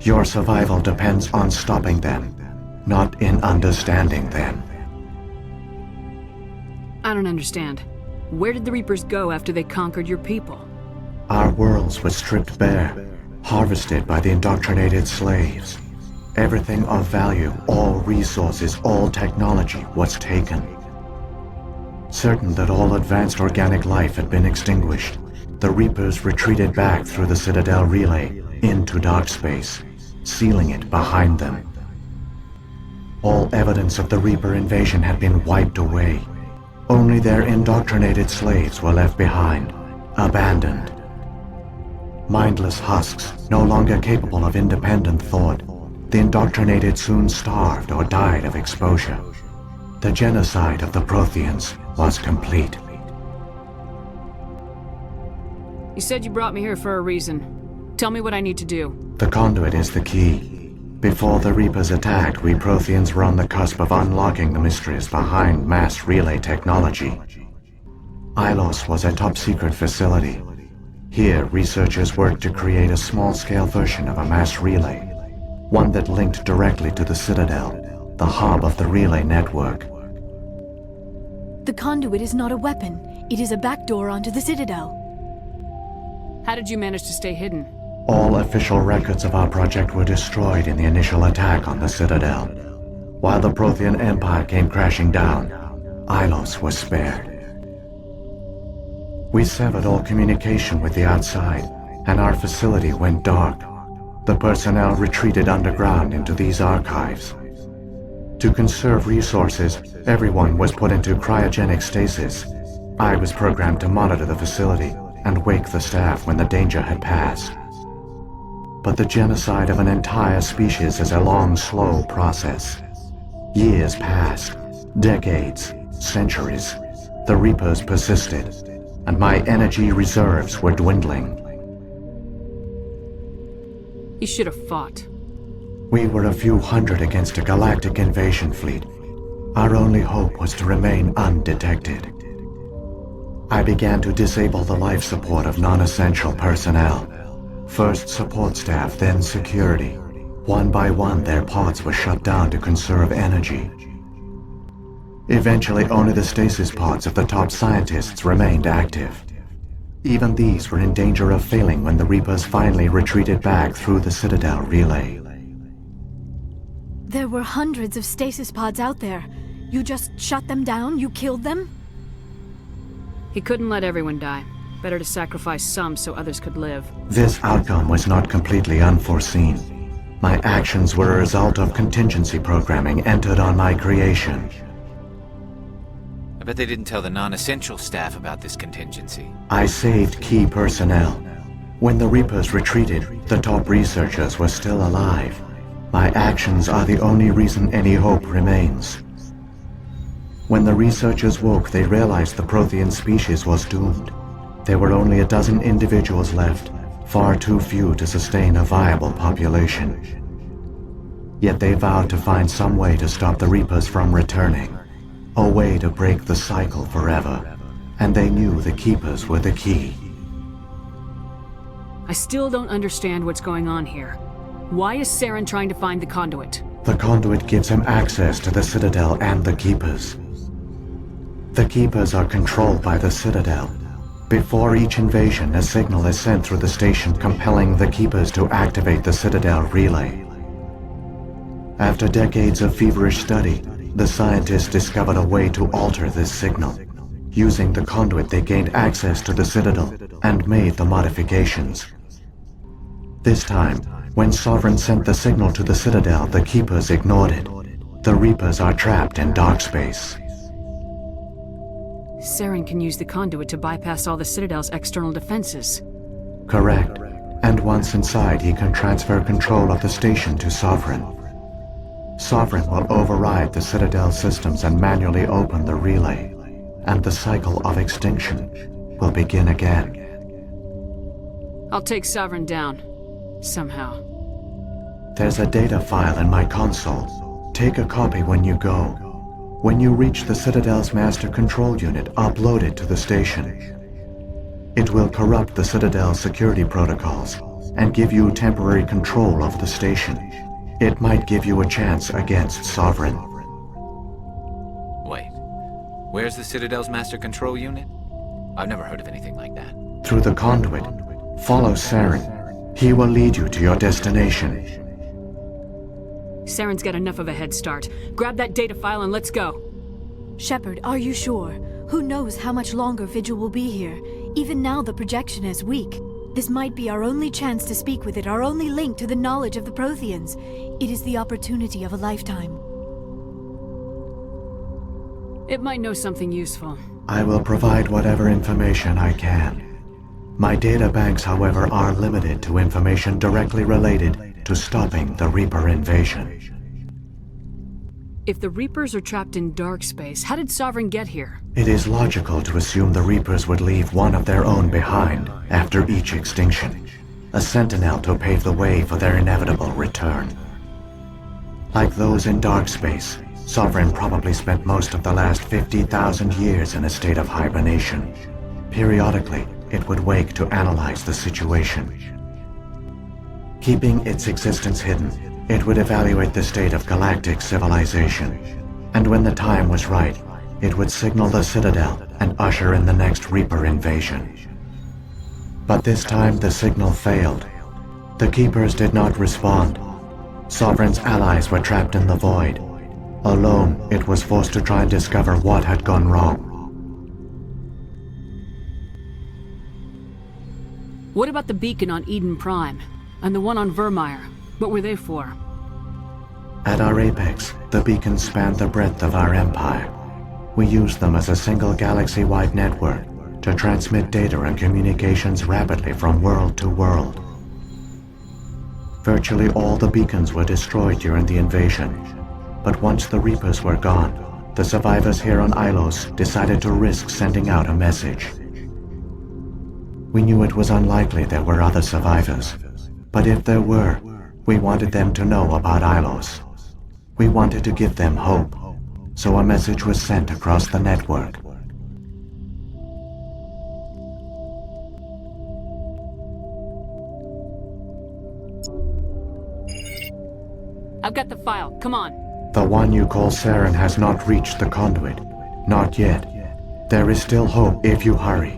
Your survival depends on stopping them, not in understanding them. I don't understand. Where did the Reapers go after they conquered your people? Our worlds were stripped bare, harvested by the indoctrinated slaves. Everything of value, all resources, all technology was taken. Certain that all advanced organic life had been extinguished, the Reapers retreated back through the Citadel relay into dark space, sealing it behind them. All evidence of the Reaper invasion had been wiped away. Only their indoctrinated slaves were left behind, abandoned. Mindless husks, no longer capable of independent thought, the indoctrinated soon starved or died of exposure. The genocide of the Protheans was complete. You said you brought me here for a reason. Tell me what I need to do. The conduit is the key. Before the Reapers attacked, we Protheans were on the cusp of unlocking the mysteries behind mass relay technology. Ilos was a top-secret facility. Here, researchers worked to create a small-scale version of a mass relay, one that linked directly to the Citadel, the hub of the relay network. The conduit is not a weapon. It is a backdoor onto the Citadel. How did you manage to stay hidden? All official records of our project were destroyed in the initial attack on the Citadel. While the Prothean Empire came crashing down, Ilos was spared. We severed all communication with the outside, and our facility went dark. The personnel retreated underground into these archives. To conserve resources, everyone was put into cryogenic stasis. I was programmed to monitor the facility and wake the staff when the danger had passed. But the genocide of an entire species is a long, slow process. Years passed, decades, centuries. The Reapers persisted, and my energy reserves were dwindling. You should have fought. We were a few hundred against a galactic invasion fleet. Our only hope was to remain undetected. I began to disable the life support of non-essential personnel. First support staff, then security. One by one, their pods were shut down to conserve energy. Eventually, only the stasis pods of the top scientists remained active. Even these were in danger of failing when the Reapers finally retreated back through the Citadel relay. There were hundreds of stasis pods out there. You just shut them down? You killed them? He couldn't let everyone die. Better to sacrifice some so others could live. This outcome was not completely unforeseen. My actions were a result of contingency programming entered on my creation. I bet they didn't tell the non-essential staff about this contingency. I saved key personnel. When the Reapers retreated, the top researchers were still alive. My actions are the only reason any hope remains. When the researchers woke, they realized the Prothean species was doomed. There were only a dozen individuals left, far too few to sustain a viable population. Yet they vowed to find some way to stop the Reapers from returning. A way to break the cycle forever. And they knew the Keepers were the key. I still don't understand what's going on here. Why is Saren trying to find the conduit? The conduit gives him access to the Citadel and the Keepers. The Keepers are controlled by the Citadel. Before each invasion, a signal is sent through the station compelling the Keepers to activate the Citadel relay. After decades of feverish study, the scientists discovered a way to alter this signal. Using the conduit, they gained access to the Citadel and made the modifications. This time, when Sovereign sent the signal to the Citadel, the Keepers ignored it. The Reapers are trapped in dark space. Saren can use the conduit to bypass all the Citadel's external defenses. Correct. And once inside, he can transfer control of the station to Sovereign. Sovereign will override the Citadel systems and manually open the relay, and the cycle of extinction will begin again. I'll take Sovereign down. Somehow. There's a data file in my console. Take a copy when you go. When you reach the Citadel's master control unit, upload it to the station. It will corrupt the Citadel's security protocols and give you temporary control of the station. It might give you a chance against Sovereign. Wait. Where's the Citadel's master control unit? I've never heard of anything like that. Through the conduit, follow Saren. He will lead you to your destination. Saren's got enough of a head start. Grab that data file and let's go. Shepard, are you sure? Who knows how much longer Vigil will be here? Even now the projection is weak. This might be our only chance to speak with it, our only link to the knowledge of the Protheans. It is the opportunity of a lifetime. It might know something useful. I will provide whatever information I can. My data banks, however, are limited to information directly related to stopping the Reaper invasion. If the Reapers are trapped in dark space, how did Sovereign get here? It is logical to assume the Reapers would leave one of their own behind after each extinction. A sentinel to pave the way for their inevitable return. Like those in dark space, Sovereign probably spent most of the last 50,000 years in a state of hibernation. Periodically, it would wake to analyze the situation. Keeping its existence hidden, it would evaluate the state of galactic civilization. And when the time was right, it would signal the Citadel and usher in the next Reaper invasion. But this time the signal failed. The Keepers did not respond. Sovereign's allies were trapped in the void. Alone, it was forced to try and discover what had gone wrong. What about the beacon on Eden Prime? And the one on Vermeer? What were they for? At our apex, the beacons spanned the breadth of our empire. We used them as a single galaxy-wide network to transmit data and communications rapidly from world to world. Virtually all the beacons were destroyed during the invasion, but once the Reapers were gone, the survivors here on Ilos decided to risk sending out a message. We knew it was unlikely there were other survivors, but if there were, we wanted them to know about Ilos. We wanted to give them hope, so a message was sent across the network. I've got the file, come on. The one you call Saren has not reached the conduit. Not yet. There is still hope if you hurry.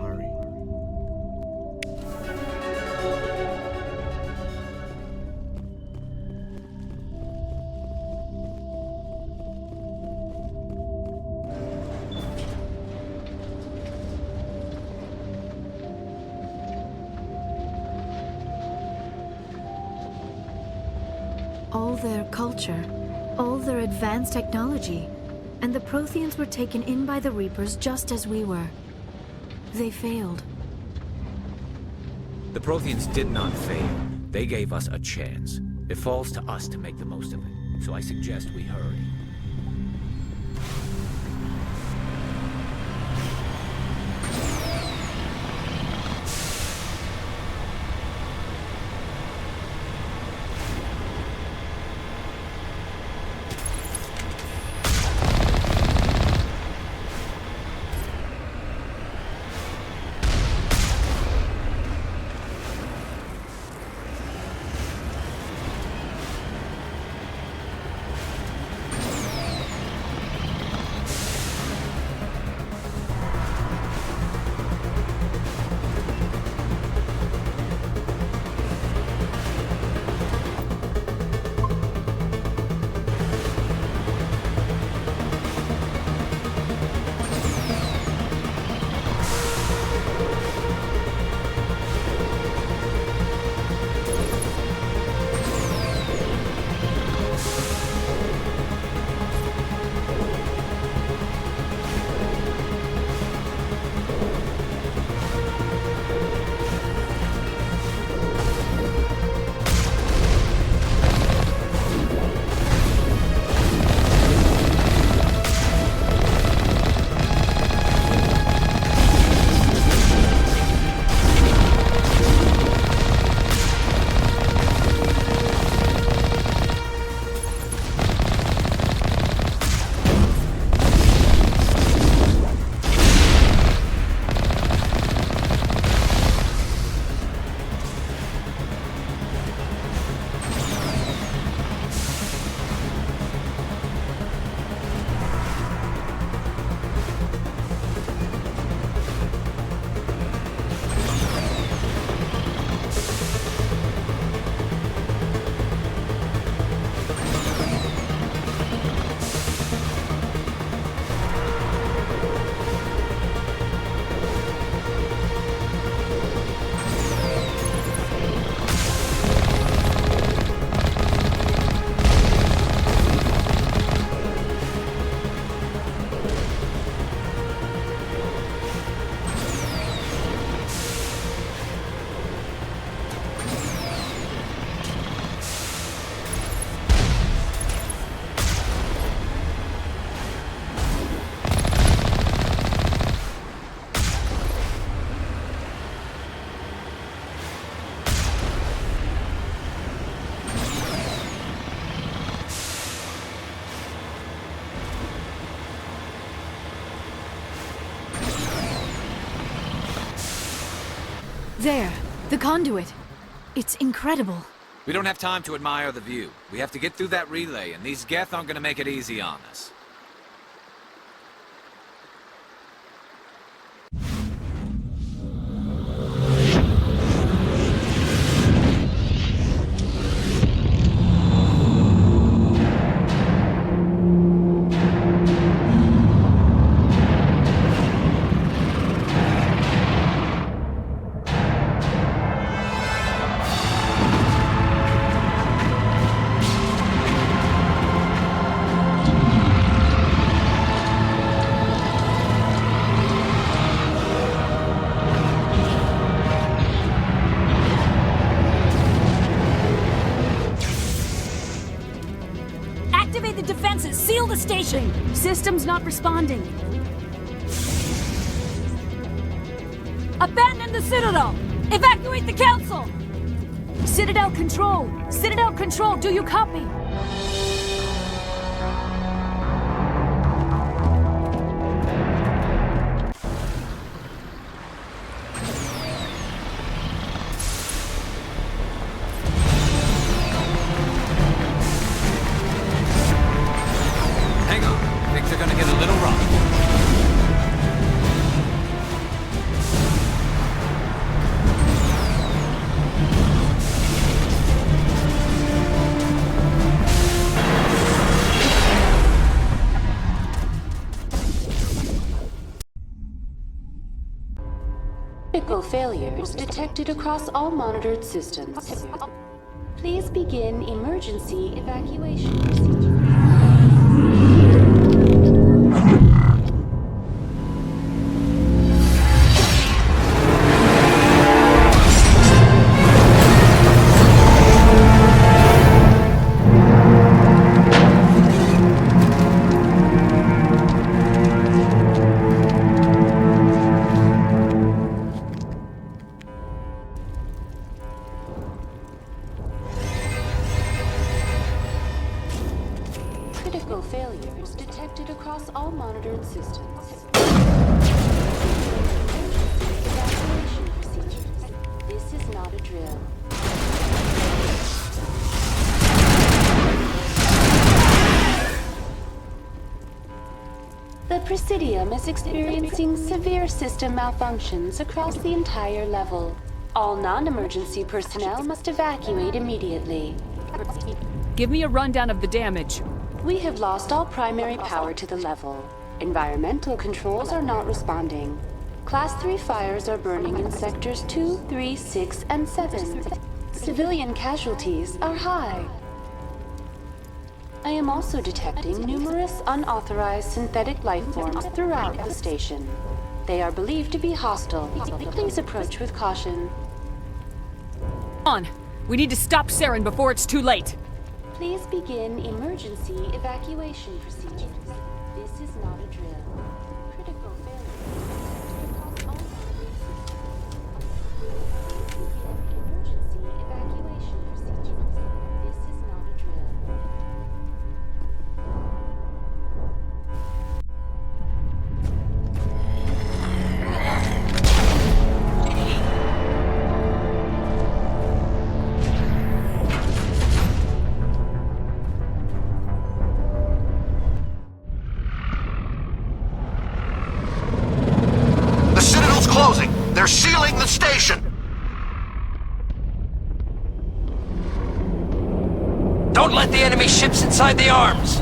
All their culture, all their advanced technology, And the Protheans were taken in by the Reapers just as we were. They failed. The Protheans did not fail. They gave us a chance. It falls to us to make the most of it. So I suggest we hurry. There, the conduit. It's incredible. We don't have time to admire the view. We have to get through that relay, and these Geth aren't gonna make it easy on us. Activate the defenses! Seal the station! Systems not responding. Abandon the Citadel! Evacuate the Council! Citadel Control! Citadel Control, do you copy? Hang on. Things are gonna get a little rough. Critical failures detected across all monitored systems. Please begin emergency evacuation procedure. Presidium is experiencing severe system malfunctions across the entire level. All non-emergency personnel must evacuate immediately. Give me a rundown of the damage. We have lost all primary power to the level. Environmental controls are not responding. Class 3 fires are burning in sectors 2, 3, 6, and 7. Civilian casualties are high. I am also detecting numerous unauthorized synthetic life forms throughout the station. They are believed to be hostile. Please approach with caution. On! We need to stop Saren before it's too late! Please begin emergency evacuation procedures. This is not a drill. Critical failure. Emergency evacuation procedures. This is not a drill. They're sealing the station! Don't let the enemy ships inside the arms!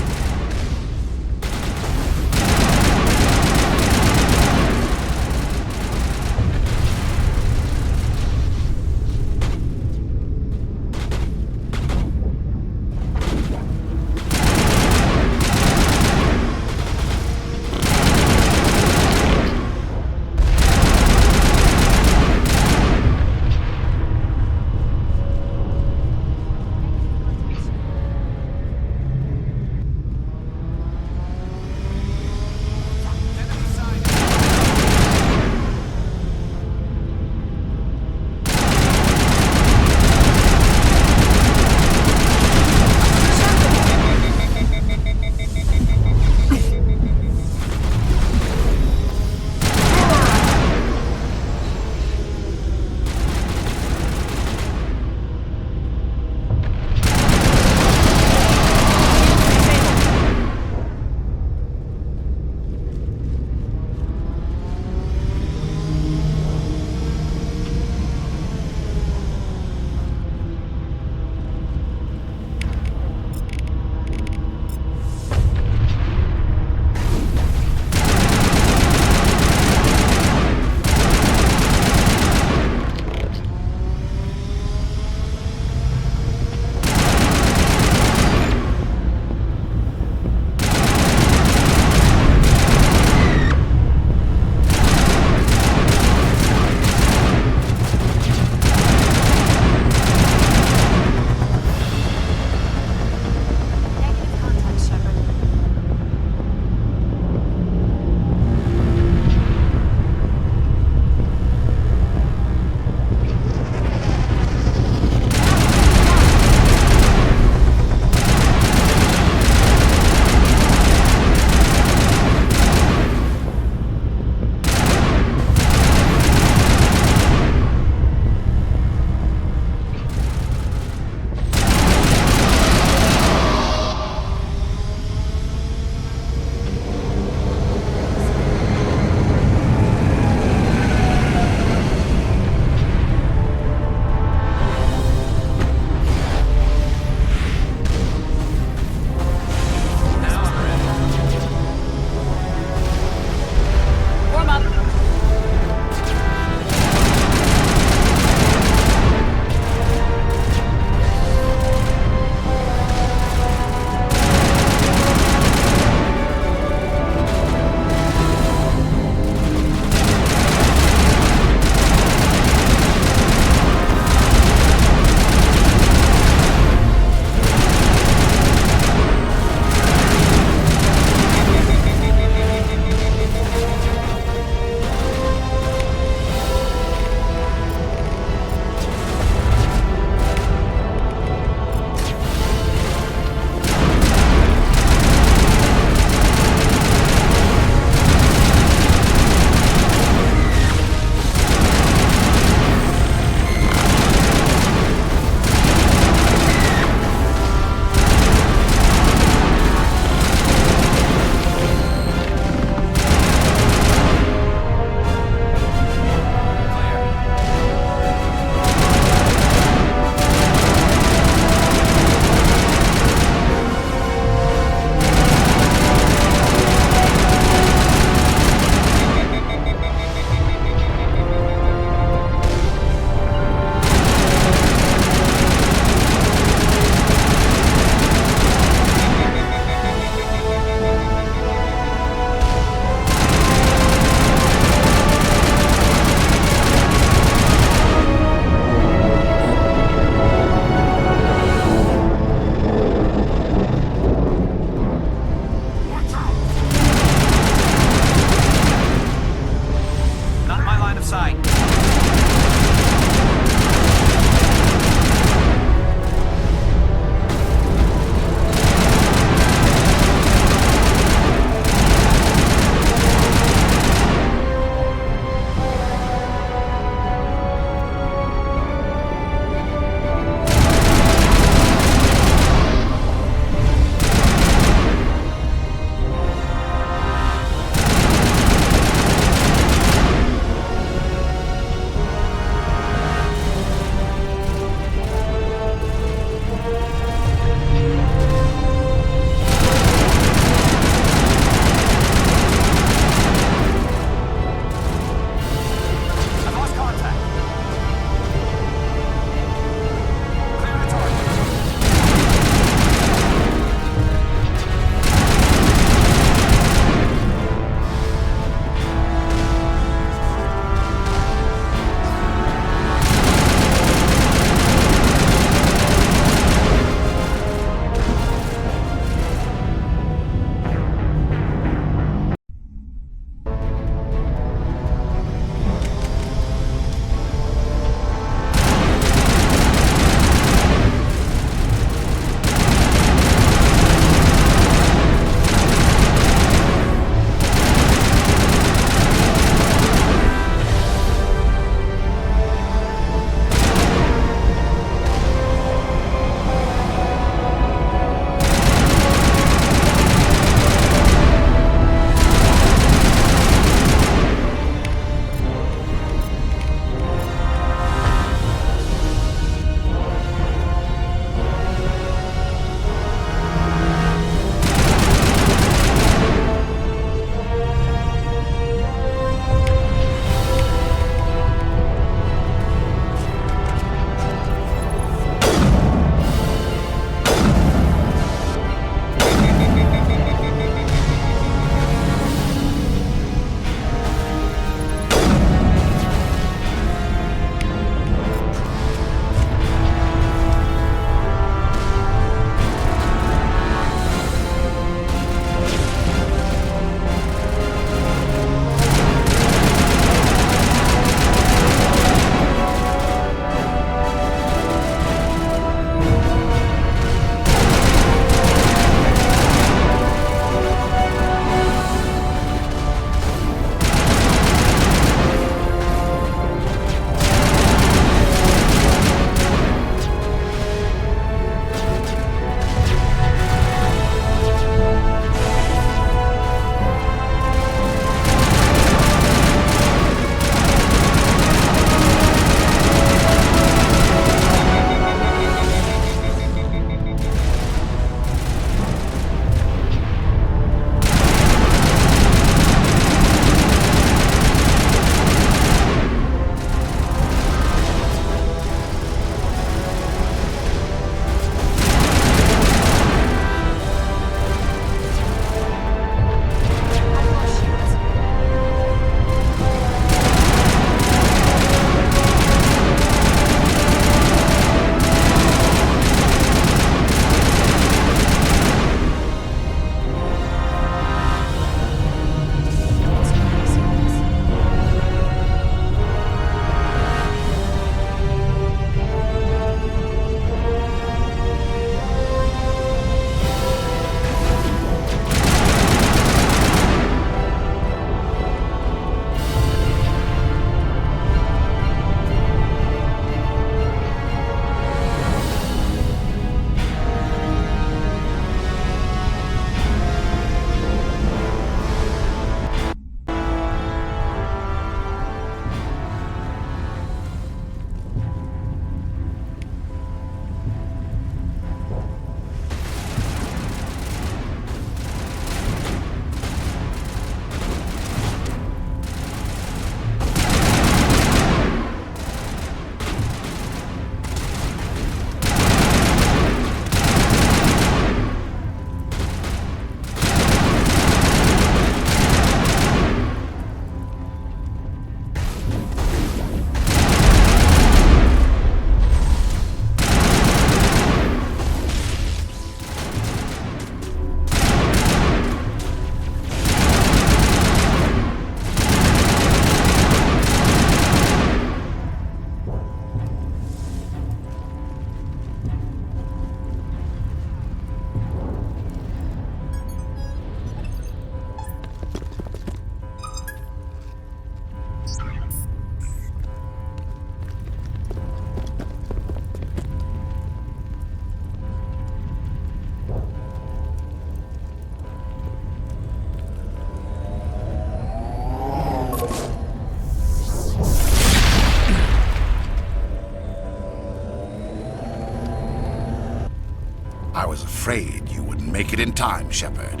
afraid you wouldn't make it in time, Shepard.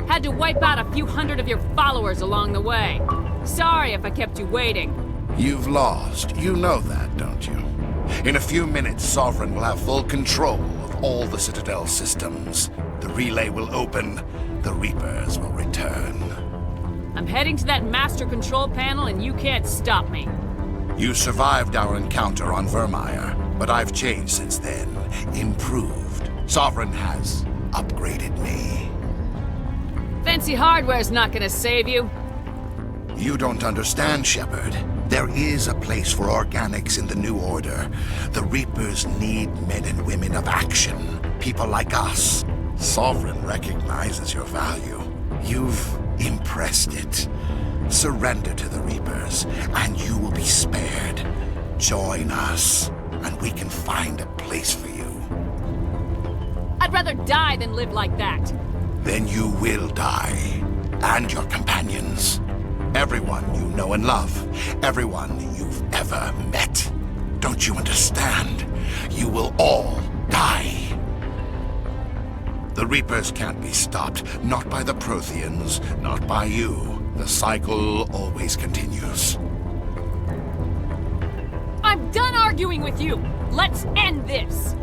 Had to wipe out a few hundred of your followers along the way. Sorry if I kept you waiting. You've lost. You know that, don't you? In a few minutes, Sovereign will have full control of all the Citadel systems. The relay will open. The Reapers will return. I'm heading to that master control panel and you can't stop me. You survived our encounter on Vermeer, but I've changed since then. Improved. Sovereign has upgraded me. Fancy hardware's not gonna save you. You don't understand, Shepard. There is a place for organics in the New Order. The Reapers need men and women of action. People like us. Sovereign recognizes your value. You've impressed it. Surrender to the Reapers, and you will be spared. Join us, and we can find a place for you. I'd rather die than live like that. Then you will die, and your companions. Everyone you know and love. Everyone you've ever met. Don't you understand? You will all die. The Reapers can't be stopped. Not by the Protheans, not by you. The cycle always continues. I'm done arguing with you. Let's end this.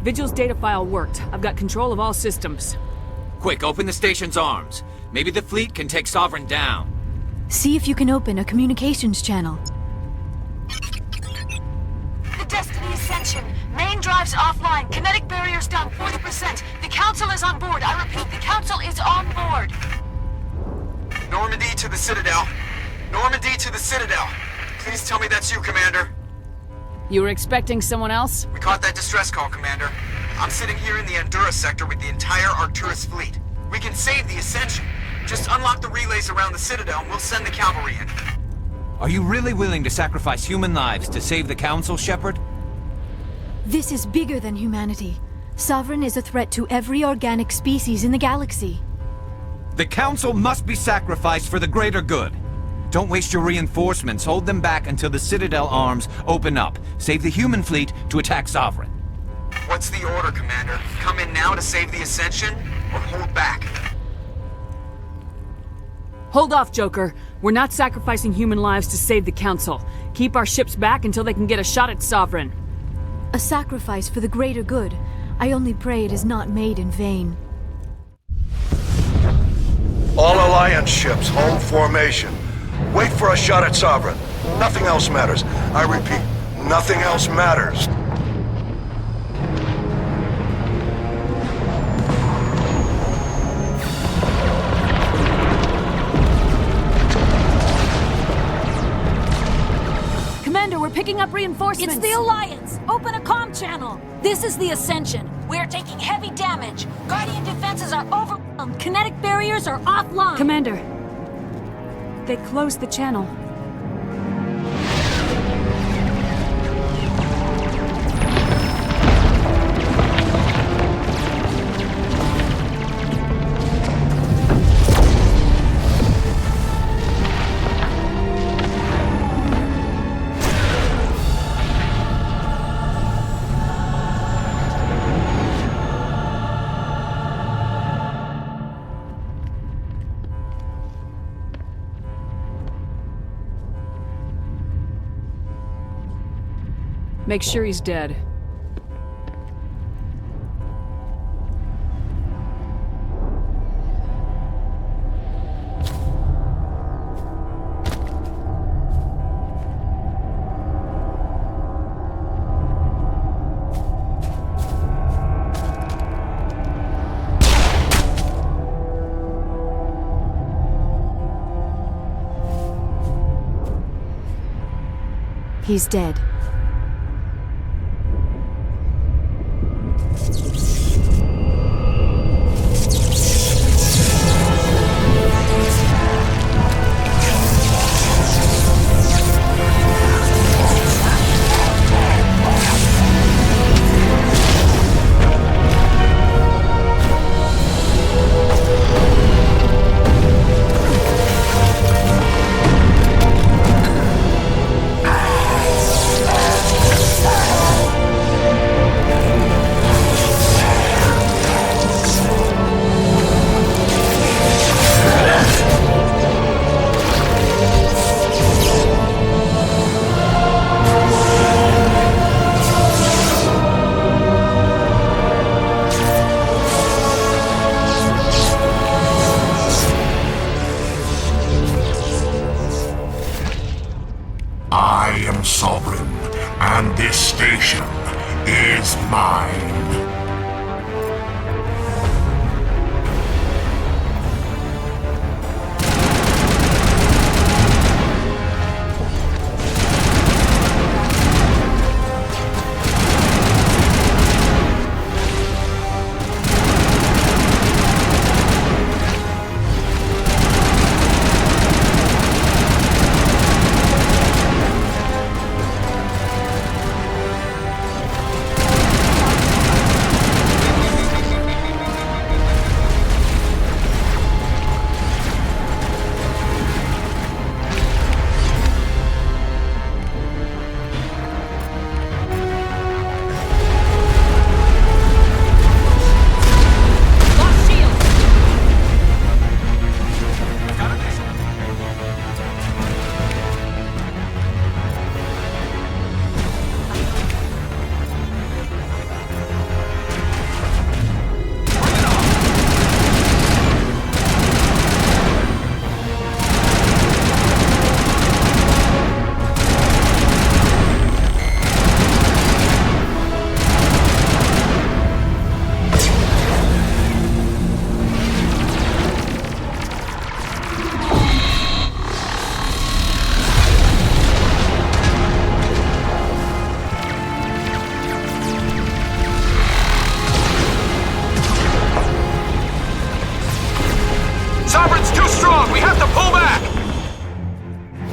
Vigil's data file worked. I've got control of all systems. Quick, open the station's arms. Maybe the fleet can take Sovereign down. See if you can open a communications channel. The Destiny Ascension. Main drives offline. Kinetic barriers down 40%. The Council is on board. I repeat, the Council is on board. Normandy to the Citadel. Normandy to the Citadel. Please tell me that's you, Commander. You were expecting someone else? We caught that distress call, Commander. I'm sitting here in the Endura sector with the entire Arcturus fleet. We can save the Ascension. Just unlock the relays around the Citadel and we'll send the cavalry in. Are you really willing to sacrifice human lives to save the Council, Shepard? This is bigger than humanity. Sovereign is a threat to every organic species in the galaxy. The Council must be sacrificed for the greater good. Don't waste your reinforcements. Hold them back until the Citadel arms open up. Save the human fleet to attack Sovereign. What's the order, Commander? Come in now to save the Ascension, or hold back? Hold off, Joker. We're not sacrificing human lives to save the Council. Keep our ships back until they can get a shot at Sovereign. A sacrifice for the greater good. I only pray it is not made in vain. All Alliance ships, hold formation. Wait for a shot at Sovereign. Nothing else matters. I repeat, nothing else matters. Commander, we're picking up reinforcements. It's the Alliance! Open a comm channel! This is the Ascension. We're taking heavy damage. Guardian defenses are overwhelmed. Kinetic barriers are offline. Commander, they closed the channel. Make sure he's dead. He's dead. I am Sovereign, and this station is mine.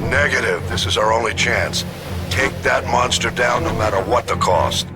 Negative. This is our only chance. Take that monster down no matter what the cost.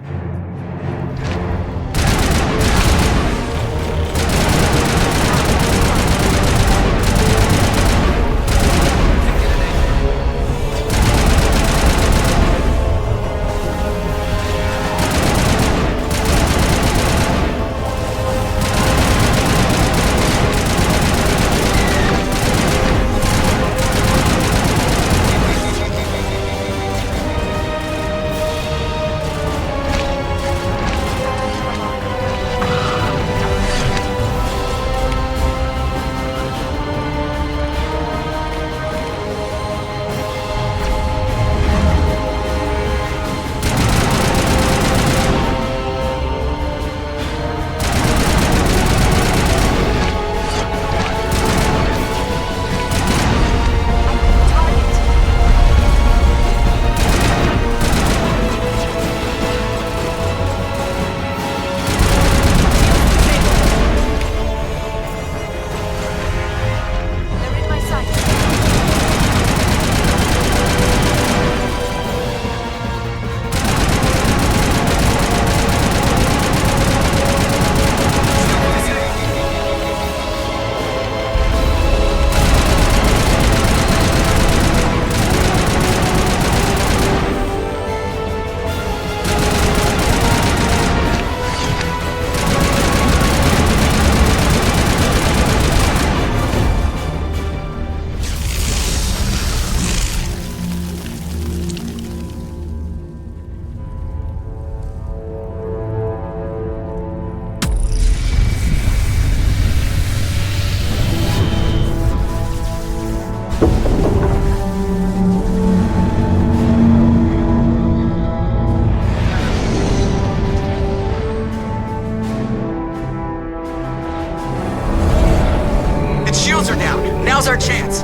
shields are down. Now's our chance.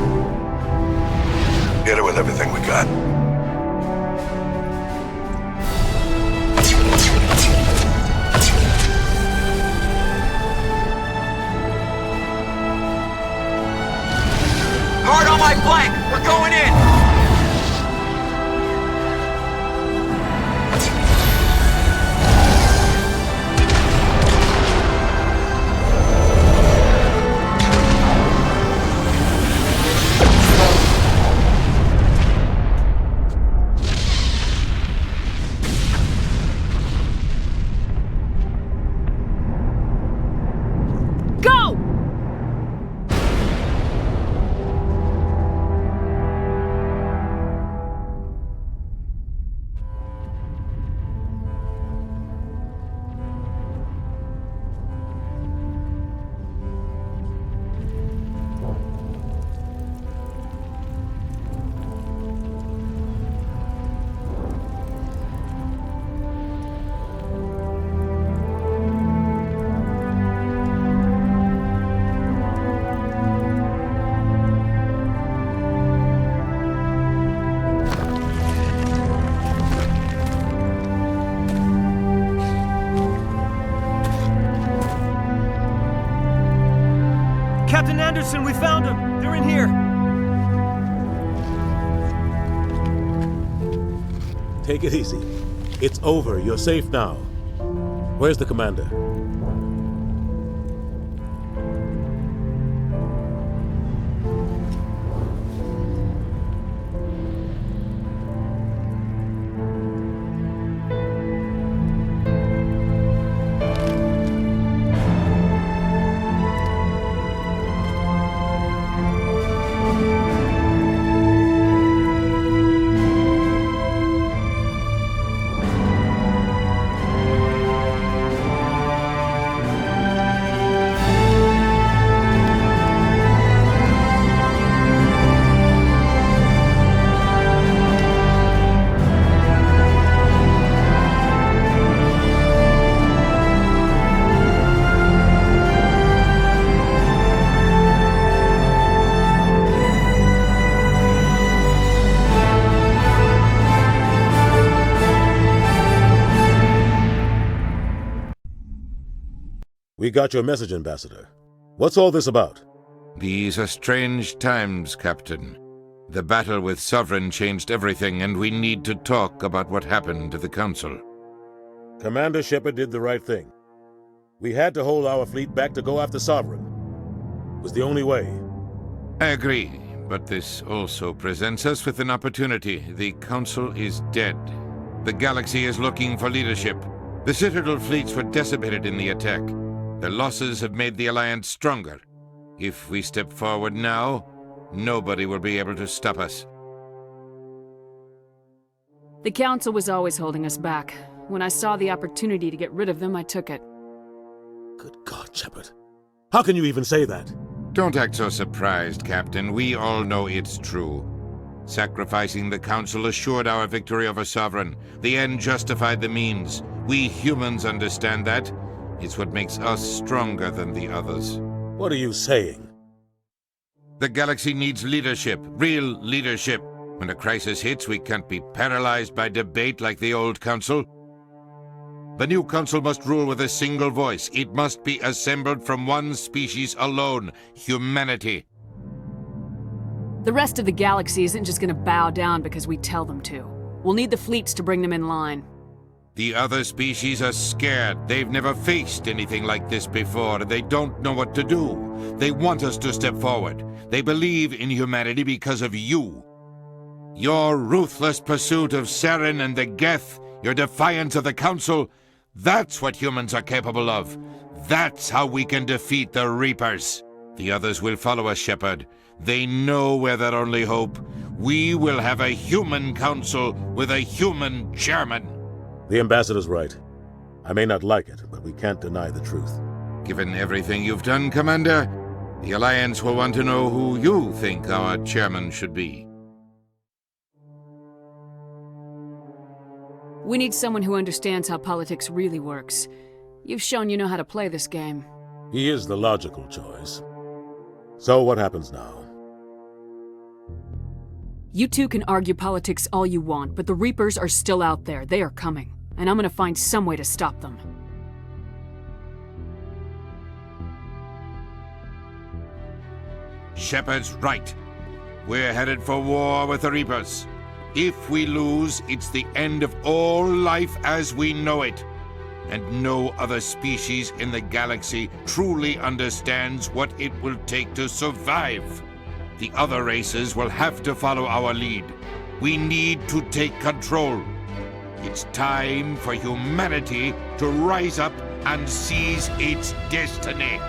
Hit it with everything we got. Hard on my flank. We're going in. Captain Anderson, we found them! They're in here! Take it easy. It's over. You're safe now. Where's the commander? We got your message, Ambassador. What's all this about? These are strange times, Captain. The battle with Sovereign changed everything, and we need to talk about what happened to the Council. Commander Shepard did the right thing. We had to hold our fleet back to go after Sovereign. It was the only way. I agree, but this also presents us with an opportunity. The Council is dead. The galaxy is looking for leadership. The Citadel fleets were decimated in the attack. Their losses have made the Alliance stronger. If we step forward now, nobody will be able to stop us. The Council was always holding us back. When I saw the opportunity to get rid of them, I took it. Good God, Shepard. How can you even say that? Don't act so surprised, Captain. We all know it's true. Sacrificing the Council assured our victory over Sovereign. The end justified the means. We humans understand that. It's what makes us stronger than the others. What are you saying? The galaxy needs leadership, real leadership. When a crisis hits, we can't be paralyzed by debate like the old Council. The new Council must rule with a single voice. It must be assembled from one species alone, humanity. The rest of the galaxy isn't just gonna bow down because we tell them to. We'll need the fleets to bring them in line. The other species are scared. They've never faced anything like this before, and they don't know what to do. They want us to step forward. They believe in humanity because of you. Your ruthless pursuit of Saren and the Geth, your defiance of the Council, that's what humans are capable of. That's how we can defeat the Reapers. The others will follow us, Shepard. They know we're their only hope. We will have a human council with a human chairman. The Ambassador's right. I may not like it, but we can't deny the truth. Given everything you've done, Commander, the Alliance will want to know who you think our chairman should be. We need someone who understands how politics really works. You've shown you know how to play this game. He is the logical choice. So what happens now? You two can argue politics all you want, but the Reapers are still out there. They are coming. And I'm gonna find some way to stop them. Shepard's right. We're headed for war with the Reapers. If we lose, it's the end of all life as we know it. And no other species in the galaxy truly understands what it will take to survive. The other races will have to follow our lead. We need to take control. It's time for humanity to rise up and seize its destiny.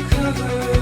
Cover